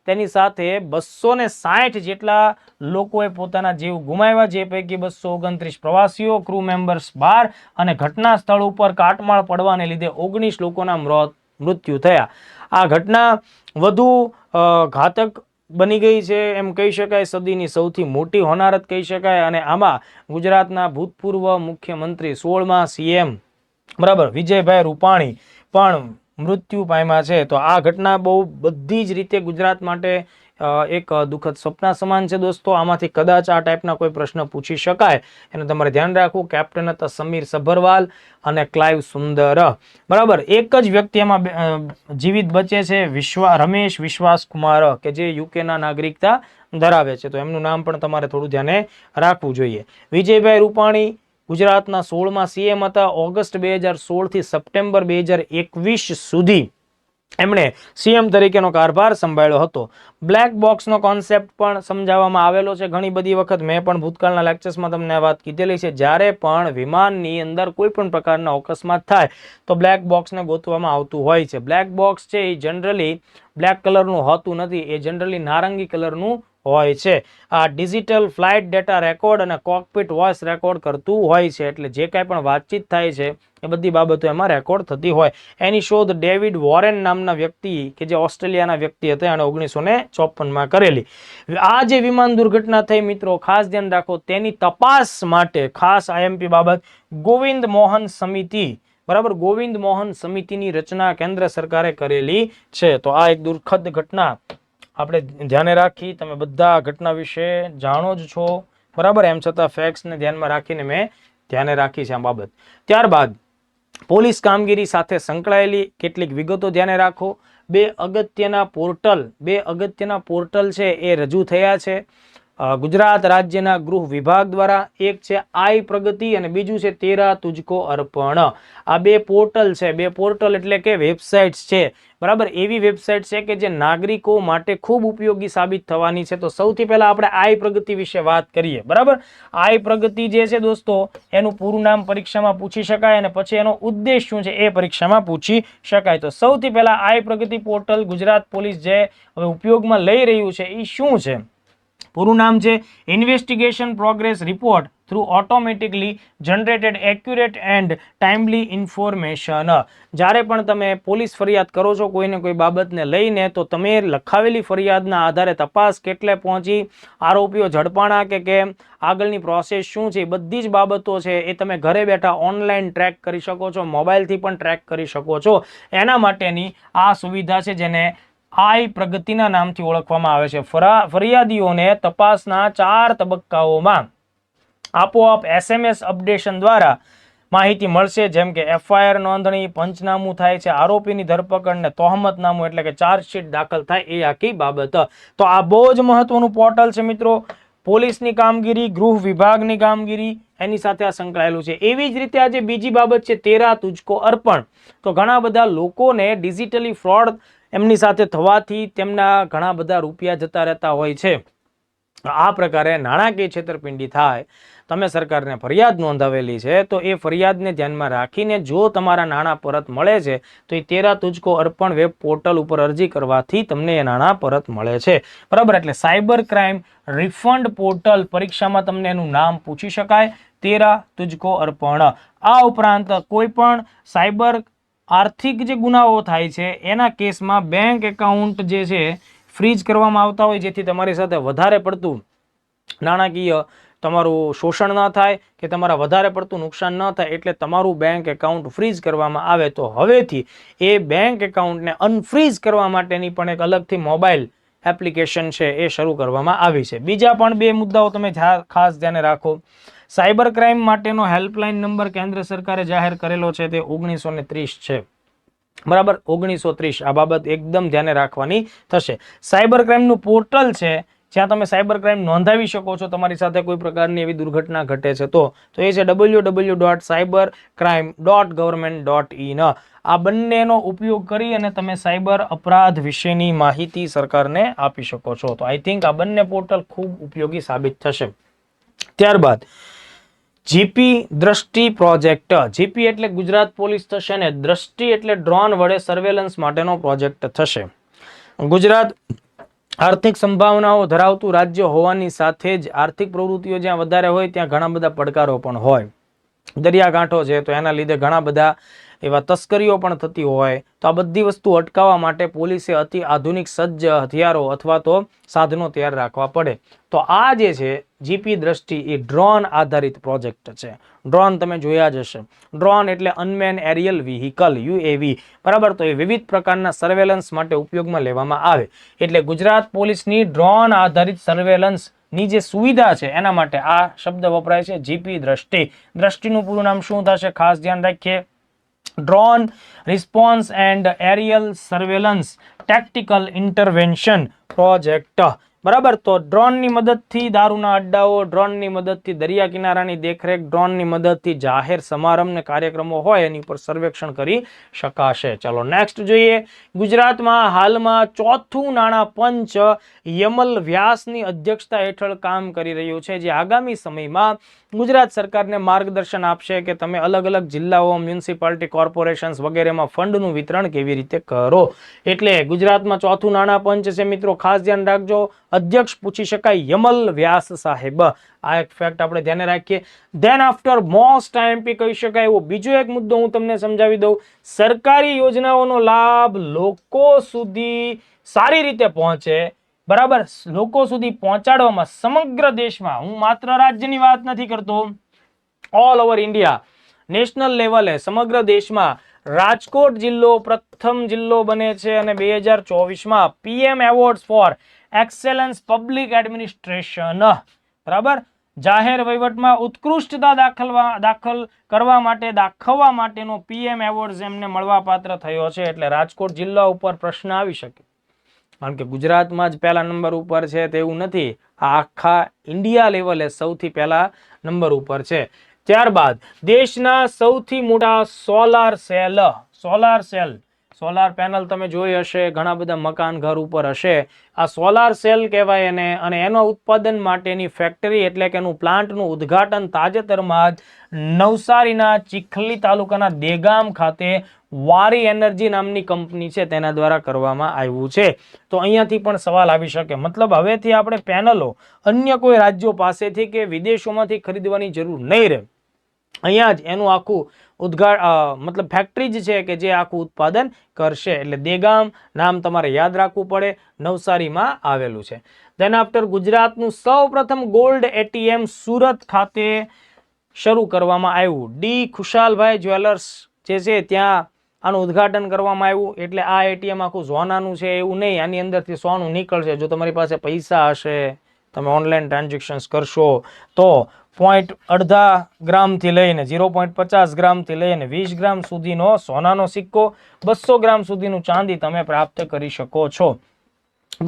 તેની સાથે 260 જેટલા લોકોએ પોતાના જીવ ગુમાવ્યા, જે પૈકી 229 પ્રવાસીઓ, ક્રૂ મેમ્બર્સ 12, અને ઘટના સ્થળ ઉપર કાટમાળ પડવાને લીધે 19 લોકોના મૃત્યુ થયા. આ ઘટના વધુ ઘાતક બની ગઈ છે એમ કહી શકાય, સદીની સૌથી મોટી હોનારત કહી શકાય. અને આમાં ગુજરાતના ભૂતપૂર્વ મુખ્યમંત્રી 16મા CM બરાબર વિજયભાઈ રૂપાણી પણ મૃત્યુ પામ્યા છે. તો આ ઘટના બહુ બધી જ રીતે ગુજરાત માટે એક દુઃખદ સપના સમાન છે દોસ્તો. આમાંથી કદાચ આ ટાઈપના કોઈ પ્રશ્ન પૂછી શકાય, એને તમારે ધ્યાન રાખવું. કેપ્ટન હતા સમીર સભરવાલ અને ક્લાઇવ સુંદર, બરાબર. એક જ વ્યક્તિ એમાં જીવિત બચે છે, રમેશ વિશ્વાસ કુમાર, કે જે યુકેના નાગરિકતા ધરાવે છે. તો એમનું નામ પણ તમારે થોડું ધ્યાને રાખવું જોઈએ. વિજયભાઈ રૂપાણી ગુજરાતના 16મા CM હતા. ઓગસ્ટ 2016 થી સપ્ટેમ્બર 2021 સુધી એમણે CM તરીકેનો કારભાર સંભાળ્યો હતો. બ્લેક બોક્સનો કોન્સેપ્ટ પણ સમજાવવામાં આવેલો છે ઘણી બધી વખત. મેં પણ ભૂતકાળના લેક્ચર્સમાં તમને આ વાત કીધેલી છે. જ્યારે પણ વિમાનની અંદર કોઈ પણ પ્રકારના અકસ્માત થાય તો બ્લેક બોક્સને ગોતવામાં આવતું હોય છે. બ્લેક બોક્સ છે એ જનરલી બ્લેક કલરનું હોતું નથી, એ જનરલી નારંગી કલરનું હોય છે. આ ડિજિટલ ફ્લાઇટ ડેટા રેકોર્ડ અને કોકપિટ વોઇસ રેકોર્ડ કરતું હોય છે. એટલે જે કાંઈ પણ વાતચીત થાય છે એ બધી બાબતો એમાં રેકોર્ડ થતી હોય. એની શોધ ડેવિડ વોરેન નામના વ્યક્તિ, કે જે ઓસ્ટ્રેલિયાના વ્યક્તિ હતા, અને 1954માં કરેલી. આ જે વિમાન દુર્ઘટના થઈ મિત્રો, ખાસ ધ્યાન રાખો, તેની તપાસ માટે ખાસ આઈએમપી બાબત ગોવિંદ મોહન સમિતિ, બરાબર, ગોવિંદ મોહન સમિતિની રચના કેન્દ્ર સરકારે કરેલી છે. તો આ એક દુઃખદ ઘટના આપણે ધ્યાને રાખી. તમે બધા ઘટના વિશે જાણો જ છો, બરાબર. એમ છતાં ફેક્ટ્સને ધ્યાનમાં રાખીને મેં ધ્યાને રાખી છે આ બાબત. ત્યારબાદ પોલીસ કામગીરી સાથે સંકળાયેલી કેટલીક વિગતો ધ્યાને રાખો. બે અગત્યના પોર્ટલ છે એ રજૂ થયા છે ગુજરાત રાજ્યના ગૃહ વિભાગ દ્વારા. એક છે આઈ પ્રગતિ અને બીજું છે તેરા તુજકો અર્પણ. આ બે પોર્ટલ છે. બે પોર્ટલ એટલે કે વેબસાઇટ્સ છે, બરાબર. એવી વેબસાઇટ છે કે જે નાગરિકો માટે ખૂબ ઉપયોગી સાબિત થવાની છે. તો સૌથી પહેલા આપણે આઈ પ્રગતિ વિશે વાત કરીએ, બરાબર. આઈ પ્રગતિ જે છે દોસ્તો, એનું પૂરું નામ પરીક્ષામાં પૂછી શકાય અને પછી એનો ઉદ્દેશ શું છે એ પરીક્ષામાં પૂછી શકાય. તો સૌથી પહેલા આઈ પ્રગતિ પોર્ટલ ગુજરાત પોલીસ જે હવે ઉપયોગમાં લઈ રહ્યું છે એ શું છે? પૂરું નામ છે investigation progress report through automatically generated accurate and timely information. જ્યારે પણ તમે પોલીસ ફરિયાદ કરો છો કોઈને કોઈ બાબતને લઈને, તો તમે લખાવેલી ફરિયાદના આધારે તપાસ કેટલે પહોંચી, આરોપીઓ ઝડપાણા કે કેમ, આગળની પ્રોસેસ શું છે, બધી જ બાબતો છે એ તમે ઘરે બેઠા ઓનલાઈન ટ્રેક કરી શકો છો, મોબાઈલથી પણ ટ્રેક કરી શકો છો. એના માટેની આ સુવિધા છે જેને આઈ પ્રગતિના નામથી ઓળખવામાં આવે છે. ફરિયાદીઓને તપાસના 4 તબક્કાઓમાં આપોઆપ SMS અપડેશન દ્વારા માહિતી મળશે, જેમ કે FIR નોંધણી, પંચનામું થાય છે, આરોપીની ધરપકડ ને તોહમતનામું એટલે કે ચાર્જશીટ દાખલ થાય, એ આખી બાબત. તો આ બહુ જ મહત્વનું પોર્ટલ છે મિત્રો. પોલીસની કામગીરી, ગૃહ વિભાગની કામગીરી એની સાથે આ સંકળાયેલું છે. એવી જ રીતે આજે બીજી બાબત છે તેરા તુજકો અર્પણ. તો ઘણા બધા લોકોને ડિજિટલી ફ્રોડ એમની સાથે થવાથી તેમના ઘણા બધા રૂપિયા જતા રહેતા હોય છે. આ પ્રકારે નાણાકીય છેતરપિંડી થાય, તમે સરકારને ફરિયાદ નોંધાવેલી છે, તો એ ફરિયાદને ધ્યાનમાં રાખીને જો તમારા નાણાં પરત મળે છે તો એ તેરા તુજકો અર્પણ વેબ પોર્ટલ ઉપર અરજી કરવાથી તમને એ નાણાં પરત મળે છે. બરાબર, એટલે સાયબર ક્રાઇમ રિફંડ પોર્ટલ, પરીક્ષામાં તમને એનું નામ પૂછી શકાય, તેરા તુજકો અર્પણ. આ ઉપરાંત કોઈ પણ સાયબર આર્થિક જે ગુનાઓ થાય છે એના કેસમાં બેંક એકાઉન્ટ જે છે ફ્રીઝ કરવામાં આવતા હોય, જેથી તમારી સાથે વધારે પડતું નાણાકીય તમારું શોષણ ન થાય કે તમારા વધારે પડતું નુકસાન ન થાય, એટલે તમારું બેંક એકાઉન્ટ ફ્રીઝ કરવામાં આવે. તો હવેથી એ બેંક એકાઉન્ટને અનફ્રીઝ કરવા માટેની પણ એક અલગથી મોબાઈલ એપ્લિકેશન છે એ શરૂ કરવામાં આવી છે. બીજા પણ 2 મુદ્દાઓ તમે ખાસ ધ્યાને રાખો. સાયબર ક્રાઇમ માટેનો હેલ્પલાઇન નંબર કેન્દ્ર સરકારે જાહેર કરેલો છે, તે 1930 છે. બરાબર, 1930. આ બાબત એકદમ ધ્યાને રાખવાની થશે. સાયબર ક્રાઇમનું પોર્ટલ છે જ્યાં તમે સાયબર ક્રાઇમ નોંધાવી શકો છો, તમારી સાથે કોઈ પ્રકારની એવી દુર્ઘટના ઘટે છે તો એ છે www.cybercrime.government.in. આ બંનેનો ઉપયોગ કરી અને તમે સાયબર અપરાધ વિશેની માહિતી સરકારને આપી શકો છો. તો આઈ થિંક આ બંને પોર્ટલ ખૂબ ઉપયોગી સાબિત થશે. ત્યારબાદ જીપી દ્રષ્ટિ પ્રોજેક્ટ. જીપી એટલે ગુજરાત પોલીસ થશે ને દ્રષ્ટિ એટલે ડ્રોન વડે સર્વેલન્સ માટેનો પ્રોજેક્ટ થશે. ગુજરાત આર્થિક સંભાવનાઓ ધરાવતું રાજ્ય હોવાની સાથે જ આર્થિક પ્રવૃત્તિઓ જ્યાં વધારે હોય ત્યાં ઘણા બધા પડકારો પણ હોય. દરિયાકાંઠો છે તો એના લીધે ઘણા બધા એવા તસ્કરીઓ પણ થતી હોય, તો આ બધી વસ્તુ અટકાવવા માટે પોલીસે અતિ આધુનિક સજ્જ હથિયારો અથવા તો સાધનો તૈયાર રાખવા પડે. તો આ જે છે જીપી દ્રષ્ટિ એ ડ્રોન આધારિત પ્રોજેક્ટ છે. ડ્રોન તમે જોયા જ હશે. ડ્રોન એટલે અનમેન એરિયલ વ્હીકલ, UAV. બરાબર, તો એ વિવિધ પ્રકારના સર્વેલન્સ માટે ઉપયોગમાં લેવામાં આવે. એટલે ગુજરાત પોલીસની ડ્રોન આધારિત સર્વેલન્સ ની જે સુવિધા છે એના માટે આ શબ્દ વપરાય છે, જીપી દ્રષ્ટિ. દ્રષ્ટિનું પૂરું નામ શું થશે ખાસ ધ્યાન રાખીએ. Drone response and aerial surveillance tactical intervention project. બરાબર, તો ડ્રોનની મદદથી દારૂના અડ્ડાઓ, ડ્રોનની મદદથી દરિયા કિનારાની દેખરેખ, ડ્રોનની મદદથી જાહેર સમારંભ ને કાર્યક્રમો હોય એની પર સર્વેક્ષણ કરી શકાશે. ચલો નેક્સ્ટ જોઈએ. ગુજરાતમાં હાલમાં 4થું નાણાં પંચ યમલ વ્યાસની અધ્યક્ષતા હેઠળ કામ કરી રહ્યું છે, જે આગામી સમયમાં ગુજરાત સરકારને માર્ગદર્શન આપશે કે તમે અલગ અલગ જિલ્લાઓ, મ્યુનિસિપાલિટી, કોર્પોરેશન્સ વગેરેમાં ફંડનું વિતરણ કેવી રીતે કરો. એટલે ગુજરાતમાં 4થું નાણાં પંચ છે મિત્રો, ખાસ ધ્યાન રાખજો. અધ્યક્ષ પૂછી શકાય યમલ વ્યાસ સાહેબ. આ એક ફેક્ટ આપણે ધ્યાને રાખીએ. ધેન આફ્ટર મોસ્ટ આઈએમપી કહી શકાય એવો બીજો એક મુદ્દો હું તમને સમજાવી દઉં. સરકારી યોજનાઓનો લાભ લોકો સુધી સારી રીતે પહોંચે, બરાબર, લોકો સુધી પહોંચાડવામાં સમગ્ર દેશમાં, હું માત્ર રાજ્યની વાત નથી કરતો, ઓલ ઓવર ઇન્ડિયા, નેશનલ લેવલે સમગ્ર દેશમાં રાજકોટ જિલ્લો પ્રથમ જિલ્લો બને છે અને 2024માં PM awards for excellence public administration, બરાબર, જાહેર વહીવટમાં ઉત્કૃષ્ટતા દાખવવા માટેનો PM એવોર્ડ એમને મળવાપાત્ર થયો છે. એટલે રાજકોટ જિલ્લા ઉપર પ્રશ્ન આવી શકે, કારણ કે ગુજરાતમાં જ પહેલા નંબર ઉપર છે તેવું નથી, આ આખા ઇન્ડિયા લેવલે સૌથી પહેલા નંબર ઉપર છે. ત્યારબાદ દેશના સૌથી મોટા સોલાર સેલ સોલાર પેનલ તમે જોઈ હશે, ઘણા બધા મકાન ઘર ઉપર હશે. આ સોલાર સેલ કહેવાય એને. અને એનો ઉત્પાદન માટેની ફેક્ટરી એટલે કે એનું પ્લાન્ટનું ઉદ્ઘાટન તાજેતરમાં જ નવસારીના ચીખલી તાલુકાના દેગામ ખાતે વારી એનર્જી નામની કંપની છે તેના દ્વારા કરવામાં આવ્યું છે. તો અહીંયાથી પણ સવાલ આવી શકે, મતલબ હવેથી આપણે પેનલો અન્ય કોઈ રાજ્યો પાસેથી કે વિદેશોમાંથી ખરીદવાની જરૂર નહીં રહે. અહીંયા જ એનું આખું મતલબ ફેક્ટરી જ છે કે જે આખું ઉત્પાદન કરશે. એટલે દેગામ નામ તમારે યાદ રાખવું પડે, નવસારીમાં આવેલું છે. દેન આફ્ટર ગુજરાતનું સૌપ્રથમ ગોલ્ડ એટીએમ સુરત ખાતે શરૂ કરવામાં આવ્યું. ડી ખુશાલભાઈ જ્વેલર્સ જે છે ત્યાં આનું ઉદ્ઘાટન કરવામાં આવ્યું. એટલે આ એટીએમ આખું સોનાનું છે એવું નહીં, આની અંદરથી સોનું નીકળશે. જો તમારી પાસે પૈસા હશે, તમે ઓનલાઈન ટ્રાન્ઝેક્શન્સ કરશો તો 0.5 ગ્રામથી લઈને 0.50 ગ્રામથી લઈને 20 ગ્રામ સુધીનો સોનાનો સિક્કો, 200 ગ્રામ સુધીનું ચાંદી તમે પ્રાપ્ત કરી શકો છો.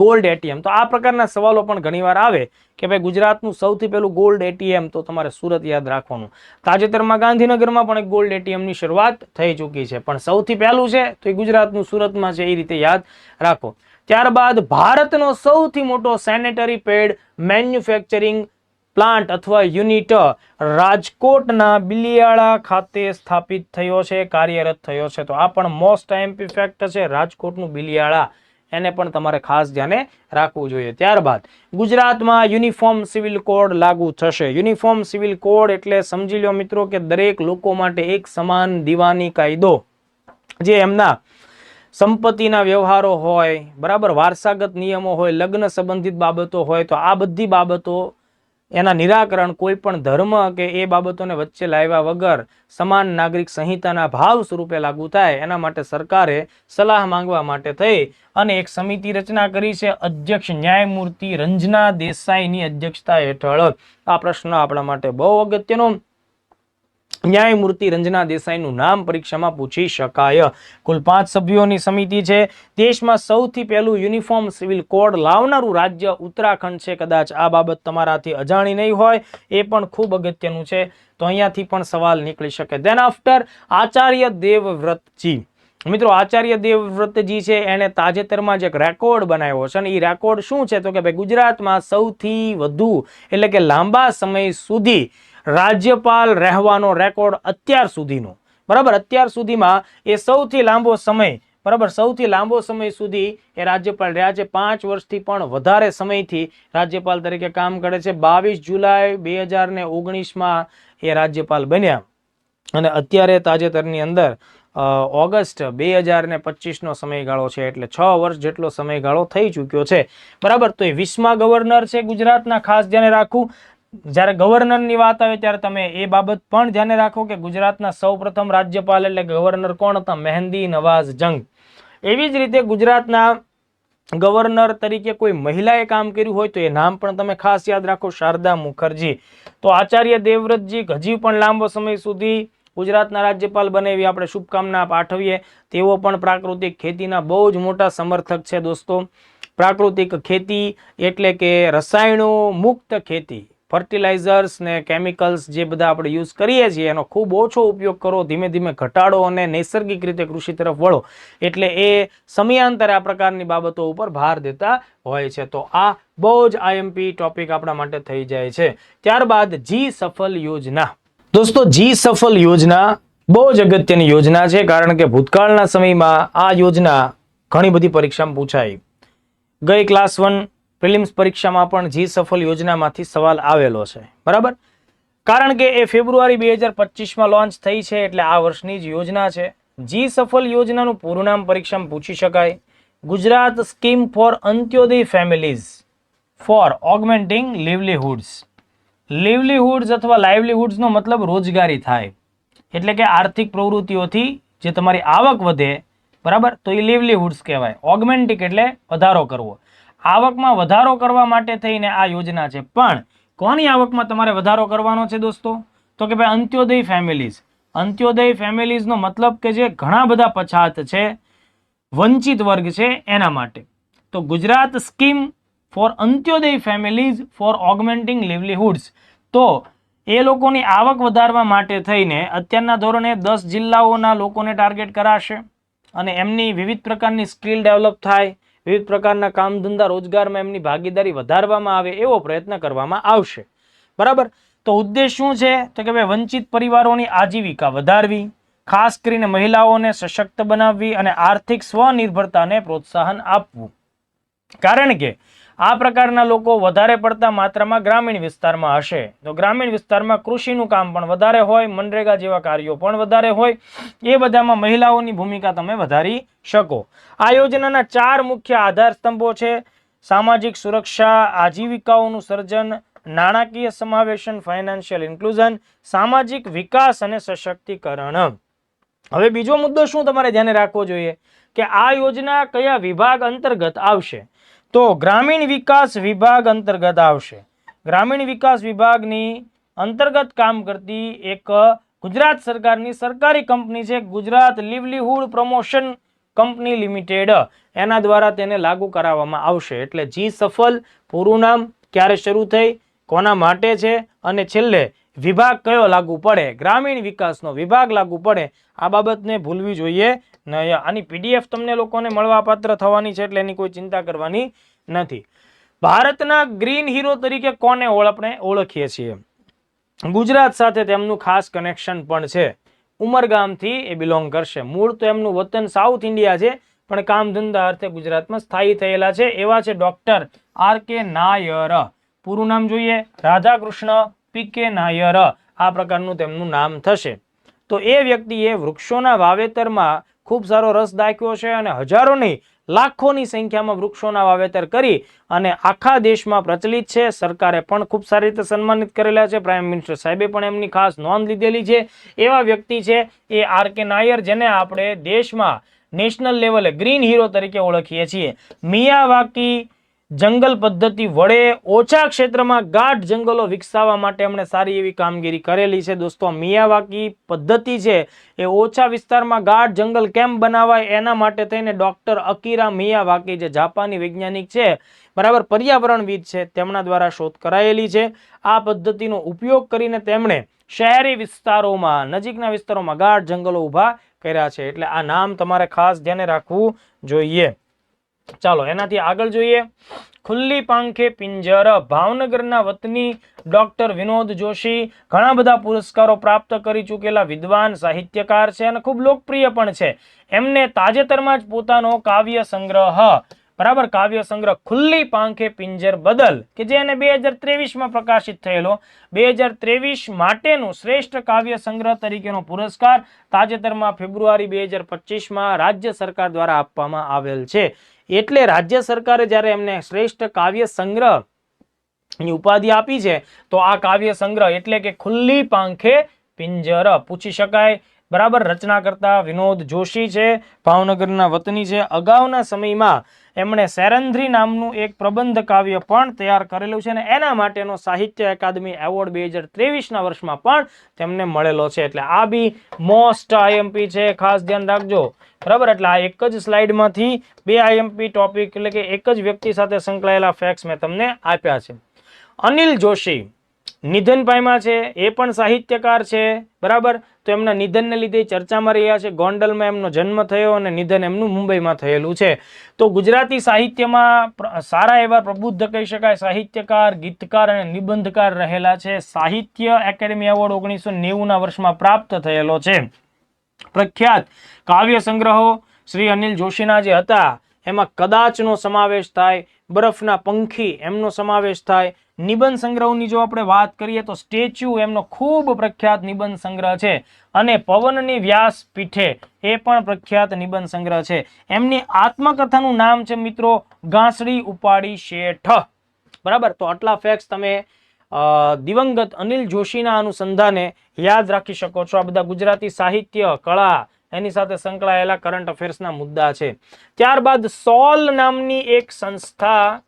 Gold ATM. તો આ પ્રકારના સવાલો પણ ઘણીવાર આવે કે ભાઈ ગુજરાતનું સૌથી પહેલું ગોલ્ડ એટીએમ, તો તમારે સુરત યાદ રાખવાનું. તાજેતરમાં ગાંધીનગરમાં પણ એક ગોલ્ડ એટીએમની શરૂઆત થઈ ચૂકી છે, પણ સૌથી પહેલું છે તો એ ગુજરાતનું સુરતમાં છે, એ રીતે યાદ રાખો. ત્યારબાદ ભારતનો સૌથી મોટો સેનેટરી પેડ મેન્યુફેક્ચરિંગ પ્લાન્ટ અથવા યુનિટ રાજકોટના બિલિયાળા ખાતે સ્થાપિત થયો છે, કાર્યરત થયો છે. તો આ પણ મોસ્ટ આઈએમપી ફેક્ટ છે, રાજકોટનું બિલિયાળા. એને પણ તમારે ખાસ ધ્યાને રાખવું જોઈએ. ત્યારબાદ ગુજરાતમાં યુનિફોર્મ સિવિલ કોડ લાગુ થશે. યુનિફોર્મ સિવિલ કોડ એટલે સમજી લો મિત્રો કે દરેક લોકો માટે એક સમાન દીવાની કાયદો, જે એમના સંપત્તિના વ્યવહારો હોય, બરાબર, વારસાગત નિયમો હોય, લગ્ન સંબંધિત બાબતો હોય, તો આ બધી બાબતો એના નિરાકરણ કોઈ પણ ધર્મ કે એ બાબતોને વચ્ચે લાવ્યા વગર સમાન નાગરિક સંહિતાના ભાવ સ્વરૂપે લાગુ થાય, એના માટે સરકારે સલાહ માંગવા માટે થઈ અને એક સમિતિ રચના કરી છે. અધ્યક્ષ ન્યાયમૂર્તિ રંજના દેસાઈની અધ્યક્ષતા હેઠળ. આ પ્રશ્ન આપણા માટે બહુ અગત્યનો. ન્યાયમૂર્તિ રંજના દેસાઈનું નામ પરીક્ષામાં પૂછી શકાય. કુલ 5 સભ્યોની સમિતિ છે. દેશમાં સૌથી પહેલું યુનિફોર્મ સિવિલ કોડ લાવનારું રાજ્ય ઉત્તરાખંડ છે. કદાચ આ બાબત તમારાથી અજાણી નહીં હોય, એ પણ ખૂબ અગત્યનું છે. તો અહીંયાથી પણ સવાલ નીકળી શકે. દેન આફ્ટર આચાર્ય દેવવ્રતજી. મિત્રો આચાર્ય દેવવ્રતજી છે, એને તાજેતરમાં જ એક રેકોર્ડ બનાવ્યો છે. અને એ રેકોર્ડ શું છે તો કે ભાઈ ગુજરાતમાં સૌથી વધુ એટલે કે લાંબા સમય સુધી રાજ્યપાલ રહેવાનો રેકોર્ડ અત્યાર સુધીનો, બરાબર, અત્યાર સુધીમાં એ સૌથી લાંબો સમય, બરાબર, સૌથી લાંબો સમય સુધી એ રાજ્યપાલ રહ્યા છે. 5 વર્ષથી પણ વધારે સમયથી રાજ્યપાલ તરીકે કામ કરે છે. 22 જુલાઈ 2019માં એ રાજ્યપાલ બન્યા અને અત્યારે તાજેતરની અંદર ઓગસ્ટ 2025નો સમયગાળો છે, એટલે 6 વર્ષ જેટલો સમયગાળો થઈ ચૂક્યો છે, બરાબર. તો એ 20મા ગવર્નર છે ગુજરાતના. ખાસ ધ્યાને રાખવું, જ્યારે ગવર્નરની વાત આવે ત્યારે તમે એ બાબત પણ ધ્યાને રાખો કે ગુજરાતના સૌપ્રથમ રાજ્યપાલ એટલે ગવર્નર કોણ હતા? મહેંદી નવાઝ જંગ. એવી જ રીતે ગુજરાતના ગવર્નર તરીકે કોઈ મહિલાએ કામ કર્યું હોય તો એ નામ પણ તમે ખાસ યાદ રાખો, શારદા મુખર્જી. તો આચાર્ય દેવવ્રતજી હજી પણ લાંબો સમય સુધી ગુજરાતના રાજ્યપાલ બને એવી આપણે શુભકામના પાઠવીએ. તેઓ પણ પ્રાકૃતિક ખેતીના બહુ જ મોટા સમર્થક છે દોસ્તો. પ્રાકૃતિક ખેતી એટલે કે રસાયણો મુક્ત ખેતી, ફર્ટિલાઇઝર્સ ને કેમિકલ્સ જે બધા આપણે યુઝ કરીએ છીએ એનો ખૂબ ઓછો ઉપયોગ કરો, ધીમે ધીમે ઘટાડો અને નૈસર્ગિક રીતે કૃષિ તરફ વળો. એટલે એ સમયાંતરે આ પ્રકારની બાબતો ઉપર ભાર દેતા હોય છે. તો આ બહુ જ આઈએમપી ટોપિક આપણા માટે થઈ જાય છે. ત્યારબાદ જી સફલ યોજના. દોસ્તો જી સફલ યોજના બહુ જ અગત્યની યોજના છે, કારણ કે ભૂતકાળના સમયમાં આ યોજના ઘણી બધી પરીક્ષામાં પૂછાઈ. ગઈ ક્લાસ 1 પ્રિલિમ્સ પરીક્ષામાં પણ જી સફલ યોજનામાંથી સવાલ આવેલો છે, બરાબર. કારણ કે એ ફેબ્રુઆરી 2025માં લોન્ચ થઈ છે, એટલે આ વર્ષની જ યોજના છે. જી સફલ યોજનાનું પૂરું નામ પરીક્ષામાં પૂછી શકાય. Gujarat scheme for Antyodaya families for augmenting livelihoods. Livelihoods અથવા લાઇવલીહુડ્સનો મતલબ રોજગારી થાય, એટલે કે આર્થિક પ્રવૃત્તિઓથી જે તમારી આવક વધે, બરાબર, તો એ લીવલીહુડ્સ કહેવાય. ઓગમેન્ટિક એટલે વધારો કરવો. આવકમાં વધારો કરવા માટે થઈને આ યોજના છે. પણ કોની આવકમાં તમારે વધારો કરવાનો છે દોસ્તો? તો કે ભાઈ અંત્યોદય ફેમિલીઝ. અંત્યોદય ફેમિલીઝનો મતલબ કે જે ઘણા બધા પછાત છે, વંચિત વર્ગ છે, એના માટે. તો Gujarat scheme for Antyodaya families for augmenting livelihoods. તો એ લોકોની આવક વધારવા માટે થઈને અત્યારના ધોરણે 10 જિલ્લાઓના લોકોને ટાર્ગેટ કરાશે. અને એમની વિવિધ પ્રકારની સ્કિલ ડેવલપ થાય, વિવિધ પ્રકારના કામ ધંધા રોજગારમાં એમની ભાગીદારી વધારવામાં આવે એવો પ્રયત્ન કરવામાં આવશે. બરાબર. તો ઉદ્દેશ શું છે? તો કે ભાઈ વંચિત પરિવારોની આજીવિકા વધારવી, ખાસ કરીને મહિલાઓને સશક્ત બનાવવી અને આર્થિક સ્વનિર્ભરતાને પ્રોત્સાહન આપવું. કારણ કે આ પ્રકારના લોકો વધારે પડતા માત્રામાં ગ્રામીણ વિસ્તારમાં હશે. તો ગ્રામીણ વિસ્તારમાં કૃષિનું કામ પણ વધારે હોય, મનરેગા જેવા કાર્યો પણ વધારે હોય, એ બધામાં મહિલાઓની ભૂમિકા તમે વધારી શકો. આ યોજનાના 4 મુખ્ય આધાર સ્તંભો છે: સામાજિક સુરક્ષા, આજીવિકાઓનું સર્જન, નાણાકીય સમાવેશન ફાઇનાન્શિયલ ઇન્ક્લુઝન, સામાજિક વિકાસ અને સશક્તિકરણ. હવે બીજો મુદ્દો શું તમારે ધ્યાને રાખવો જોઈએ કે આ યોજના કયા વિભાગ અંતર્ગત આવશે? તો ગ્રામીણ વિકાસ વિભાગ અંતર્ગત આવશે. ગ્રામીણ વિકાસ વિભાગની અંતર્ગત કામ કરતી એક ગુજરાત સરકારની સરકારી કંપની છે ગુજરાત લીવલીહુડ પ્રમોશન કંપની લિમિટેડ, એના દ્વારા તેને લાગુ કરાવવામાં આવશે. એટલે જી સફલ પૂરું નામ, ક્યારે શરૂ થઈ, કોના માટે છે અને છેલ્લે વિભાગ કયો લાગુ પડે, ગ્રામીણ વિકાસનો વિભાગ લાગુ પડે. આ બાબતને ભૂલવી જોઈએ નહીં. આની પીડીએફ તમને લોકોને મળવાપાત્ર થવાની છે એટલે એની કોઈ ચિંતા કરવાની નથી. ભારતના ગ્રીન હીરો તરીકે કોને આપણે ઓળખીએ છીએ? ગુજરાત સાથે તેમનું ખાસ કનેક્શન પણ છે. ઉમરગામથી એ બિલોંગ કરશે. મૂળ તો એમનું વતન સાઉથ ઇન્ડિયા છે પણ કામ ધંધા અર્થે ગુજરાતમાં સ્થાયી થયેલા છે. એવા છે ડોક્ટર આર.કે. નાયર. પૂરું નામ જોઈએ રાધાકૃષ્ણ પી.કે. નાયર. આ પ્રકારનું તેમનું નામ થશે. તો એ વ્યક્તિએ વૃક્ષોના વાવેતરમાં ખૂબ સારો રસ દાખ્યો છે અને હજારો નહીં લાખોની સંખ્યામાં વૃક્ષોના વાવેતર કરી અને આખા દેશમાં પ્રચલિત છે. સરકારે પણ ખૂબ સારી રીતે સન્માનિત કરેલા છે. પ્રાઇમ મિનિસ્ટર સાહેબે પણ એમની ખાસ નોંધ લીધેલી છે. એવા વ્યક્તિ છે એ આર.કે. નાયર, જેને આપણે દેશમાં નેશનલ લેવલે ગ્રીન હીરો તરીકે ઓળખીએ છીએ. મિયાવાકી જંગલ પદ્ધતિ વડે ઓછા ક્ષેત્રમાં ગાઢ જંગલો વિકસાવવા માટે એમણે સારી એવી કામગીરી કરેલી છે. દોસ્તો, મિયાવાકી પદ્ધતિ છે એ ઓછા વિસ્તારમાં ગાઢ જંગલ કેમ બનાવાય એના માટે થઈને ડોક્ટર અકીરા મિયાવાકી, જે જાપાની વૈજ્ઞાનિક છે, બરાબર, પર્યાવરણવિદ છે, તેમના દ્વારા શોધ કરાયેલી છે. આ પદ્ધતિનો ઉપયોગ કરીને તેમણે શહેરી વિસ્તારોમાં, નજીકના વિસ્તારોમાં ગાઢ જંગલો ઊભા કર્યા છે. એટલે આ નામ તમારે ખાસ ધ્યાને રાખવું જોઈએ. ચાલો એનાથી આગળ જોઈએ. ખુલ્લી પાંખે પિંજર. ભાવનગરના વતની ડોક્ટર વિનોદ જોશી ઘણા બધા પુરસ્કારો પ્રાપ્ત કરી ચૂકેલા વિદ્વાન સાહિત્યકાર છે અને ખૂબ લોકપ્રિય પણ છે. એમને તાજેતરમાં જ પોતાનો કાવ્ય સંગ્રહ, બરાબર, કાવ્ય સંગ્રહ ખુલ્લી પાંખે પિંજર બદલ, કે જે એને 2023માં પ્રકાશિત થયેલો, 2023 માટેનું શ્રેષ્ઠ કાવ્ય સંગ્રહ તરીકેનો પુરસ્કાર તાજેતરમાં ફેબ્રુઆરી 2025માં રાજ્ય સરકાર દ્વારા આપવામાં આવેલ છે. એટલે રાજ્ય સરકારે જ્યારે એમને શ્રેષ્ઠ કાવ્ય સંગ્રહ ની ઉપાધિ આપી છે તો આ કાવ્ય સંગ્રહ એટલે કે ખુલ્લી પાંખે પિંજર પૂછી શકાય. બરાબર. રચના કરતા વિનોદ જોશી છે, ભાવનગરના વતની છે. અગાઉના સમયમાં એમણે સેરંધ્રી નામનું એક પ્રબંધ કાવ્ય પણ તૈયાર કરેલું છે અને એના માટેનો સાહિત્ય અકાદમી એવોર્ડ 2023ના વર્ષમાં પણ તેમને મળેલો છે. એટલે આ બી મોસ્ટ આઈએમપી છે, ખાસ ધ્યાન રાખજો. બરાબર. એટલે આ એક જ સ્લાઇડમાંથી 2 આઈએમપી ટોપિક, એટલે કે એક જ વ્યક્તિ સાથે સંકળાયેલા ફેક્ટ્સ મેં તમને આપ્યા છે. અનિલ જોશી નિધન પામ્યા છે, એ પણ સાહિત્યકાર છે. બરાબર. તો એમના નિધનને લીધે ચર્ચામાં રહ્યા છે. ગોંડલમાં એમનો જન્મ થયો અને નિધન એમનું મુંબઈમાં થયેલું છે. તો ગુજરાતી સાહિત્યમાં સારા એવા પ્રબુદ્ધ કહી શકાય સાહિત્યકાર, ગીતકાર અને નિબંધકાર રહેલા છે. સાહિત્ય એકેડેમી એવોર્ડ 1990ના વર્ષમાં પ્રાપ્ત થયેલો છે. પ્રખ્યાત કાવ્ય સંગ્રહો શ્રી અનિલ જોશીના જે હતા એમાં કદાચનો સમાવેશ થાય, બરફના પંખી એમનો સમાવેશ થાય. નિબંધ સંગ્રહની જો આપણે વાત કરીએ તો સ્ટેચ્યુ એમનો ખૂબ પ્રખ્યાત નિબંધ સંગ્રહ છે અને પવનની વ્યાસ પીઠે એ પણ પ્રખ્યાત નિબંધ સંગ્રહ છે. એમની આત્મકથાનું નામ છે મિત્રો ઘાસડી ઉપાડી શેઠ. બરાબર. તો આટલા ફેક્ટ્સ તમે દિવંગત અનિલ જોશીના અનુસંધાને યાદ રાખી શકો છો. આ બધા ગુજરાતી સાહિત્ય, કળા, એની સાથે સંકળાયેલા કરંટ અફેર્સના મુદ્દા છે. ત્યારબાદ સોલ નામની એક સંસ્થા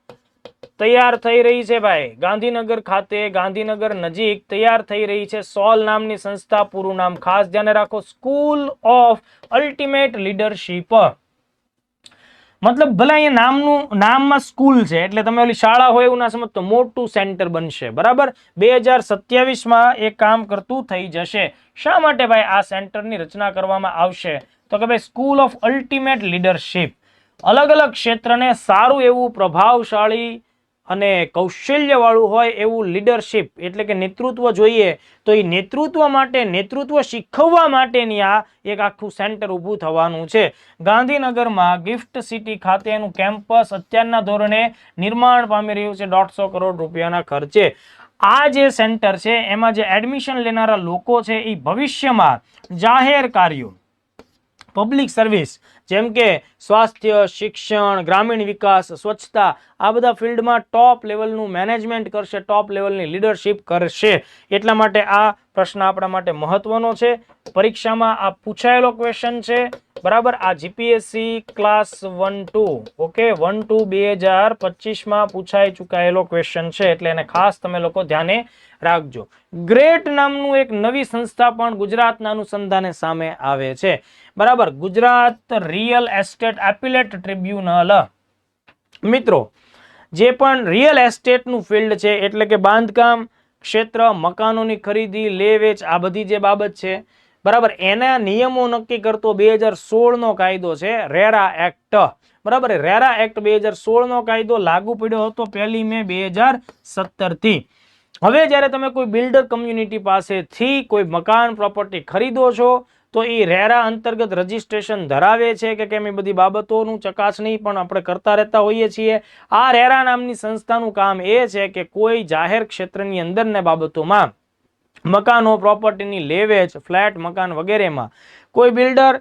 તૈયાર થઈ રહી છે ભાઈ. ગાંધીનગર ખાતે, ગાંધીનગર નજીક તૈયાર થઈ રહી છે સોલ નામની સંસ્થા. પૂરું નામ ખાસ ધ્યાને રાખો, સ્કૂલ ઓફ અલ્ટિમેટ લીડરશીપ. મતલબ ભલે અહીંયા નામમાં સ્કૂલ છે એટલે તમે ઓલી શાળા હોય એવું ના સમજતો, મોટું સેન્ટર બનશે. બરાબર. 2027માં એ કામ કરતું થઈ જશે. શા માટે ભાઈ આ સેન્ટરની રચના કરવામાં આવશે? તો કે ભાઈ સ્કૂલ ઓફ અલ્ટિમેટ લીડરશિપ. અલગ અલગ ક્ષેત્રને સારું એવું પ્રભાવશાળી અને કૌશલ્યવાળું હોય એવું લીડરશિપ એટલે કે નેતૃત્વ જોઈએ, તો એ નેતૃત્વ માટે, નેતૃત્વ શીખવવા માટેની આ એક આખું સેન્ટર ઊભું થવાનું છે. ગાંધીનગરમાં ગિફ્ટ સિટી ખાતે એનું કેમ્પસ અત્યારના ધોરણે નિર્માણ પામી રહ્યું છે 150 કરોડ રૂપિયાના ખર્ચે. આ જે સેન્ટર છે એમાં જે એડમિશન લેનારા લોકો છે એ ભવિષ્યમાં જાહેર કાર્યો, પબ્લિક સર્વિસ જેમ કે સ્વાસ્થ્ય, શિક્ષણ, ગ્રામીણ વિકાસ, સ્વચ્છતા, આ બધા ફિલ્ડમાં ટોપ લેવલનું મેનેજમેન્ટ કરશે, ટોપ લેવલની લીડરશિપ કરશે. એટલા માટે આ પ્રશ્ન આપણા માટે મહત્વનો છે. પરીક્ષામાં આ પૂછાયેલો ક્વેશ્ચન છે, બરાબર. આ જીપીએસસી ક્લાસ 1-2 ઓકે 1-2 2025 પૂછાઈ ચૂકાયેલો ક્વેશ્ચન છે, એટલે એને ખાસ તમે લોકો ધ્યાને રાખજો. ગ્રેટ નામનું એક નવી સંસ્થા પણ ગુજરાતના અનુસંધાને સામે આવે છે, બરાબર. Gujarat real estate appellate tribunal. મિત્રો, જે પણ રિયલ એસ્ટેટનું ફિલ્ડ છે એટલે કે બાંધકામ ક્ષેત્ર, મકાનોની ખરીદી, લે વેચ, આ બધી જે બાબત છે, બરાબર, એના નિયમો નક્કી કરતો 2016 કાયદો છે રેરા એક્ટ, બરાબર. રેરા એક્ટ 2016 કાયદો લાગુ પડ્યો હતો 1 મે 2017 થી. હવે જ્યારે તમે કોઈ બિલ્ડર કમ્યુનિટી પાસેથી કોઈ મકાન પ્રોપર્ટી ખરીદો છો તો એ રેરા અંતર્ગત રજીસ્ટ્રેશન ધરાવે છે કે કેમ, એ બધી બાબતોનું ચકાસણી પણ આપણે કરતા રહેતા હોઈએ છીએ. આ રેરા નામની સંસ્થાનું કામ એ છે કે કોઈ જાહેર ક્ષેત્રની અંદરના બાબતોમાં, મકાનો, પ્રોપર્ટીની લેવેચ, ફ્લેટ, મકાન વગેરેમાં કોઈ બિલ્ડર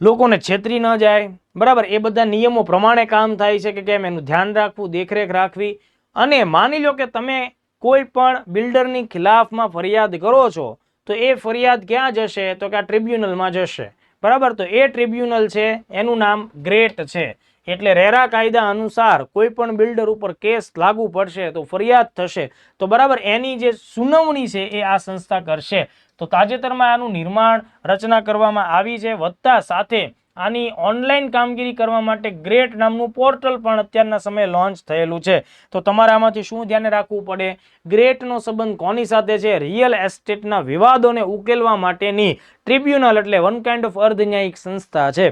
લોકોને છેતરી ન જાય, બરાબર, એ બધા નિયમો પ્રમાણે કામ થાય છે કે કેમ એનું ધ્યાન રાખવું, દેખરેખ રાખવી. અને માની લો કે તમે કોઈ પણ બિલ્ડરની ખિલાફમાં ફરિયાદ કરો છો તો એ ફરિયાદ ક્યાં જશે, તો કે આ ટ્રિબ્યુનલમાં જશે, બરાબર. તો એ ટ્રિબ્યુનલ છે એનું નામ ગ્રેટ છે. એટલે રેરા કાયદા અનુસાર કોઈ પણ બિલ્ડર ઉપર કેસ લાગુ પડશે તો ફરિયાદ થશે, તો બરાબર એની જે સુનાવણી છે એ આ સંસ્થા કરશે. તો તાજેતરમાં આનું નિર્માણ, રચના કરવામાં આવી છે, વત્તા સાથે આની ઓનલાઈન કામગીરી કરવા માટે ગ્રેટ નામનું પોર્ટલ પણ અત્યારના સમયે લોન્ચ થયેલું છે. તો તમારે આમાંથી શું ધ્યાન રાખવું પડે? ગ્રેટનો સંબંધ કોની સાથે છે? રિયલ એસ્ટેટના વિવાદોને ઉકેલવા માટેની ટ્રિબ્યુનલ એટલે વન કાઇન્ડ ઓફ અર્ધન્યાયિક સંસ્થા છે,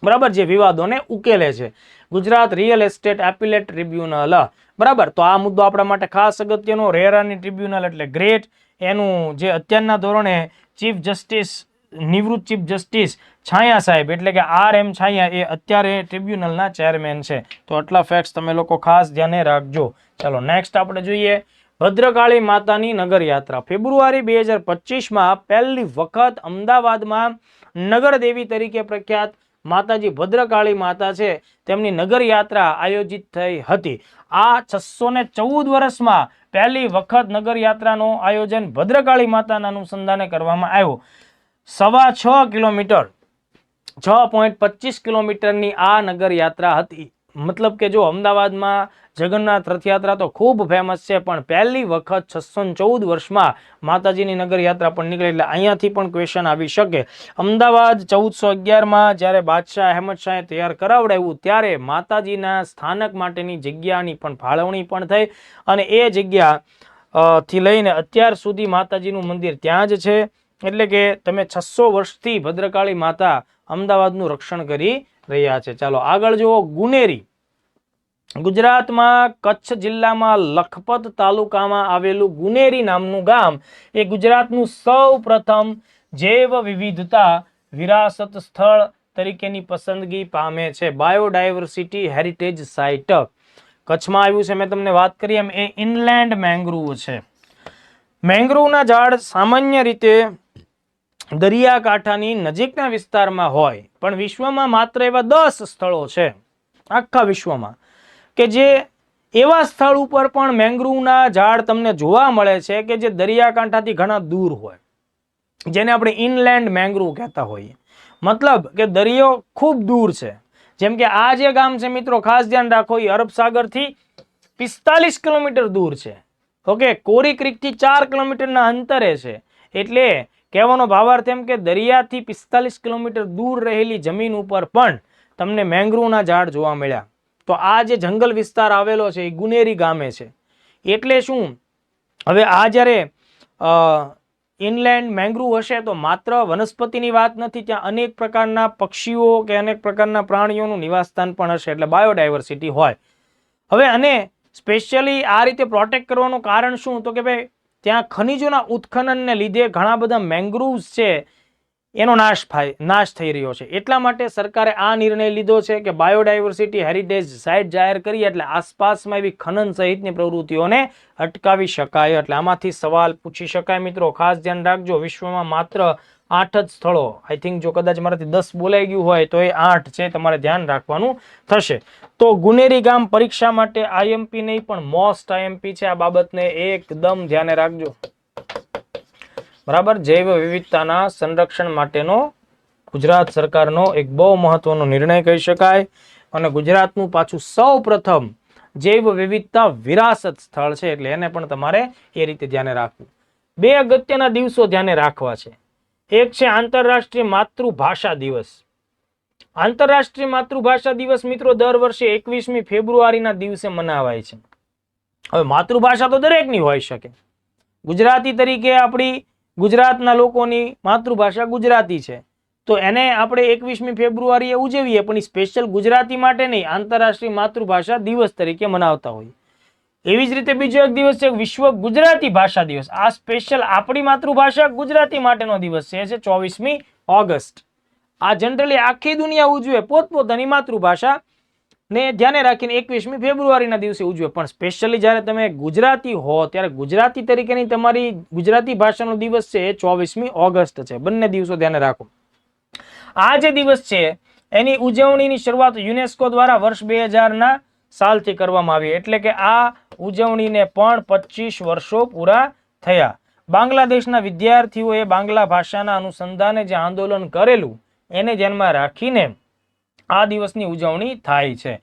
બરાબર, જે વિવાદોને ઉકેલે છે. Gujarat real estate appellate tribunal, બરાબર. તો આ મુદ્દો આપણા માટે ખાસ અગત્યનો. રેરાની ટ્રિબ્યુનલ એટલે ગ્રેટ. એનું જે અત્યારના ધોરણે ચીફ જસ્ટિસ, નિવૃત્ત ચીફ જસ્ટિસ છાયા સાહેબ એટલે કે RM છાયા એ અત્યારે ટ્રિબ્યુનલના ચેરમેન છે. તો આટલા ફેક્ટ્સ તમે લોકો ખાસ ધ્યાને રાખજો. ચાલો નેક્સ્ટ આપણે જોઈએ ભદ્રકાળી માતાની નગર યાત્રા. ફેબ્રુઆરી 2025 પહેલી વખત અમદાવાદમાં નગર દેવી તરીકે પ્રખ્યાત માતાજી ભદ્રકાળી માતા છે, તેમની નગર યાત્રા આયોજિત થઈ હતી. આ 614 વર્ષમાં પહેલી વખત નગર યાત્રાનું આયોજન ભદ્રકાળી માતાના અનુસંધાને કરવામાં આવ્યું. 6.25 કિલોમીટર, 6.25 કિલોમીટરની આ નગર યાત્રા હતી. મતલબ કે જો અમદાવાદમાં જગન્નાથ રથયાત્રા તો ખૂબ ફેમસ છે, પણ પહેલી વખત 614 વર્ષમાં માતાજીની નગર યાત્રા પણ નીકળે, એટલે અહીંયાથી પણ ક્વેશ્ચન આવી શકે. અમદાવાદ 1411 જ્યારે બાદશાહ અહેમદ શાહે તૈયાર કરાવડાવ્યું ત્યારે માતાજીના સ્થાનક માટેની જગ્યાની પણ ફાળવણી પણ થઈ, અને એ જગ્યા થી લઈને અત્યાર સુધી માતાજીનું મંદિર ત્યાં જ છે. એટલે કે તમે 600 વર્ષથી ભદ્રકાળી માતા અમદાવાદનું રક્ષણ કરી રહ્યા છે. ચાલો આગળ જુઓ. ગુનેરી. ગુજરાતમાં કચ્છ જિલ્લામાં લખપત તાલુકામાં આવેલું ગુનેરી નામનું ગામ એ ગુજરાતનું સૌ પ્રથમ જૈવ વિવિધતા વિરાસત સ્થળ તરીકેની પસંદગી પામે છે. બાયોડાયવર્સિટી હેરિટેજ સાઇટ કચ્છમાં આવ્યું છે. મેં તમને વાત કરી એમ એ ઇનલેન્ડ મેંગ્રુવ છે. મેંગ્રુવના ઝાડ સામાન્ય રીતે દરિયાકાંઠાની નજીકના વિસ્તારમાં હોય, પણ વિશ્વમાં માત્ર એવા 10 સ્થળો છે આખા વિશ્વમાં કે જે એવા સ્થળ ઉપર પણ મેંગ્રુવના ઝાડ તમને જોવા મળે છે કે જે દરિયાકાંઠાથી ઘણા દૂર હોય, જેને આપણે ઇનલેન્ડ મેંગ્રુવ કહેતા હોઈએ. મતલબ કે દરિયો ખૂબ દૂર છે. જેમ કે આ જે ગામ છે મિત્રો, ખાસ ધ્યાન રાખો, એ અરબ સાગરથી 45 કિલોમીટર દૂર છે. ઓકે, કોરી ક્રીકથી 4 કિલોમીટરના અંતરે છે. એટલે કહેવાનો ભાવાર્થ એમ કે દરિયાથી 45 કિલોમીટર દૂર રહેલી જમીન ઉપર પણ તમને મેંગ્રુવના ઝાડ જોવા મળ્યા. તો આ જે જંગલ વિસ્તાર આવેલો છે એ ગુનેરી ગામે છે. એટલે શું, હવે આ જ્યારે ઇનલેન્ડ મેંગ્રુવ હશે તો માત્ર વનસ્પતિની વાત નથી, ત્યાં અનેક પ્રકારના પક્ષીઓ કે અનેક પ્રકારના પ્રાણીઓનું નિવાસસ્થાન પણ હશે, એટલે બાયોડાયવર્સિટી હોય. હવે અને સ્પેશિયલી આ રીતે પ્રોટેક્ટ કરવાનું કારણ શું? તો કે ભાઈ ત્યાં ખનિજોના ઉત્ખનનને લીધે ઘણા બધા મેંગ્રુવ્સ છે એનો નાશ થઈ રહ્યો છે. એટલા માટે સરકારે આ નિર્ણય લીધો છે કે બાયોડાયવર્સિટી હેરિટેજ સાઇટ જાહેર કરી એટલે આસપાસમાં એવી ખનન સહિતની પ્રવૃત્તિઓને અટકાવી શકાય. એટલે આમાંથી સવાલ પૂછી શકાય. મિત્રો ખાસ ધ્યાન રાખજો, વિશ્વમાં માત્ર 8 જ સ્થળો, આઈ થિંક જો કદાચ મારાથી 10 બોલાઈ ગયું હોય તો એ 8 છે, તમારે ધ્યાન રાખવાનું થશે. તો ગુનેરી ગામ પરીક્ષા માટે આઈએમપી નહીં પણ મોસ્ટ આઈએમપી છે, આ બાબતને એકદમ ધ્યાને રાખજો. બરાબર, જૈવ વિવિધતાના સંરક્ષણ માટેનો ગુજરાત સરકારનો એક બહુ મહત્વનો નિર્ણય કહી શકાય. અને ગુજરાતનું પાછું સૌપ્રથમ જૈવ વિવિધતા વિરાસત સ્થળ છે, એટલે એને પણ તમારે એ રીતે ધ્યાને રાખવું. 2 અગત્યના દિવસો ધ્યાને રાખવા છે. એક છે આંતરરાષ્ટ્રીય માતૃભાષા દિવસ. આંતરરાષ્ટ્રીય માતૃભાષા દિવસ મિત્રો દર વર્ષે 21મી ફેબ્રુઆરીના દિવસે મનાવાય છે. હવે માતૃભાષા તો દરેકની હોઈ શકે. ગુજરાતી તરીકે આપણી ગુજરાતના લોકોની માતૃભાષા ગુજરાતી છે, તો એને આપણે 21મી ફેબ્રુઆરીએ ઉજવીએ, પણ સ્પેશિયલ ગુજરાતી માટે નહીં, આંતરરાષ્ટ્રીય માતૃભાષા દિવસ તરીકે મનાવતા હોઈએ. એવી જ રીતે બીજો એક દિવસ છે વિશ્વ ગુજરાતી ભાષા દિવસ. આ સ્પેશિયલ આપણી માતૃભાષા ગુજરાતી માટેનો દિવસ છે, 24મી ઓગસ્ટ. આ જનરલી આખી દુનિયા ઉજવે પોતપોતાની માતૃભાષા ને ધ્યાને રાખીને 21મી ફેબ્રુઆરીના દિવસે ઉજવે, પણ સ્પેશિયલી જ્યારે તમે ગુજરાતી હો ત્યારે ગુજરાતી તરીકેની તમારી ગુજરાતી ભાષાનો દિવસ છે એ 24મી ઓગસ્ટ છે. બંને દિવસો ધ્યાને રાખો. આ જે દિવસ છે એની ઉજવણીની શરૂઆત યુનેસ્કો દ્વારા વર્ષ 2000ના સાલથી કરવામાં આવી, એટલે કે આ ઉજવણીને પણ 25 વર્ષો પૂરા થયા. બાંગ્લાદેશના વિદ્યાર્થીઓએ બાંગ્લા ભાષાના અનુસંધાને જે આંદોલન કરેલું એને ધ્યાનમાં રાખીને આ દિવસની ઉજવણી થાય છે.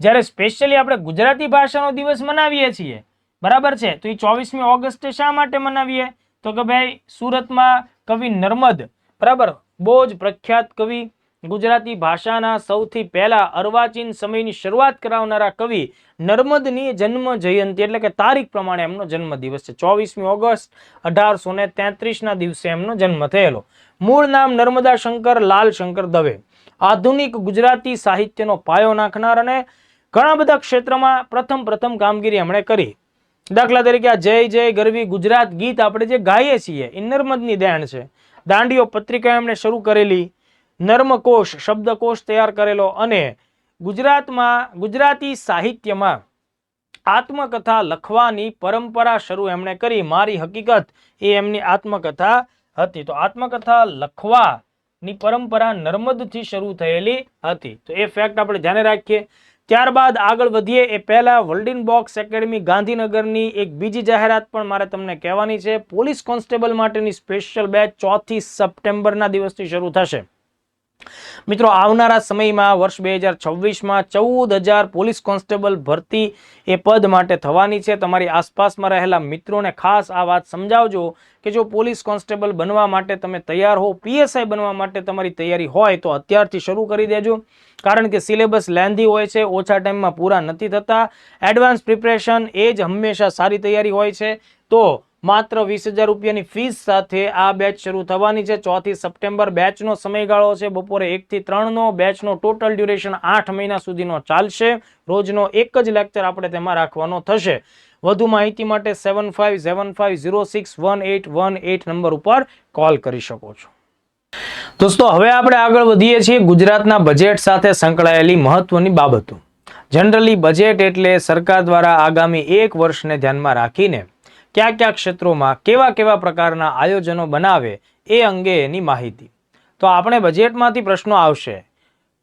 જ્યારે સ્પેશિયલી આપણે ગુજરાતી ભાષાનો દિવસ મનાવીએ છીએ, બરાબર છે, તો એ 24મી ઓગસ્ટે શા માટે મનાવીએ? તો કે ભાઈ સુરતમાં કવિ નર્મદ, બરાબર, બહુ જ પ્રખ્યાત કવિ, ગુજરાતી ભાષાના સૌથી પહેલા અર્વાચીન સમયની શરૂઆત કરાવનારા કવિ નર્મદની જન્મ જયંતિ એટલે કે તારીખ પ્રમાણે એમનો જન્મ દિવસ છે. 24મી ઓગસ્ટ 1833ના દિવસે એમનો જન્મ થયેલો. મૂળ નામ નર્મદા શંકર લાલ શંકર દવે. આધુનિક ગુજરાતી સાહિત્યનો પાયો નાખનાર અને ઘણા બધા ક્ષેત્રમાં પ્રથમ કામગીરી એમણે કરી. દાખલા તરીકે આ જય જય ગરવી ગુજરાત ગીત આપણે જે ગાઈએ છીએ એ નર્મદની દેણ છે. દાંડીઓ પત્રિકા એમણે શરૂ કરેલી, નર્મકોશ શબ્દકોશ તૈયાર કરેલો અને ગુજરાતમાં ગુજરાતી સાહિત્યમાં આત્મકથા લખવાની પરંપરા શરૂ એમણે કરી. મારી હકીકત એ એમની આત્મકથા હતી. તો આત્મકથા લખવાની પરંપરા નર્મદથી શરૂ થયેલી હતી. તો એ ફેક્ટ આપણે ધ્યાને રાખીએ. ત્યારબાદ આગળ વધીએ એ પહેલા વર્લ્ડિન બોક્સ એકેડમી ગાંધીનગરની એક બીજી જાહેરાત પણ મારે તમને કહેવાની છે. પોલીસ કોન્સ્ટેબલ માટેની સ્પેશિયલ બેચ 4 સપ્ટેમ્બરના દિવસથી શરૂ થશે. મિત્રો આવનારા સમયમાં વર્ષ 2026માં 14,000 પોલીસ કોન્સ્ટેબલ ભરતી એ પદ માટે થવાની છે. તમારી આસપાસમાં રહેલા મિત્રોને ખાસ આ વાત સમજાવજો કે જો પોલીસ કોન્સ્ટેબલ બનવા માટે તમે તૈયાર હો, પીએસઆઈ બનવા માટે તમારી તૈયારી હોય તો અત્યારથી શરૂ કરી દેજો, કારણ કે સિલેબસ લેન્ધી હોય છે, ઓછા ટાઈમમાં પૂરા નથી થતા. એડવાન્સ પ્રિપરેશન એ જ હંમેશા સારી તૈયારી હોય છે. તો માત્ર 20,000 રૂપિયાની ફીસ સાથે આ બેચ શરૂ થવાની છે. 4 સપ્ટેમ્બર બેચનો સમયગાળો છે બપોરે 1 થી 3નો. બેચનો ટોટલ ડ્યુરેશન 8 મહિના સુધીનો ચાલશે. રોજનો એક જ લેક્ચર આપણે તેમાં રાખવાનો થશે. વધુ માહિતી માટે 7575061818 નંબર ઉપર કોલ કરી શકો છો. દોસ્તો હવે આપણે આગળ વધીએ છીએ ગુજરાતના બજેટ સાથે સંકળાયેલી મહત્વની બાબતો. જનરલી બજેટ એટલે સરકાર દ્વારા આગામી 1 વર્ષને ધ્યાનમાં રાખીને કયા ક્ષેત્રોમાં કેવા પ્રકારના આયોજનો બનાવે એ અંગેની માહિતી. તો આપણે બજેટમાંથી પ્રશ્નો આવશે.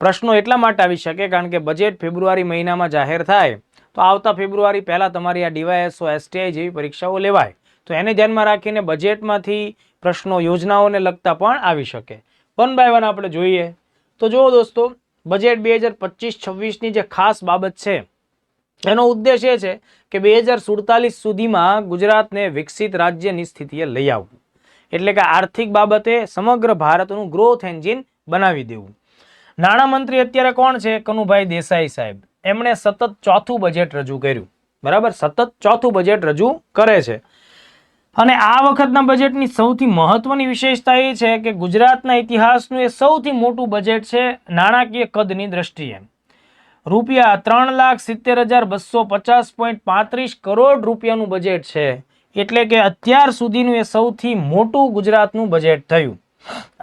પ્રશ્નો એટલા માટે આવી શકે કારણ કે બજેટ ફેબ્રુઆરી મહિનામાં જાહેર થાય તો આવતા ફેબ્રુઆરી પહેલા તમારી આ ડીવાયએસઓ એસટીઆઈ જેવી પરીક્ષાઓ લેવાય. તો એને ધ્યાનમાં રાખીને બજેટમાંથી પ્રશ્નો યોજનાઓને લગતા પણ આવી શકે. વન બાય વન આપણે જોઈએ. તો જુઓ દોસ્તો, બજેટ 2025-26ની જે ખાસ બાબત છે એનો ઉદ્દેશ એ છે કે 2047 સુધીમાં ગુજરાતને વિકસિત રાજ્યની સ્થિતિએ લઈ આવવું, એટલે કે આર્થિક બાબતે સમગ્ર ભારતનું ગ્રોથ એન્જિન બનાવી દેવું. નાણામંત્રી અત્યારે કોણ છે? કનુભાઈ દેસાઈ સાહેબ. એમણે સતત ચોથું બજેટ રજૂ કર્યું, બરાબર, સતત ચોથું બજેટ રજૂ કરે છે. અને આ વખતના બજેટની સૌથી મહત્વની વિશેષતા એ છે કે ગુજરાતના ઇતિહાસનું એ સૌથી મોટું બજેટ છે નાણાકીય કદની દ્રષ્ટિએ. રૂપિયા 3,70,250.35 કરોડ રૂપિયાનું બજેટ છે. એટલે કે અત્યાર સુધીનું એ સૌથી મોટું ગુજરાતનું બજેટ થયું.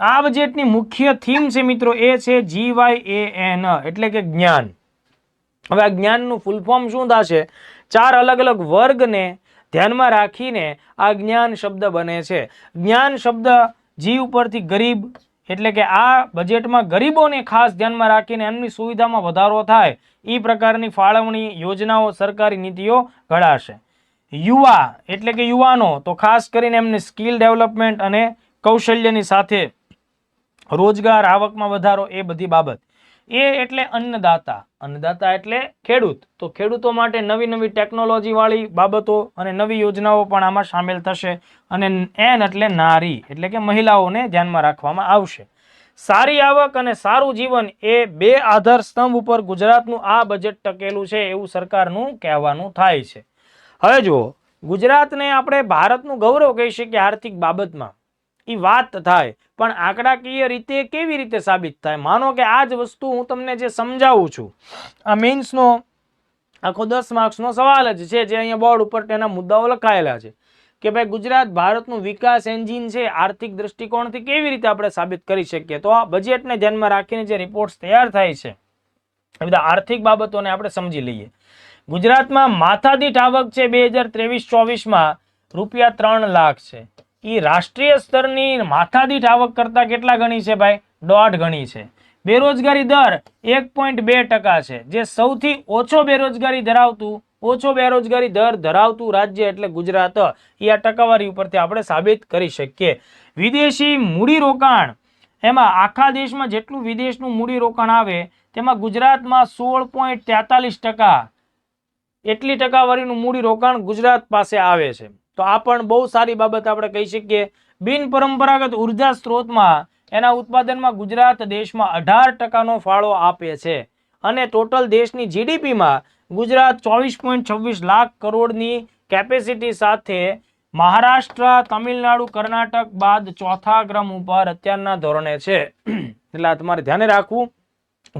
આ બજેટની મુખ્ય થીમ છે મિત્રો એ છે GYAN એટલે કે જ્ઞાન. હવે આ જ્ઞાનનું ફૂલ ફોર્મ શું થશે? 4 અલગ અલગ વર્ગને ધ્યાનમાં રાખીને આ જ્ઞાન શબ્દ બને છે. જ્ઞાન શબ્દ જી ઉપરથી ગરીબ એટલે કે આ બજેટમાં ગરીબોને ખાસ ધ્યાનમાં રાખીને એમની સુવિધામાં વધારો થાય એ પ્રકારની ફાળવણી યોજનાઓ સરકારી નીતિઓ ઘડાશે. યુવા એટલે કે યુવાનો તો ખાસ કરીને એમને સ્કિલ ડેવલપમેન્ટ અને કૌશલ્યની સાથે રોજગાર આવકમાં વધારો એ બધી બાબત. એ એટલે અન્નદાતા. અન્નદાતા એટલે ખેડૂત. તો ખેડૂતો માટે નવી નવી ટેકનોલોજી વાળી બાબતો અને નવી યોજનાઓ પણ આમાં સામેલ થશે. અને એન એટલે નારી એટલે કે મહિલાઓને ધ્યાનમાં રાખવામાં આવશે. સારી આવક અને સારું જીવન એ 2 આધાર સ્તંભ ઉપર ગુજરાતનું આ બજેટ ટકેલું છે એવું સરકારનું કહેવાનું થાય છે. હવે જુઓ, ગુજરાતને આપણે ભારતનું ગૌરવ કહી શકીએ આર્થિક બાબતમાં. એ વાત થાય પણ આંકડાકીય રીતે કેવી રીતે સાબિત થાય? માનો કે આ જ વસ્તુ હું તમને જે સમજાવું છું, આ મેઇન્સનો આખો 10 માર્ક્સનો સવાલ જ છે જે અહીંયા બોર્ડ ઉપર તેના મુદ્દાઓ લખાયેલા છે કે ભાઈ ગુજરાત ભારતનું વિકાસ એન્જિન છે. આર્થિક દ્રષ્ટિકોણથી કેવી રીતે આપણે સાબિત કરી શકીએ? તો આ બજેટને ધ્યાનમાં રાખીને જે રિપોર્ટ્સ તૈયાર થાય છે એ બધા આર્થિક બાબતોને આપણે સમજી લઈએ. ગુજરાતમાં માથાદીઠ આવક છે 2023-24માં રૂપિયા 3 લાખ છે. એ રાષ્ટ્રીય સ્તરની માથાદીઠ આવક કરતા કેટલા ગણી છે ભાઈ? 1.5 ગણી છે. બેરોજગારી દર 1.2% છે. જે સૌથી ઓછો બેરોજગારી દર ધરાવતું રાજ્ય એટલે ગુજરાત. એ આ ટકાવારી ઉપરથી આપણે સાબિત કરી શકીએ. વિદેશી મૂડીરોકાણ, એમાં આખા દેશમાં જેટલું વિદેશનું મૂડીરોકાણ આવે તેમાં ગુજરાતમાં 16.43% એટલી ટકાવારીનું મૂડીરોકાણ ગુજરાત પાસે આવે છે. તો આ પણ બહુ સારી બાબત આપણે કહી શકીએ. બિન પરંપરાગત ઉર્જા સ્ત્રોતમાં એના ઉત્પાદનમાં ગુજરાત દેશમાં 18%નો ફાળો આપે છે. અને ટોટલ દેશની જીડીપીમાં ગુજરાત 24.26 લાખ કરોડની કેપેસિટી સાથે મહારાષ્ટ્ર, તમિલનાડુ, કર્ણાટક બાદ 4થા ક્રમ ઉપર અત્યારના ધોરણે છે. એટલે આ તમારે ધ્યાને રાખવું.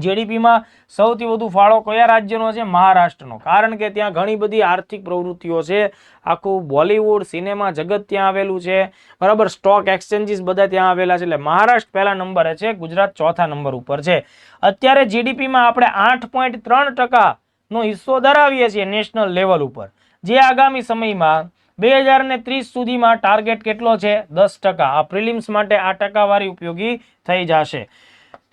જીડીપીમાં સૌથી વધુ ફાળો કયા રાજ્યનો છે? મહારાષ્ટ્રનો. કારણ કે ત્યાં ઘણી બધી આર્થિક પ્રવૃત્તિઓ છે. આખું બોલિવૂડ સિનેમા જગત ત્યાં આવેલું છે, બરાબર. સ્ટોક એક્સચેન્જીસ બધા ત્યાં આવેલા છે. એટલે મહારાષ્ટ્ર પહેલા નંબરે છે, ગુજરાત 4થા નંબર ઉપર છે. અત્યારે જીડીપીમાં આપણે 8.3% નો હિસ્સો ધરાવીએ છીએ નેશનલ લેવલ ઉપર. જે આગામી સમયમાં 2030 સુધીમાં ટાર્ગેટ કેટલો છે? 10%. આ પ્રિલિમ્સ માટે આ ટકાવારી ઉપયોગી થઈ જશે.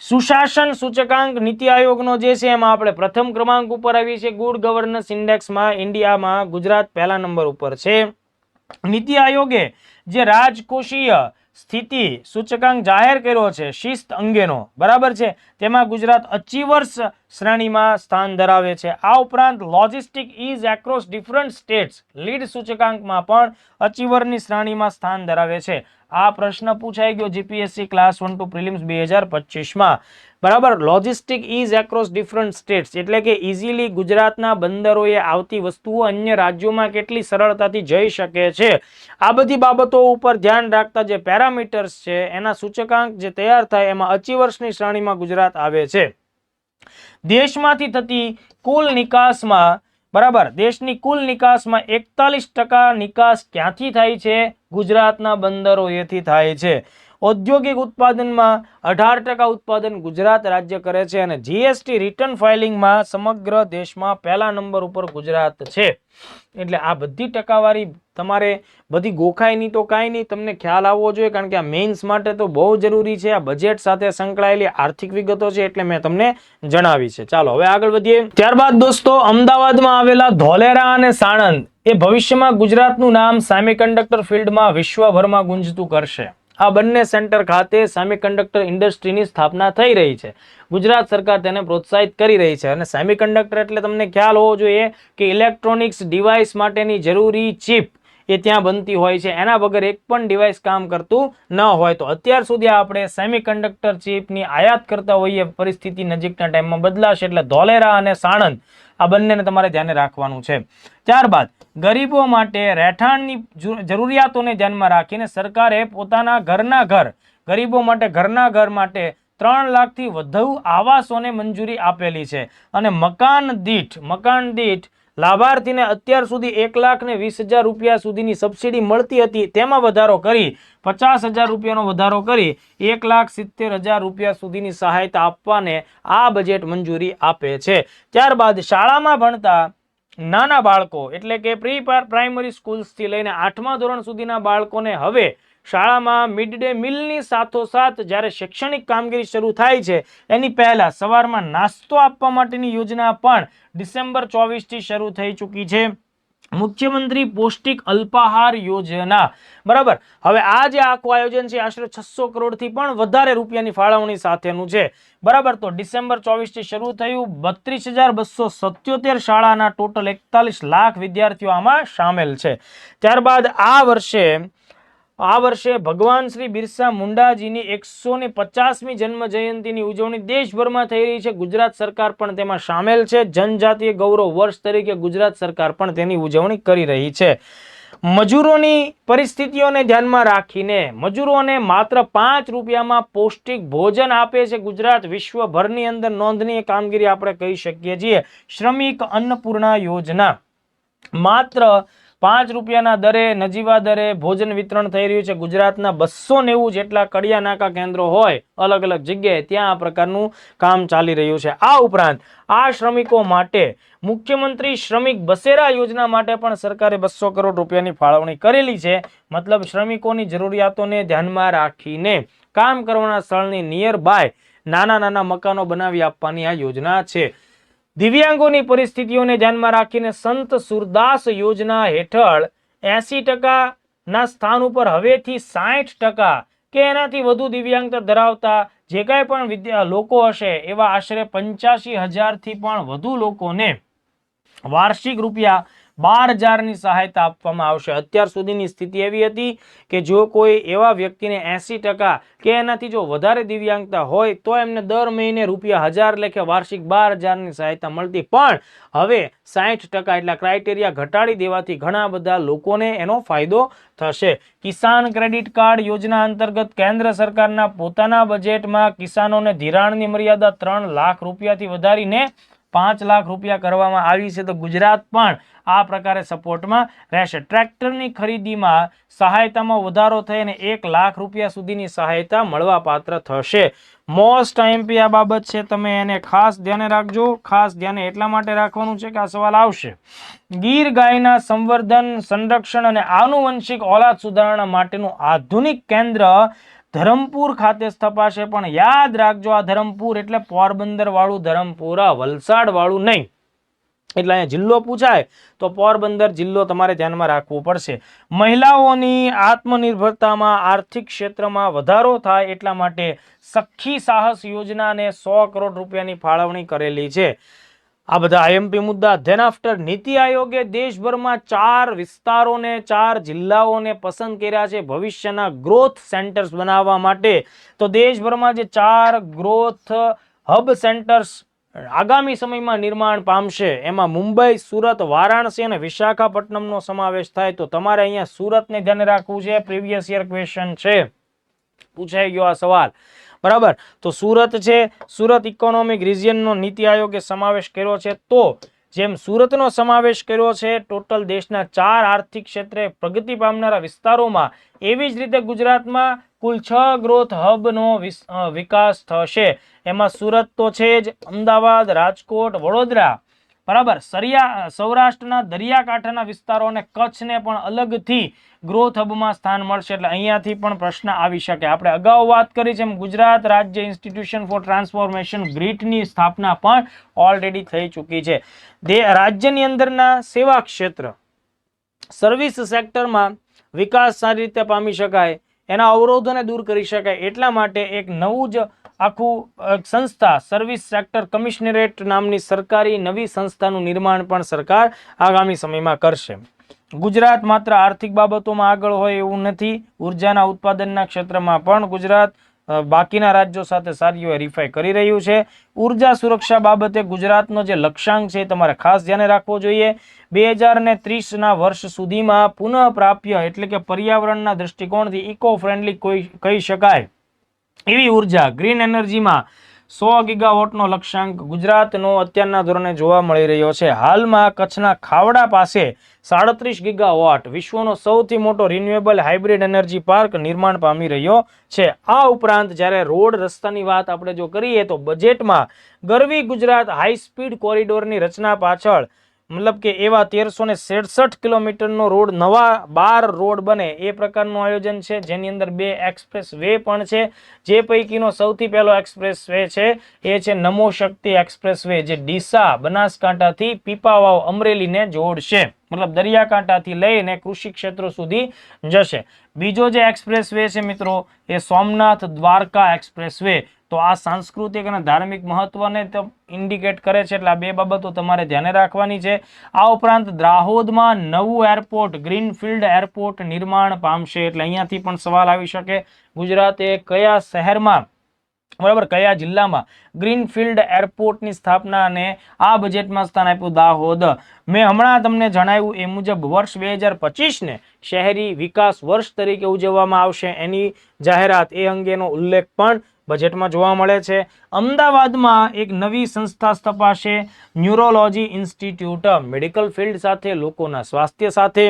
સુશાસન સૂચકાંક નીતિ આયોગનો જે છે એમાં આપણે પ્રથમ ક્રમાંક ઉપર આવીએ છીએ. ગુડ ગવર્નન્સ ઇન્ડેક્સમાં ઇન્ડિયામાં ગુજરાત પહેલા નંબર ઉપર છે. નીતિ આયોગે જે રાજકોષીય સ્થિતિ સૂચકાંક જાહેર કર્યો છે શિસ્ત અંગેનો, બરાબર છે, તેમાં ગુજરાત અચીવર્સ શ્રેણીમાં સ્થાન ધરાવે છે. આ ઉપરાંત logistic ease across different states lead સૂચકાંકમાં પણ અચીવરની શ્રેણીમાં સ્થાન ધરાવે છે. આ પ્રશ્ન પૂછાઈ ગયો જીપીએસસી ક્લાસ 1 ટુ પ્રિલિમ્સ 2025માં, બરાબર. Logistic ease across different states એટલે કે ઇઝીલી ગુજરાતના બંદરોએ આવતી વસ્તુઓ અન્ય રાજ્યોમાં કેટલી સરળતાથી જઈ શકે છે. આ બધી બાબતો ઉપર ધ્યાન રાખતા જે પેરામીટર્સ છે એના સૂચકાંક જે તૈયાર થાય એમાં અચીવર્સની શ્રેણીમાં ગુજરાત આવે છે. દેશમાંથી થતી કુલ નિકાસમાં, બરાબર, દેશની કુલ નિકાસમાં 41% નિકાસ ક્યાંથી થાય છે? ગુજરાતના બંદરોએથી થાય છે. ઔદ્યોગિક ઉત્પાદનમાં 18% ઉત્પાદન ગુજરાત રાજ્ય કરે છે. અને જીએસટી રિટર્ન ફાઇલિંગમાં સમગ્ર દેશમાં પહેલા નંબર ઉપર ગુજરાત છે. એટલે આ બધી ટકાવારી તમારે બધી ગોખાયની તો કાંઈ નહીં, તમને ખ્યાલ આવવો જોઈએ કારણ કે આ મેઇન્સ માટે તો બહુ જરૂરી છે. આ બજેટ સાથે સંકળાયેલી આર્થિક વિગતો છે એટલે મેં તમને જણાવી છે. ચાલો હવે આગળ વધીએ. ત્યારબાદ દોસ્તો, અમદાવાદમાં આવેલા ધોલેરા અને સાણંદ એ ભવિષ્યમાં ગુજરાતનું નામ સેમિકન્ડક્ટર ફિલ્ડમાં વિશ્વભરમાં ગુંજતું કરશે. આ બંને સેન્ટર ખાતે સેમિકન્ડક્ટર ઇન્ડસ્ટ્રીની સ્થાપના થઈ રહી છે. ગુજરાત સરકાર તેને પ્રોત્સાહિત કરી રહી છે. અને સેમિકન્ડક્ટર એટલે તમને ખ્યાલ હોવો જોઈએ કે ઇલેક્ટ્રોનિક્સ ડિવાઇસ માટેની જરૂરી ચિપ એ ત્યાં બનતી હોય છે, એના વગર એક પણ ડિવાઇસ કામ કરતું ન હોય. તો અત્યાર સુધી આપણે સેમિકન્ડક્ટર ચિપની આયાત કરતા હોઈએ, પરિસ્થિતિ નજીકના ટાઈમમાં બદલાશે એટલે ધોલેરા અને સાણંદ આ બંનેને તમારે ધ્યાને રાખવાનું છે. ત્યારબાદ ગરીબો માટે રહેઠાણની જરૂરિયાતોને ધ્યાનમાં રાખીને સરકારે પોતાના ગરીબો માટે ઘરના ઘર માટે 3 લાખથી વધુ આવાસોને મંજૂરી આપેલી છે અને મકાન દીઠ લાભાર્થીને અત્યાર સુધી 1,20,000 રૂપિયા સુધીની સબસિડી મળતી હતી, તેમાં વધારો કરી 50,000 રૂપિયાનો વધારો કરી 1,70,000 રૂપિયા સુધીની સહાયતા આપવાને આ બજેટ મંજૂરી આપે છે. ત્યારબાદ શાળામાં ભણતા નાના બાળકો એટલે કે પ્રી પ્રાઇમરી સ્કૂલ્સથી લઈને 8મા ધોરણ સુધીના બાળકોને હવે શાળામાં મિડ ડે મીલની સાથોસાથ જ્યારે શૈક્ષણિક કામગીરી શરૂ થાય છે એની પહેલા સવારમાં નાસ્તો આપવા માટેની યોજના પણ ડિસેમ્બર 24 થી શરૂ થઈ ચૂકી છે. મુખ્યમંત્રી પૌષ્ટિક અલ્પાહાર યોજના, બરાબર. હવે આ જે આખું આયોજન છે આશરે 600 કરોડથી પણ વધારે રૂપિયાની ફાળવણી સાથેનું છે, બરાબર. તો ડિસેમ્બર 24 થી શરૂ થયું. 32,277 શાળાના ટોટલ 41 લાખ વિદ્યાર્થીઓ આમાં સામેલ છે. ત્યારબાદ આ વર્ષે ભગવાન શ્રી બિરસા મુંડાજીની 150મી જન્મ જયંતિની ઉજવણી દેશભરમાં થઈ રહી છે. ગુજરાત સરકાર પણ તેમાં સામેલ છે. જનજાતીય ગૌરવ વર્ષ તરીકે ગુજરાત સરકાર પણ તેની ઉજવણી કરી રહી છે. મજૂરોની પરિસ્થિતિઓને ધ્યાનમાં રાખીને મજૂરોને માત્ર 5 રૂપિયામાં પૌષ્ટિક ભોજન આપે છે ગુજરાત. વિશ્વભરની અંદર નોંધનીય કામગીરી આપણે કહી શકીએ છીએ. શ્રમિક અન્નપૂર્ણા યોજના, માત્ર 5 રૂપિયાના દરે નજીવા દરે ભોજન વિતરણ થઈ રહ્યું છે. ગુજરાતના 290 જેટલા કડિયા નાકા કેન્દ્રો હોય અલગ અલગ જગ્યાએ, ત્યાં આ પ્રકારનું કામ ચાલી રહ્યું છે. આ ઉપરાંત આ શ્રમિકો માટે મુખ્યમંત્રી શ્રમિક બસેરા યોજના માટે પણ સરકારે 200 કરોડ રૂપિયાની ફાળવણી કરેલી છે. મતલબ શ્રમિકોની જરૂરિયાતોને ધ્યાનમાં રાખીને કામ કરવાના સ્થળની નિયર બાય નાના મકાનો બનાવી આપવાની આ યોજના છે. દિવ્યાંગોની પરિસ્થિતિઓને ધ્યાનમાં રાખીને સંત સુરદાસ યોજના હેઠળ 80% ના સ્થાન ઉપર હવેથી 60% કે એનાથી વધુ દિવ્યાંગતા ધરાવતા જે કાંઈ પણ લોકો હશે એવા આશરે 85,000 થી પણ વધુ લોકોને વાર્ષિક રૂપિયા 12,000ની સહાયતા આપવામાં આવશે. અત્યાર સુધીની સ્થિતિ એવી હતી કે જો કોઈ એવા વ્યક્તિને 80% કે એનાથી જો વધારે દિવ્યાંગતા હોય તો એમને દર મહિને રૂપિયા 1,000 લેખે વાર્ષિક 12,000ની સહાયતા મળતી, પણ હવે 60% એટલા ક્રાઇટેરિયા ઘટાડી દેવાથી ઘણા બધા લોકોને એનો ફાયદો થશે. કિસાન ક્રેડિટ કાર્ડ યોજના અંતર્ગત કેન્દ્ર સરકારના પોતાના બજેટમાં કિસાનોને ધિરાણની મર્યાદા 3 લાખ રૂપિયાથી વધારીને 5 લાખ રૂપિયા કરવામાં આવી છે. તો ગુજરાત પણ આ પ્રકારે સપોર્ટમાં રહેશે. ટ્રેક્ટરની ખરીદીમાં સહાયતામાં વધારો થઈને 1 લાખ રૂપિયા સુધીની સહાયતા મળવા પાત્ર થશે. મોસ્ટ આઈએમપી આ બાબત છે, તમે એને ખાસ ધ્યાને રાખજો. ખાસ ધ્યાને એટલા માટે રાખવાનું છે કે આ સવાલ આવશે. ગીર ગાયના સંવર્ધન, સંરક્ષણ અને આનુવંશિક ઓલાદ સુધારણા માટેનું આધુનિક કેન્દ્ર ધરમપુર ખાતે સ્થપાશે. પણ યાદ રાખજો, આ ધરમપુર એટલે પોરબંદર વાળું ધરમપુર, વલસાડ વાળું નહીં. એટલે અહીંયા જિલ્લો પૂછાય તો પોરબંદર જિલ્લો તમારે ધ્યાનમાં રાખવું પડશે. મહિલાઓની આત્મનિર્ભરતામાં આર્થિક ક્ષેત્રમાં વધારો થાય એટલા માટે સખી સાહસ યોજનાને 100 કરોડ રૂપિયાની ફાળવણી કરેલી છે. આ બધા આઈએમપી મુદ્દા. ધેન આફ્ટર નીતિ આયોગે દેશભરમાં 4 વિસ્તારોને 4 જિલ્લાઓને પસંદ કર્યા છે ભવિષ્યના ગ્રોથ સેન્ટર્સ બનાવવા માટે. તો દેશભરમાં જે 4 ગ્રોથ હબ સેન્ટર્સ આગામી સમયમાં નિર્માણ પામશે એમાં મુંબઈ, સુરત, વારાણસી અને વિશાખાપટ્ટનમનો સમાવેશ થાય. તો તમારે અહીંયા સુરતને ધ્યાને રાખવું છે. પ્રીવિયસ યર ક્વેશ્ચન છે, પૂછાઈ ગયો આ સવાલ, બરાબર. તો સુરત છે, સુરત ઇકોનોમિક રિજિયનનો નીતિ આયોગે સમાવેશ કર્યો છે. તો જેમ સુરતનો સમાવેશ કર્યો છે ટોટલ દેશના 4 આર્થિક ક્ષેત્રે પ્રગતિ પામનારા વિસ્તારોમાં, એવી જ રીતે ગુજરાતમાં કુલ 6 ગ્રોથ હબનો વિકાસ થશે. એમાં સુરત તો છે જ, અમદાવાદ, રાજકોટ, વડોદરા, બરાબર. સૌરાષ્ટ્રના દરિયાકાંઠાના વિસ્તારો અને કચ્છને પણ અલગથી ગ્રોથ હબમાં સ્થાન મળશે. એટલે અહીંયાથી પણ પ્રશ્ન આવી શકે. આપણે અગાઉ વાત કરી છે એમ ગુજરાત રાજ્ય ઇન્સ્ટિટ્યુશન ફોર ટ્રાન્સફોર્મેશન ગ્રીટની સ્થાપના પણ ઓલરેડી થઈ ચૂકી છે. રાજ્યની અંદરના સેવા ક્ષેત્ર, સર્વિસ સેક્ટરમાં વિકાસ સારી રીતે પામી શકાય, એના અવરોધોને દૂર કરી શકાય એટલા માટે એક નવું જ આખું સંસ્થા સર્વિસ સેક્ટર કમિશનરેટ નામની સરકારી નવી સંસ્થાનું નિર્માણ પણ સરકાર આગામી સમયમાં કરશે. ગુજરાત માત્ર આર્થિક બાબતોમાં આગળ હોય એવું નથી, ઉર્જાના ઉત્પાદનના ક્ષેત્રમાં પણ ગુજરાત બાકીના રાજ્યો સાથે સારી હરીફાઈ કરી રહ્યું છે. ઉર્જા સુરક્ષા બાબતે ગુજરાતનો જે લક્ષ્યાંક છે તમારે ખાસ ધ્યાને રાખવો જોઈએ. 2030ના વર્ષ સુધીમાં પુનઃપ્રાપ્ય એટલે કે પર્યાવરણના દ્રષ્ટિકોણથી ઇકો ફ્રેન્ડલી કહી શકાય એવી ઉર્જા ગ્રીન એનર્જીમાં 100 ગીગાવોટનો લક્ષ્યાંક ગુજરાતનો અત્યારના ધોરણે જોવા મળી રહ્યો છે. હાલમાં કચ્છના ખાવડા પાસે 37 ગીગાવોટ વિશ્વનો સૌથી મોટો રિન્યુએબલ હાઇબ્રિડ એનર્જી પાર્ક નિર્માણ પામી રહ્યો છે. આ ઉપરાંત જ્યારે રોડ રસ્તાની વાત આપણે જો કરીએ તો બજેટમાં ગરવી ગુજરાત હાઈ સ્પીડ કોરિડોરની રચના પાછળ મતલબ કે એવા 1367 કિલોમીટરનો રોડ, નવા 12 રોડ બને એ પ્રકારનું આયોજન છે, જેની અંદર 2 એક્સપ્રેસ વે પણ છે. જે પૈકીનો સૌથી પહેલો એક્સપ્રેસ વે છે એ છે નમો શક્તિ એક્સપ્રેસ વે, જે ડીસા બનાસકાંઠાથી પીપાવાવ અમરેલીને જોડશે, મતલબ દરિયાકાંઠાથી લઈને કૃષિ ક્ષેત્રો સુધી જશે. બીજો જે એક્સપ્રેસ વે છે મિત્રો એ સોમનાથ દ્વારકા એક્સપ્રેસ વે. તો આ સાંસ્કૃતિક અને ધાર્મિક મહત્વને ઇન્ડિકેટ કરે છે, એટલે આ બે બાબતો તમારે ધ્યાને રાખવાની છે. આ ઉપરાંત દાહોદમાં નવું એરપોર્ટ ગ્રીનફિલ્ડ એરપોર્ટ નિર્માણ પામશે, એટલે અહીંયાથી પણ સવાલ આવી શકે ગુજરાતે કયા શહેરમાં બરાબર કયા જિલ્લામાં ગ્રીનફિલ્ડ એરપોર્ટની સ્થાપના અને આ બજેટમાં સ્થાન આપ્યું દાહોદ. મેં હમણાં તમને જણાવ્યું એ મુજબ વર્ષ 2025ને શહેરી વિકાસ વર્ષ તરીકે ઉજવવામાં આવશે, એની જાહેરાત એ અંગેનો ઉલ્લેખ પણ બજેટમાં જોવા મળે છે. અમદાવાદમાં એક નવી સંસ્થા સ્થપાશે, ન્યુરોલોજી ઇન્સ્ટિટ્યૂટ. મેડિકલ ફિલ્ડ સાથે, લોકોના સ્વાસ્થ્ય સાથે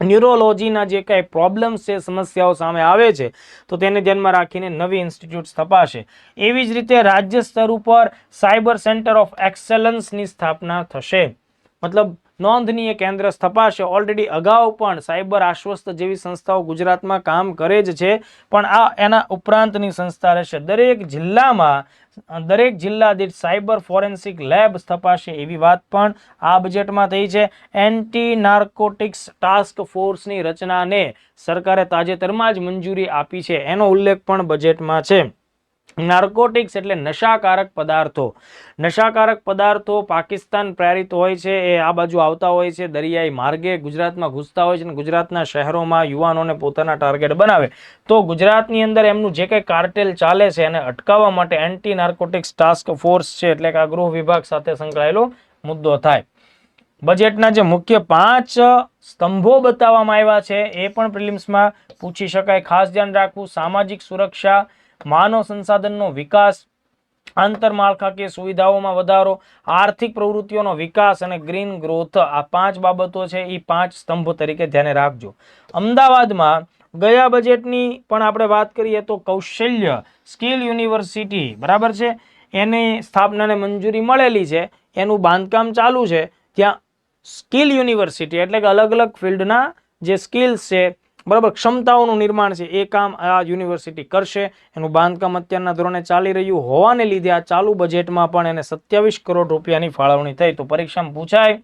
ન્યુરોલોજીના જે કાંઈ પ્રોબ્લેમ્સ છે, સમસ્યાઓ સામે આવે છે, તો તેને ધ્યાનમાં રાખીને નવી ઇન્સ્ટિટ્યૂટ સ્થપાશે. એવી જ રીતે રાજ્ય સ્તર ઉપર સાયબર સેન્ટર ઓફ એક્સેલન્સની સ્થાપના થશે, મતલબ નોંધનીય કેન્દ્ર સ્થપાશે. ઓલરેડી અગાઉ પણ સાયબર આશ્વસ્ત જેવી સંસ્થાઓ ગુજરાતમાં કામ કરે જ છે, પણ આ એના ઉપરાંતની સંસ્થા રહેશે. દરેક જિલ્લા દીઠ સાયબર ફોરેન્સિક લેબ સ્થપાશે એવી વાત પણ આ બજેટમાં થઈ છે. એન્ટી નાર્કોટિક્સ ટાસ્ક ફોર્સની રચનાને સરકારે તાજેતરમાં જ મંજૂરી આપી છે, એનો ઉલ્લેખ પણ બજેટમાં છે. નાર્કોટિક્સ એટલે નશાકારક પદાર્થો. નશાકારક પદાર્થો પાકિસ્તાન પ્રેરિત હોય છે, એ આ બાજુ આવતા હોય છે, દરિયાઈ માર્ગે ગુજરાતમાં ઘૂસતા હોય છે અને ગુજરાતના શહેરોમાં યુવાનોને પોતાના ટાર્ગેટ બનાવે. તો ગુજરાતની અંદર એમનું જે કંઈ કાર્ટેલ ચાલે છે એને અટકાવવા માટે એન્ટી નાર્કોટિક્સ ટાસ્ક ફોર્સ છે, એટલે કે આ ગૃહ વિભાગ સાથે સંકળાયેલો મુદ્દો થાય. બજેટના જે મુખ્ય 5 સ્તંભો બતાવવામાં આવ્યા છે એ પણ પ્રિલિમ્સમાં પૂછી શકાય. ખાસ ધ્યાન રાખવું, સામાજિક સુરક્ષા, માનવ સંસાધનનો વિકાસ, આંતરમાળખાકીય સુવિધાઓમાં વધારો, આર્થિક પ્રવૃત્તિઓનો વિકાસ અને ગ્રીન ગ્રોથ. આ 5 બાબતો છે, એ 5 સ્તંભ તરીકે ધ્યાને રાખજો. અમદાવાદમાં ગયા બજેટની પણ આપણે વાત કરીએ તો કૌશલ્ય સ્કિલ યુનિવર્સિટી બરાબર છે, એની સ્થાપનાને મંજૂરી મળેલી છે, એનું બાંધકામ ચાલુ છે. ત્યાં સ્કિલ યુનિવર્સિટી એટલે કે અલગ અલગ ફિલ્ડના જે સ્કિલ્સ છે બરાબર, ક્ષમતાઓનું નિર્માણ છે, એ કામ આ યુનિવર્સિટી કરશે. એનું બાંધકામ અત્યારના ધોરણે ચાલી રહ્યું હોવાને લીધે આ ચાલુ બજેટમાં પણ એને 27 કરોડ રૂપિયાની ફાળવણી થઈ. તો પરીક્ષામાં પૂછાય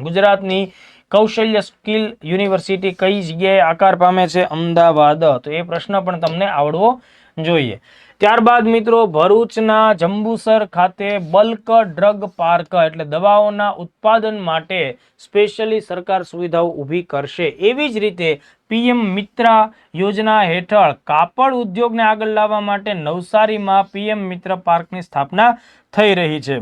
ગુજરાતની કૌશલ્ય સ્કિલ યુનિવર્સિટી કઈ જગ્યાએ આકાર પામે છે? અમદાવાદ. તો એ પ્રશ્ન પણ તમને આવડવો જોઈએ. ત્યારબાદ મિત્રો ભરૂચના જંબુસર ખાતે બલ્ક ડ્રગ પાર્ક એટલે દવાઓના ઉત્પાદન માટે સ્પેશિયલી સરકાર સુવિધાઓ ઊભી કરશે. એવી જ રીતે પીએમ મિત્રા યોજના હેઠળ કાપડ ઉદ્યોગને આગળ લાવવા માટે નવસારીમાં પીએમ મિત્ર પાર્કની સ્થાપના થઈ રહી છે.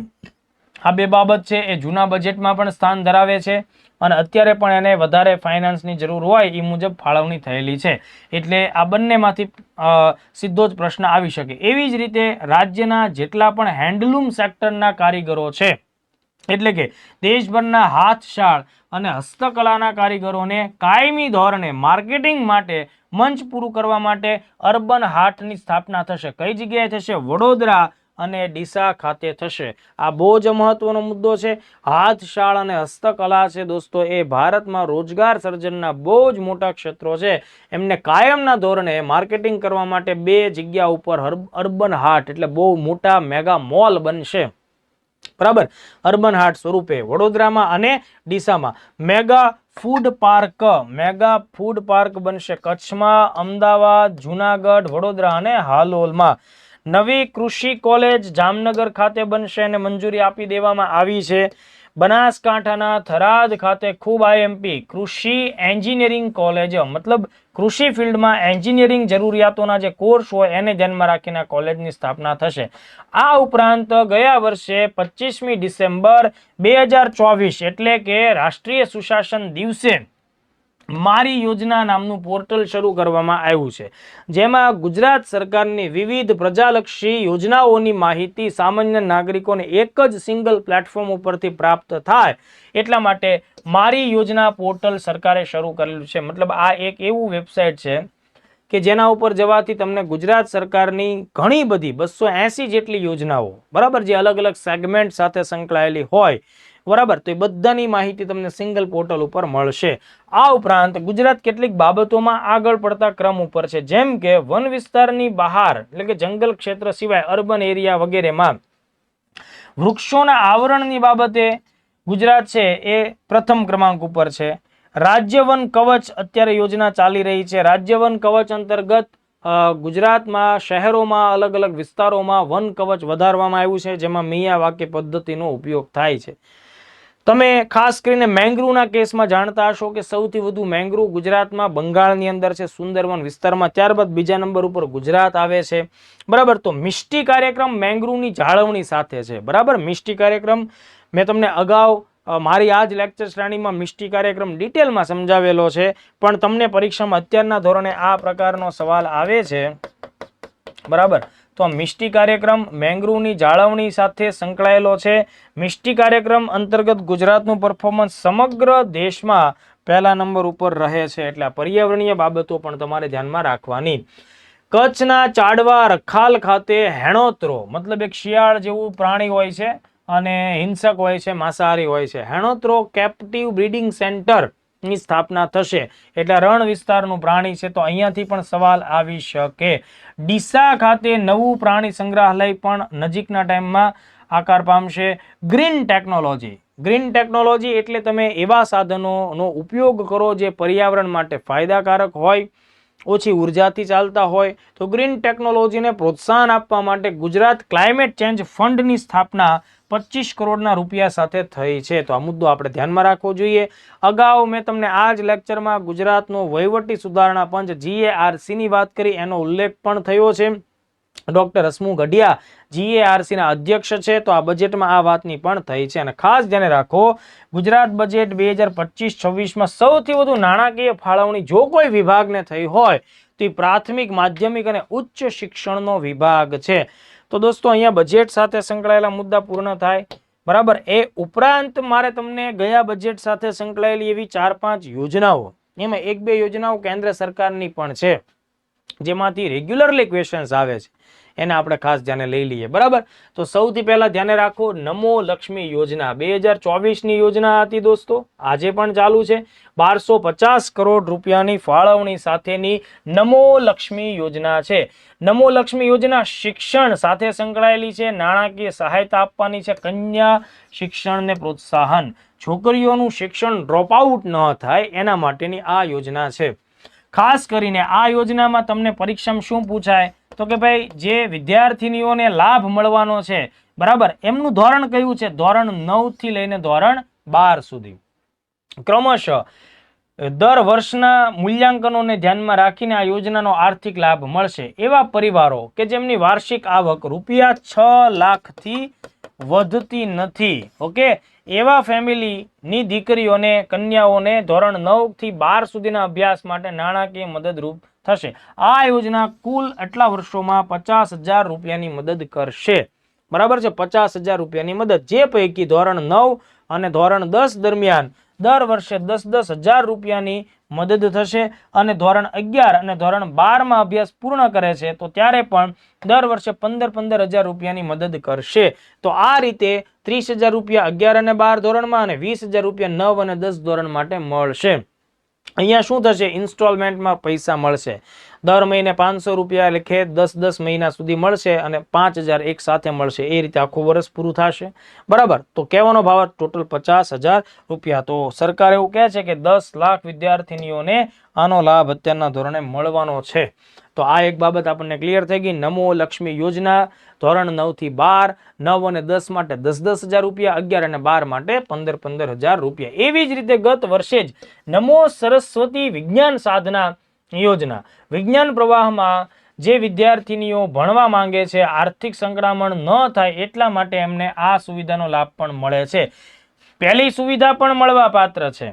આ બે બાબત છે એ જૂના બજેટમાં પણ સ્થાન ધરાવે છે અને અત્યારે પણ એને વધારે ફાઇનાન્સની જરૂર હોય એ મુજબ ફાળવણી થયેલી છે, એટલે આ બંનેમાંથી સીધો જ પ્રશ્ન આવી શકે. એવી જ રીતે રાજ્યના જેટલા પણ હેન્ડલૂમ સેક્ટરના કારીગરો છે, એટલે કે દેશભરના હાથશાળ અને હસ્તકલાના કારીગરોને કાયમી ધોરણે માર્કેટિંગ માટે મંચ પૂરું કરવા માટે અર્બન હાટની સ્થાપના થશે. કઈ જગ્યાએ થશે? વડોદરા અને ડીસા ખાતે થશે. આ બહુ જ મહત્વનો મુદ્દો છે. હાથશાળ અને હસ્તકલા છે દોસ્તો, એ ભારતમાં રોજગાર સર્જનના બહુ જ મોટા ક્ષેત્રો છે. એમને કાયમના ધોરણે માર્કેટિંગ કરવા માટે 2 જગ્યા ઉપર અર્બન હાટ એટલે બહુ મોટા મેગા મોલ બનશે બરાબર, અર્બન હાટ સ્વરૂપે વડોદરામાં અને ડીસામાં. મેગા ફૂડ પાર્ક બનશે કચ્છમાં, અમદાવાદ, જુનાગઢ, વડોદરા અને હાલોલમાં. નવી કૃષિ કોલેજ જામનગર ખાતે બનશે અને મંજૂરી આપી દેવામાં આવી છે. બનાસકાંઠાના થરાદ ખાતે ખૂબ આઈએમપી કૃષિ એન્જિનિયરિંગ કોલેજ, મતલબ કૃષિ ફિલ્ડમાં એન્જિનિયરિંગ જરૂરિયાતોના જે કોર્સ હોય એને ધ્યાનમાં રાખીને કોલેજની સ્થાપના થશે. આ ઉપરાંત ગયા વર્ષે 25મી ડિસેમ્બર 2024 એટલે કે રાષ્ટ્રીય સુશાસન દિવસે મારી યોજના નામનું પોર્ટલ શરૂ કરવામાં આવ્યું છે, જેમાં ગુજરાત સરકારની વિવિધ પ્રજાલક્ષી યોજનાઓની માહિતી સામાન્ય નાગરિકોને એક જ સિંગલ પ્લેટફોર્મ ઉપરથી પ્રાપ્ત થાય એટલા માટે મારી યોજના પોર્ટલ સરકારે શરૂ કરેલું છે. મતલબ આ એક એવું વેબસાઇટ છે કે જેના ઉપર જવાથી તમને ગુજરાત સરકારની ઘણી બધી 280 જેટલી યોજનાઓ, બરાબર, જે અલગ અલગ સેગમેન્ટ સાથે સંકળાયેલી હોય, બરાબર, તો એ બધાની માહિતી તમને સિંગલ પોર્ટલ ઉપર મળશે. આ ઉપરાંત ગુજરાત કેટલીક બાબતોમાં આગળ પડતા ક્રમ ઉપર છે, જેમ કે વન વિસ્તારની બહાર એટલે કે જંગલ ક્ષેત્ર સિવાય અર્બન એરિયા વગેરેમાં વૃક્ષોના આવરણની બાબતે ગુજરાત છે એ પ્રથમ ક્રમાંક ઉપર છે. રાજ્ય વન કવચ અત્યારે યોજના ચાલી રહી છે. રાજ્ય વન કવચ અંતર્ગત ગુજરાતમાં શહેરોમાં અલગ અલગ વિસ્તારોમાં વન કવચ વધારવામાં આવ્યું છે, જેમાં મિયાવાકી પદ્ધતિનો ઉપયોગ થાય છે. તમે ખાસ કરીને મેંગ્રુવના કેસમાં જાણતા હશો કે સૌથી વધુ મેંગ્રુવ ગુજરાતમાં બંગાળની અંદર છે, સુંદરવન વિસ્તારમાં. ત્યારબાદ બીજા નંબર ઉપર ગુજરાત આવે છે, બરાબર. તો મિષ્ટી કાર્યક્રમ મેંગ્રુવની જાળવણી સાથે છે, બરાબર. મિષ્ટી કાર્યક્રમ મેં તમને અગાઉ મારી આ જ લેક્ચર શ્રેણીમાં મિષ્ટી કાર્યક્રમ ડિટેલમાં સમજાવેલો છે, પણ તમને પરીક્ષામાં અત્યારના ધોરણે આ પ્રકારનો સવાલ આવે છે, બરાબર. તો મિષ્ટી કાર્યક્રમ મેંગ્રુવની જાળવણી સાથે સંકળાયેલો છે. મિષ્ટી કાર્યક્રમ અંતર્ગત ગુજરાતનું પરફોર્મન્સ સમગ્ર દેશમાં પહેલા નંબર ઉપર રહે છે, એટલે પર્યાવરણીય બાબતો પણ તમારે ધ્યાનમાં રાખવાની. કચ્છના ચાડવા રખાલ ખાતે હેણોત્રો, મતલબ એક શિયાળ જેવું પ્રાણી હોય છે અને હિંસક હોય છે, માંસાહારી હોય છે. હેણોત્રો કેપ્ટિવ બ્રીડિંગ સેન્ટર ની સ્થાપના થશે, એટલે રણ વિસ્તારનું પ્રાણી છે, તો અહીંયાથી પણ સવાલ આવી શકે. ડીસા ખાતે નવું પ્રાણી સંગ્રહાલય પણ નજીકના ટાઈમમાં આકાર પામશે. ગ્રીન ટેકનોલોજી, ગ્રીન ટેકનોલોજી એટલે તમે એવા સાધનોનો ઉપયોગ કરો જે પર્યાવરણ માટે ફાયદાકારક હોય, ઓછી ઉર્જાથી ચાલતા હોય. તો ગ્રીન ટેકનોલોજીને પ્રોત્સાહન આપવા માટે ગુજરાત ક્લાઇમેટ ચેન્જ ફંડની સ્થાપના 25 કરોડના રૂપિયા સાથે થઈ છે. તો આ મુદ્દો આપણે ધ્યાનમાં રાખવો જોઈએ. અગાઉ મેં તમને આ જ લેક્ચરમાં ગુજરાતનો વહીવટી સુધારણા પંચ GARC ની વાત કરી, એનો ઉલ્લેખ પણ થયો છે. ડોક્ટર હસમુખ ગઢિયા GARC ના અધ્યક્ષ છે, તો આ બજેટમાં આ વાતની પણ થઈ છે. અને ખાસ ધ્યાન રાખો, ગુજરાત બજેટ 2025-26માં સૌથી વધુ નાણાકીય ફાળવણી જો કોઈ વિભાગને થઈ હોય તો એ પ્રાથમિક, માધ્યમિક અને ઉચ્ચ શિક્ષણનો વિભાગ છે. તો દોસ્તો અહીંયા બજેટ સાથે સંકળાયેલા મુદ્દા પૂર્ણ થાય, બરાબર. એ ઉપરાંત મારે તમને ગયા બજેટ સાથે સંકળાયેલી એવી 4-5 યોજનાઓ, એમાં 1-2 યોજનાઓ કેન્દ્ર સરકારની પણ છે, જેમાંથી રેગ્યુલરલી ક્વેશ્ચન્સ આવે છે, એને આપણે ખાસ ધ્યાને લઈ લઈએ, બરાબર. તો સૌથી પહેલા ધ્યાને રાખો, નમો લક્ષ્મી યોજના 2024ની યોજના હતી દોસ્તો, આજે પણ ચાલુ છે. 1250 કરોડ રૂપિયાની ફાળવણી સાથેની નમો લક્ષ્મી યોજના છે. નમો લક્ષ્મી યોજના શિક્ષણ સાથે સંકળાયેલી છે, નાણાકીય સહાયતા આપવાની છે, કન્યા શિક્ષણને પ્રોત્સાહન, છોકરીઓનું શિક્ષણ ડ્રોપ આઉટ ન થાય એના માટેની આ યોજના છે. ખાસ કરીને આ યોજનામાં તમને પરીક્ષામાં શું પૂછાય, તો કે ભાઈ જે વિદ્યાર્થીનીઓને લાભ મળવાનો છે, બરાબર, એમનું ધોરણ કયું છે? ધોરણ 9 થી લઈને ધોરણ 12 સુધી. ક્રમશઃ દર વર્ષના મૂલ્યાંકનોને ધ્યાનમાં રાખીને આ યોજનાનો આર્થિક લાભ મળશે. એવા પરિવારો કે જેમની વાર્ષિક આવક ₹6 લાખથી વધતી નથી, ઓકે, એવા ફેમિલીની દીકરીઓને, કન્યાઓને ધોરણ 9 થી 12 સુધીના અભ્યાસ માટે નાણાકીય મદદરૂપ થશે. આ યોજના કુલ આટલા વર્ષોમાં 50,000 રૂપિયાની મદદ કરશે, બરાબર છે. 50,000 રૂપિયાની મદદ, જે પૈકી ધોરણ 9 અને ધોરણ 10 દરમિયાન દર વર્ષે 10,000 રૂપિયાની મદદ થશે, અને ધોરણ 11 અને ધોરણ 12માં અભ્યાસ પૂર્ણ કરે છે તો ત્યારે પણ દર વર્ષે 15,000 રૂપિયાની મદદ કરશે. તો આ રીતે 30,000 રૂપિયા 11 અને 12 ધોરણમાં અને 20,000 રૂપિયા 9 અને 10 ધોરણ માટે મળશે. અહીંયા શું થશે? ઇન્સ્ટોલમેન્ટમાં પૈસા મળશે. દર મહિને 500 રૂપિયા લેખે 10 મહિના સુધી મળશે અને 5,000 એક સાથે મળશે. એ રીતે આખું વર્ષ પૂરું થશે, બરાબર. તો કહેવાનો ભાવ ટોટલ 50,000 રૂપિયા. તો સરકાર એવું કહે છે કે 10 લાખ વિદ્યાર્થીનીઓને આનો લાભ અત્યારના ધોરણે મળવાનો છે. તો આ એક બાબત આપણને ક્લિયર થઈ ગઈ. નમો લક્ષ્મી યોજના ધોરણ 9 થી 12, 9 અને 10 માટે 10,000 રૂપિયા, 11 અને 12 માટે 15,000 રૂપિયા. એવી જ રીતે ગત વર્ષે જ નમો સરસ્વતી વિજ્ઞાન સાધના યોજના, વિજ્ઞાન પ્રવાહમાં જે વિદ્યાર્થીનીઓ ભણવા માંગે છે, આર્થિક સંકળામણ ન થાય એટલા માટે એમને આ સુવિધાનો લાભ પણ મળે છે. પહેલી સુવિધા પણ મળવા પાત્ર છે.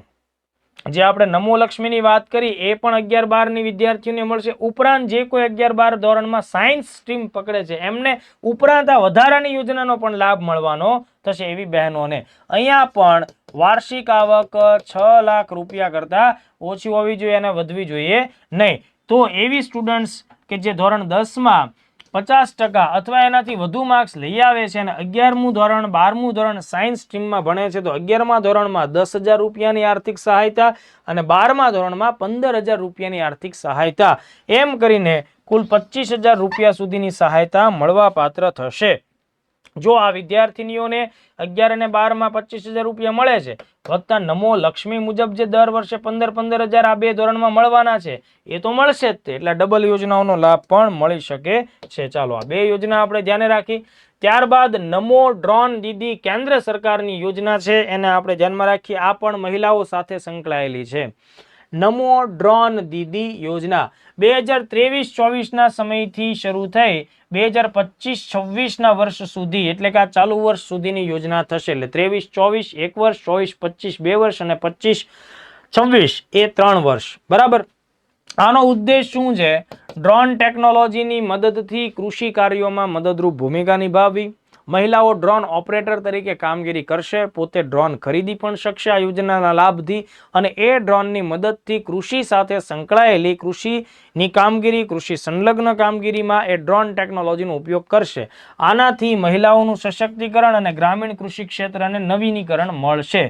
જે આપણે નમો લક્ષ્મીની વાત કરી એ પણ 11-12 ની વિદ્યાર્થીઓને મળશે. ઉપરાંત જે કોઈ 11-12 ધોરણમાં સાયન્સ સ્ટ્રીમ પકડે છે એમને ઉપરાંત આ વધારાની યોજનાનો પણ લાભ મળવાનો થશે એવી બહેનોને. અહીંયા પણ વાર્ષિક આવક 6 લાખ રૂપિયા કરતા ઓછી હોવી જોઈએ અને વધવી જોઈએ નહીં. તો એવી સ્ટુડન્ટ્સ કે જે ધોરણ 10માં 50% અથવા એનાથી વધુ માર્ક્સ લઈ આવે છે અને 11મું ધોરણ 12મું ધોરણ સાયન્સ સ્ટ્રીમમાં ભણે છે તો 11મા ધોરણમાં 10,000 રૂપિયાની આર્થિક સહાયતા અને 12મા ધોરણમાં 15,000 રૂપિયાની આર્થિક સહાયતા, એમ કરીને કુલ 25,000 રૂપિયા સુધીની સહાયતા મળવા પાત્ર થશે. જો આ વિદ્યાર્થીનીઓને 11 અને 12માં 25,000 રૂપિયા મળે છે વત્તા નમો લક્ષ્મી મુજબ જે દર વર્ષે 15,000 આ બે ધોરણમાં મળવાના છે એ તો મળશે જ તે, એટલે ડબલ યોજનાઓનો લાભ પણ મળી શકે છે. ચાલો આ બે યોજના આપણે ધ્યાને રાખી. ત્યારબાદ નમો ડ્રોન દીદી કેન્દ્ર સરકારની યોજના છે એને આપણે ધ્યાનમાં રાખીએ. આ પણ મહિલાઓ સાથે સંકળાયેલી છે. નમો ડ્રોન દીદી યોજના 2023-24 ના સમયથી શરૂ થઈ 2025-26 ના વર્ષ સુધી, એટલે કે આ ચાલુ વર્ષ સુધીની યોજના થશે. એટલે 23-24 એક વર્ષ, 24-25 બે વર્ષ અને 25-26 એ 3 વર્ષ. બરાબર. આનો ઉદ્દેશ શું છે? ડ્રોન ટેકનોલોજીની મદદથી કૃષિ કાર્યોમાં મદદરૂપ ભૂમિકા નિભાવવી. મહિલાઓ ડ્રોન ઓપરેટર તરીકે કામગીરી કરશે, પોતે ડ્રોન ખરીદી પણ શકશે આ યોજનાના લાભથી અને એ ડ્રોનની મદદથી કૃષિ સાથે સંકળાયેલી કૃષિની કામગીરી, કૃષિ સંલગ્ન કામગીરીમાં એ ડ્રોન ટેકનોલોજીનો ઉપયોગ કરશે. આનાથી મહિલાઓનું સશક્તિકરણ અને ગ્રામીણ કૃષિ ક્ષેત્રને નવીનીકરણ મળશે.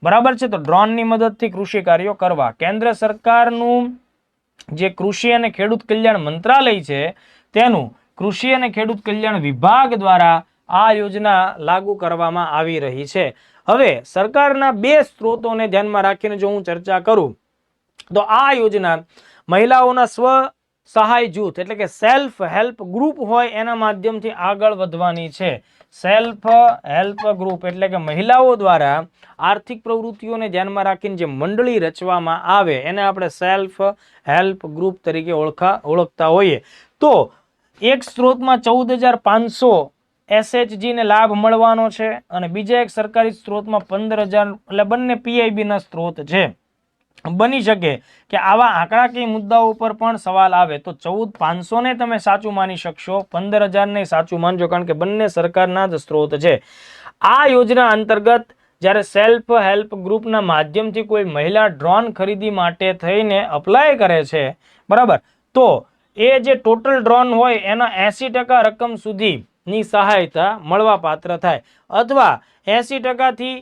બરાબર છે. તો ડ્રોનની મદદથી કૃષિ કાર્યો કરવા. કેન્દ્ર સરકારનું જે કૃષિ અને ખેડૂત કલ્યાણ મંત્રાલય છે તેનું કૃષિ અને ખેડૂત કલ્યાણ વિભાગ દ્વારા આ યોજના લાગુ કરવામાં આવી રહી છે. હવે સરકારના બે સ્ત્રોતોને ધ્યાનમાં રાખીને જો હું ચર્ચા કરું તો આ યોજના મહિલાઓના સ્વ સહાય જૂથ એટલે કે સેલ્ફ હેલ્પ ગ્રુપ હોય એના માધ્યમથી આગળ વધવાની છે. સેલ્ફ હેલ્પ ગ્રુપ એટલે કે મહિલાઓ દ્વારા આર્થિક પ્રવૃત્તિઓને ધ્યાનમાં રાખીને જે મંડળી રચવામાં આવે એને આપણે સેલ્ફ હેલ્પ ગ્રુપ તરીકે ઓળખતા હોઈએ. તો એક સ્ત્રોતમાં 14,500 SHG ને લાભ મળવાનો છે અને બીજા એક સરકારી સ્ત્રોતમાં 15,000, એટલે બંને PIB ના સ્ત્રોત છે. બની શકે કે આવા આંકડાકીય મુદ્દાઓ ઉપર પણ સવાલ આવે તો 14,500 ને તમે સાચું માની શકશો, 15,000 ને સાચું માનજો, કારણ કે બંને સરકારના જ સ્ત્રોત છે. આ યોજના અંતર્ગત જ્યારે સેલ્ફ હેલ્પ ગ્રુપના માધ્યમથી કોઈ મહિલા ડ્રોન ખરીદી માટે થઈને અપ્લાય કરે છે, બરાબર, તો એ જે ટોટલ ડ્રોન હોય એના 80% રકમ સુધીની સહાયતા મળવા પાત્ર થાય અથવા 80%થી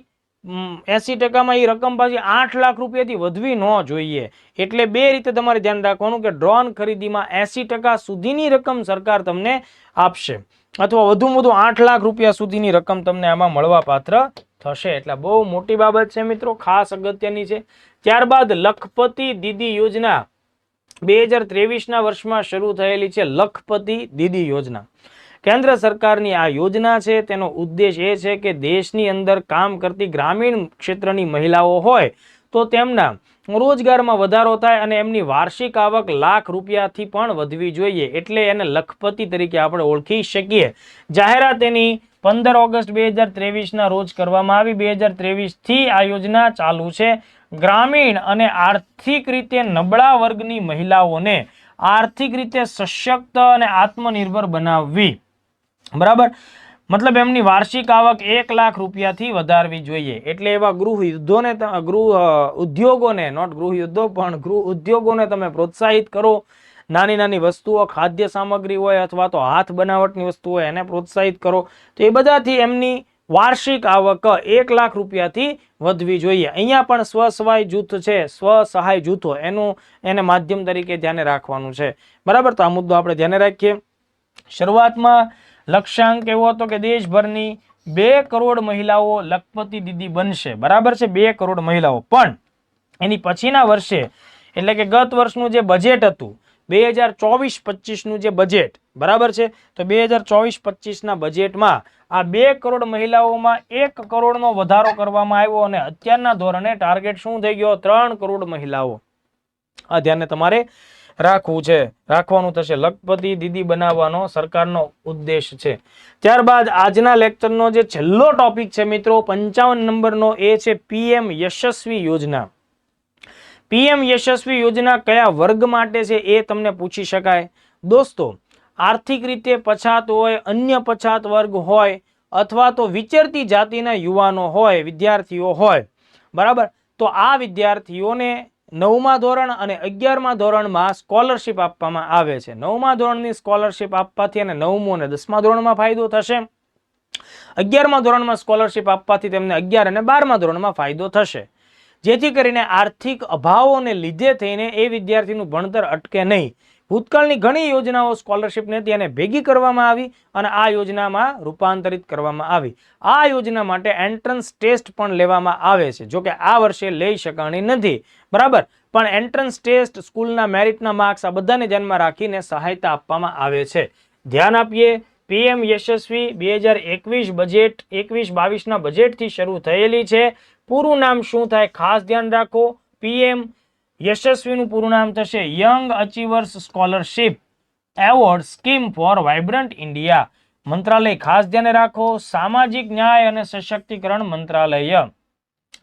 80%માં એ રકમ પાછી 8 લાખ રૂપિયાથી વધવી ન જોઈએ. એટલે બે રીતે તમારે ધ્યાન રાખવાનું કે ડ્રોન ખરીદીમાં 80% સુધીની રકમ સરકાર તમને આપશે અથવા વધુમાં વધુ 8 લાખ રૂપિયા સુધીની રકમ તમને આમાં મળવા પાત્ર થશે. એટલે બહુ મોટી બાબત છે મિત્રો, ખાસ અગત્યની છે. ત્યારબાદ લખપતિ દીદી યોજના 2023ના વર્ષમાં શરૂ થયેલી છે. લખપતિ દીદી યોજના કેન્દ્ર સરકારની આ યોજના છે. તેનો ઉદ્દેશ એ છે કે દેશની અંદર કામ કરતી ગ્રામીણ ક્ષેત્રની મહિલાઓ હોય તો તેમના રોજગારમાં વધારો થાય અને એમની વાર્ષિક આવક લાખ રૂપિયાથી પણ વધવી જોઈએ. એટલે એને લખપતિ તરીકે આપણે ઓળખી શકીએ. જાહેરાત એની 15 ઓગસ્ટ 2023ના રોજ કરવામાં આવી. 2023થી આ યોજના ચાલુ છે. ગ્રામીણ અને આર્થિક રીતે નબળા વર્ગની મહિલાઓને આર્થિક રીતે સશક્ત અને આત્મનિર્ભર બનાવવી. બરાબર, મતલબ એમની વાર્ષિક આવક 1 લાખ રૂપિયાથી વધારવી જોઈએ. એટલે એવા ગૃહ ઉદ્યોગોને તમે પ્રોત્સાહિત કરો. નાની નાની વસ્તુઓ, ખાદ્ય સામગ્રી હોય અથવા તો હાથ બનાવટની વસ્તુ હોય એને પ્રોત્સાહિત કરો. તો એ બધાથી એમની વાર્ષિક આવક 1 લાખ રૂપિયાથી વધવી જોઈએ. અહીંયા પણ સ્વસહાય જૂથ છે, સ્વસહાય જૂથો એને માધ્યમ તરીકે ધ્યાને રાખવાનું છે. બરાબર, તો આ મુદ્દો આપણે ધ્યાને રાખીએ. શરૂઆતમાં લક્ષ્યાંક એવો હતો કે દેશભરની 2 કરોડ મહિલાઓ લખપતિ દીદી બનશે. બરાબર છે, 2 કરોડ મહિલાઓ. પણ એની પછીના વર્ષે એટલે કે ગત વર્ષનું જે બજેટ હતું 2024-25 નું જે બજેટ બરાબર છે, તો 2024-25 ના બજેટમાં આ 2 કરોડ મહિલાઓમાં 1 કરોડનો વધારો કરવામાં આવ્યો અને અત્યારના ધોરણે ટાર્ગેટ શું થઈ ગયો? 3 કરોડ મહિલાઓ. આ ધ્યાને તમારે રાખવું છે, રાખવાનું થશે. લખપતિ દીદી બનાવવાનો સરકારનો ઉદ્દેશ છે. ત્યારબાદ આજના લેક્ચરનો જે છેલ્લો ટોપિક છે મિત્રો 55 નંબરનો, એ છે પીએમ યશસ્વી યોજના. પીએમ યશસ્વી યોજના કયા વર્ગ માટે છે એ તમને પૂછી શકાય. દોસ્તો, આર્થિક રીતે પછાત હોય, અન્ય પછાત વર્ગ હોય, અથવા તો વિચરતી જાતિના યુવાનો હોય, વિદ્યાર્થીઓ હોય, બરાબર, તો આ વિદ્યાર્થીઓને 9મા ધોરણ અને 11મા ધોરણમાં સ્કોલરશિપ આપવામાં આવે છે. 9મા ધોરણની સ્કોલરશિપ આપવાથી અને 9મું અને 10મા ધોરણમાં ફાયદો થશે. 11મા ધોરણમાં સ્કોલરશિપ આપવાથી તેમને 11 અને 12મા ધોરણમાં ફાયદો થશે. જેથી કરીને આર્થિક અભાવોને લીધે થઈને એ વિદ્યાર્થીનું ભણતર અટકે નહીં. ભૂતકાળની ઘણી યોજનાઓ સ્કોલરશિપને હતી અને ભેગી કરવામાં આવી અને આ યોજનામાં રૂપાંતરિત કરવામાં આવી. આ યોજના માટે એન્ટ્રન્સ ટેસ્ટ પણ લેવામાં આવે છે. જો કે આ વર્ષે લઈ શકાણી નથી, બરાબર, પણ એન્ટ્રન્સ ટેસ્ટ, સ્કૂલના મેરિટના માર્ક્સ, આ બધાને ધ્યાનમાં રાખીને સહાયતા આપવામાં આવે છે. ધ્યાન આપીએ, પીએમ યશસ્વી 2021 બજેટ 21-22 ના બજેટથી શરૂ થયેલી છે. પૂરું નામ શું થાય ખાસ ધ્યાન રાખો. પીએમ યશસ્વીનું પૂરું નામ થશે young achievers scholarship award scheme for vibrant India. મંત્રાલય ખાસ ધ્યાન રાખો, સામાજિક ન્યાય અને સશક્તિકરણ મંત્રાલય.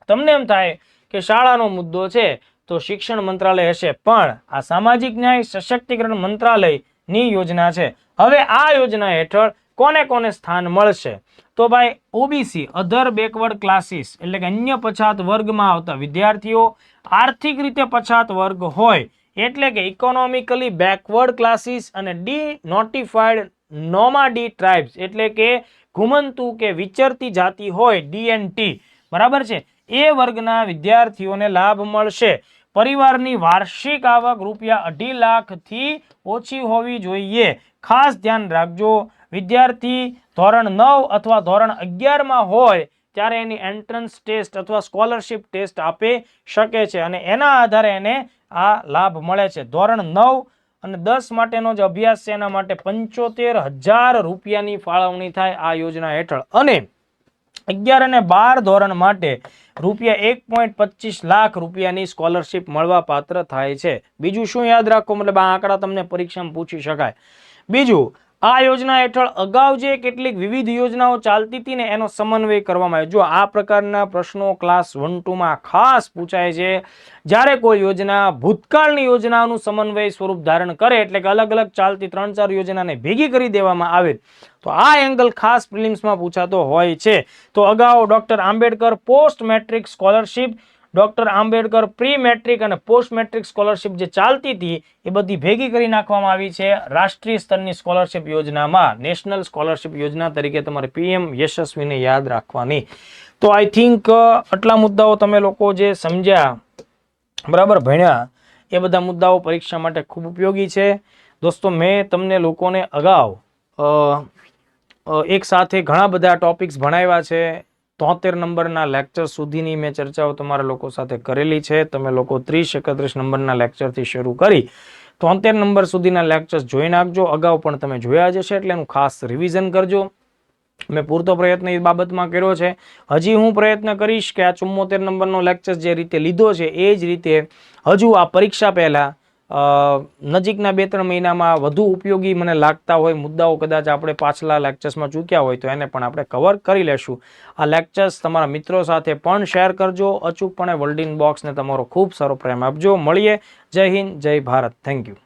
તમને એમ થાય કે શાળાનો મુદ્દો છે તો શિક્ષણ મંત્રાલય હશે, પણ આ સામાજિક ન્યાય સશક્તિકરણ મંત્રાલયની યોજના છે. હવે આ યોજના હેઠળ કોને કોને સ્થાન મળશે? તો ભાઈ ઓબીસી, અધર બેકવર્ડ ક્લાસીસ, એટલે કે અન્ય પછાત વર્ગમાં આવતા વિદ્યાર્થીઓ, આર્થિક રીતે પછાત વર્ગ હોય એટલે કે ઇકોનોમિકલી બેકવર્ડ ક્લાસીસ, અને ડી નોટિફાઈડ નોમાડી ટ્રાઇબ્સ એટલે કે ઘુમંતુ કે વિચરતી જાતિ હોય, ડીએનટી, બરાબર છે, એ વર્ગના વિદ્યાર્થીઓને લાભ મળશે. પરિવારની વાર્ષિક આવક ₹2.5 લાખથી ઓછી હોવી જોઈએ. ખાસ ધ્યાન રાખજો, વિદ્યાર્થી ધોરણ 9 અથવા ધોરણ 11માં હોય ત્યારે એની એન્ટ્રન્સ ટેસ્ટ અથવા સ્કોલરશિપ ટેસ્ટ આપી શકે છે અને એના આધારે એને આ લાભ મળે છે. ધોરણ 9 અને 10 માટેનો જે અભ્યાસ છે એના માટે ₹75,000 ફાળવણી થાય આ યોજના હેઠળ, અને 11 અને 12 ધોરણ માટે ₹1.25 લાખની સ્કોલરશિપ મળવા પાત્ર થાય છે. બીજું શું યાદ રાખો, મતલબ આ આંકડા તમને પરીક્ષામાં પૂછી શકાય. બીજું, આ યોજના હેઠળ અગાઉ જે કેટલીક વિવિધ યોજનાઓ ચાલતી હતી ને એનો સમન્વય કરવામાં આવ્યો. જો આ પ્રકારના પ્રશ્નો ક્લાસ 1-2માં ખાસ પૂછાય છે. જ્યારે કોઈ યોજના ભૂતકાળની યોજનાનું સમન્વય સ્વરૂપ ધારણ કરે, એટલે કે અલગ અલગ ચાલતી 3-4 યોજનાને ભેગી કરી દેવામાં આવે, તો આ એંગલ ખાસ પ્રિલિમ્સમાં પૂછાતો હોય છે. તો અગાઉ doctor Ambedkar post matric scholarship, doctor Ambedkar pre matric અને પોસ્ટ મેટ્રિક સ્કોલરશિપ જે ચાલતી હતી એ બધી ભેગી કરી નાખવામાં આવી છે રાષ્ટ્રીય સ્તરની સ્કોલરશિપ યોજનામાં. નેશનલ સ્કોલરશિપ યોજના તરીકે તમારે પીએમ યશસ્વીને યાદ રાખવાની. તો આઈ થિંક આટલા મુદ્દાઓ તમે લોકો જે સમજ્યા, બરાબર, ભણ્યા, એ બધા મુદ્દાઓ પરીક્ષા માટે ખૂબ ઉપયોગી છે. દોસ્તો, મેં તમને લોકોને અગાઉ એક સાથે ઘણા બધા ટોપિક્સ ભણાવ્યા છે. 73 નંબરના લેક્ચર સુધીની મેં ચર્ચાઓ તમારા લોકો સાથે કરેલી છે. તમે લોકો 30-31 નંબરના લેક્ચરથી શરૂ કરી 73 નંબર સુધીના લેક્ચર્સ જોઈ નાખજો. અગાઉ પણ તમે જોયા જ હશે, એટલે એનું ખાસ રિવિઝન કરજો. મેં પૂરતો પ્રયત્ન એ બાબતમાં કર્યો છે. હજી હું પ્રયત્ન કરીશ કે આ 74 નંબરનો લેક્ચર જે રીતે લીધો છે એ જ રીતે હજુ આ પરીક્ષા પહેલા નજીકના 2-3 મહિનામાં વધુ ઉપયોગી મને લાગતા હોય મુદ્દાઓ કદાચ આપણે પાછલા લેક્ચર્સમાં ચૂક્યા હોય તો એને પણ આપણે કવર કરી લેશું. આ લેક્ચર્સ તમારા મિત્રો સાથે પણ શેર કરજો. અચૂકપણે વર્લ્ડ ઇન બોક્સને તમારો ખૂબ સારો પ્રેમ આપજો. મળીએ. જય હિન્દ, જય ભારત. Thank you.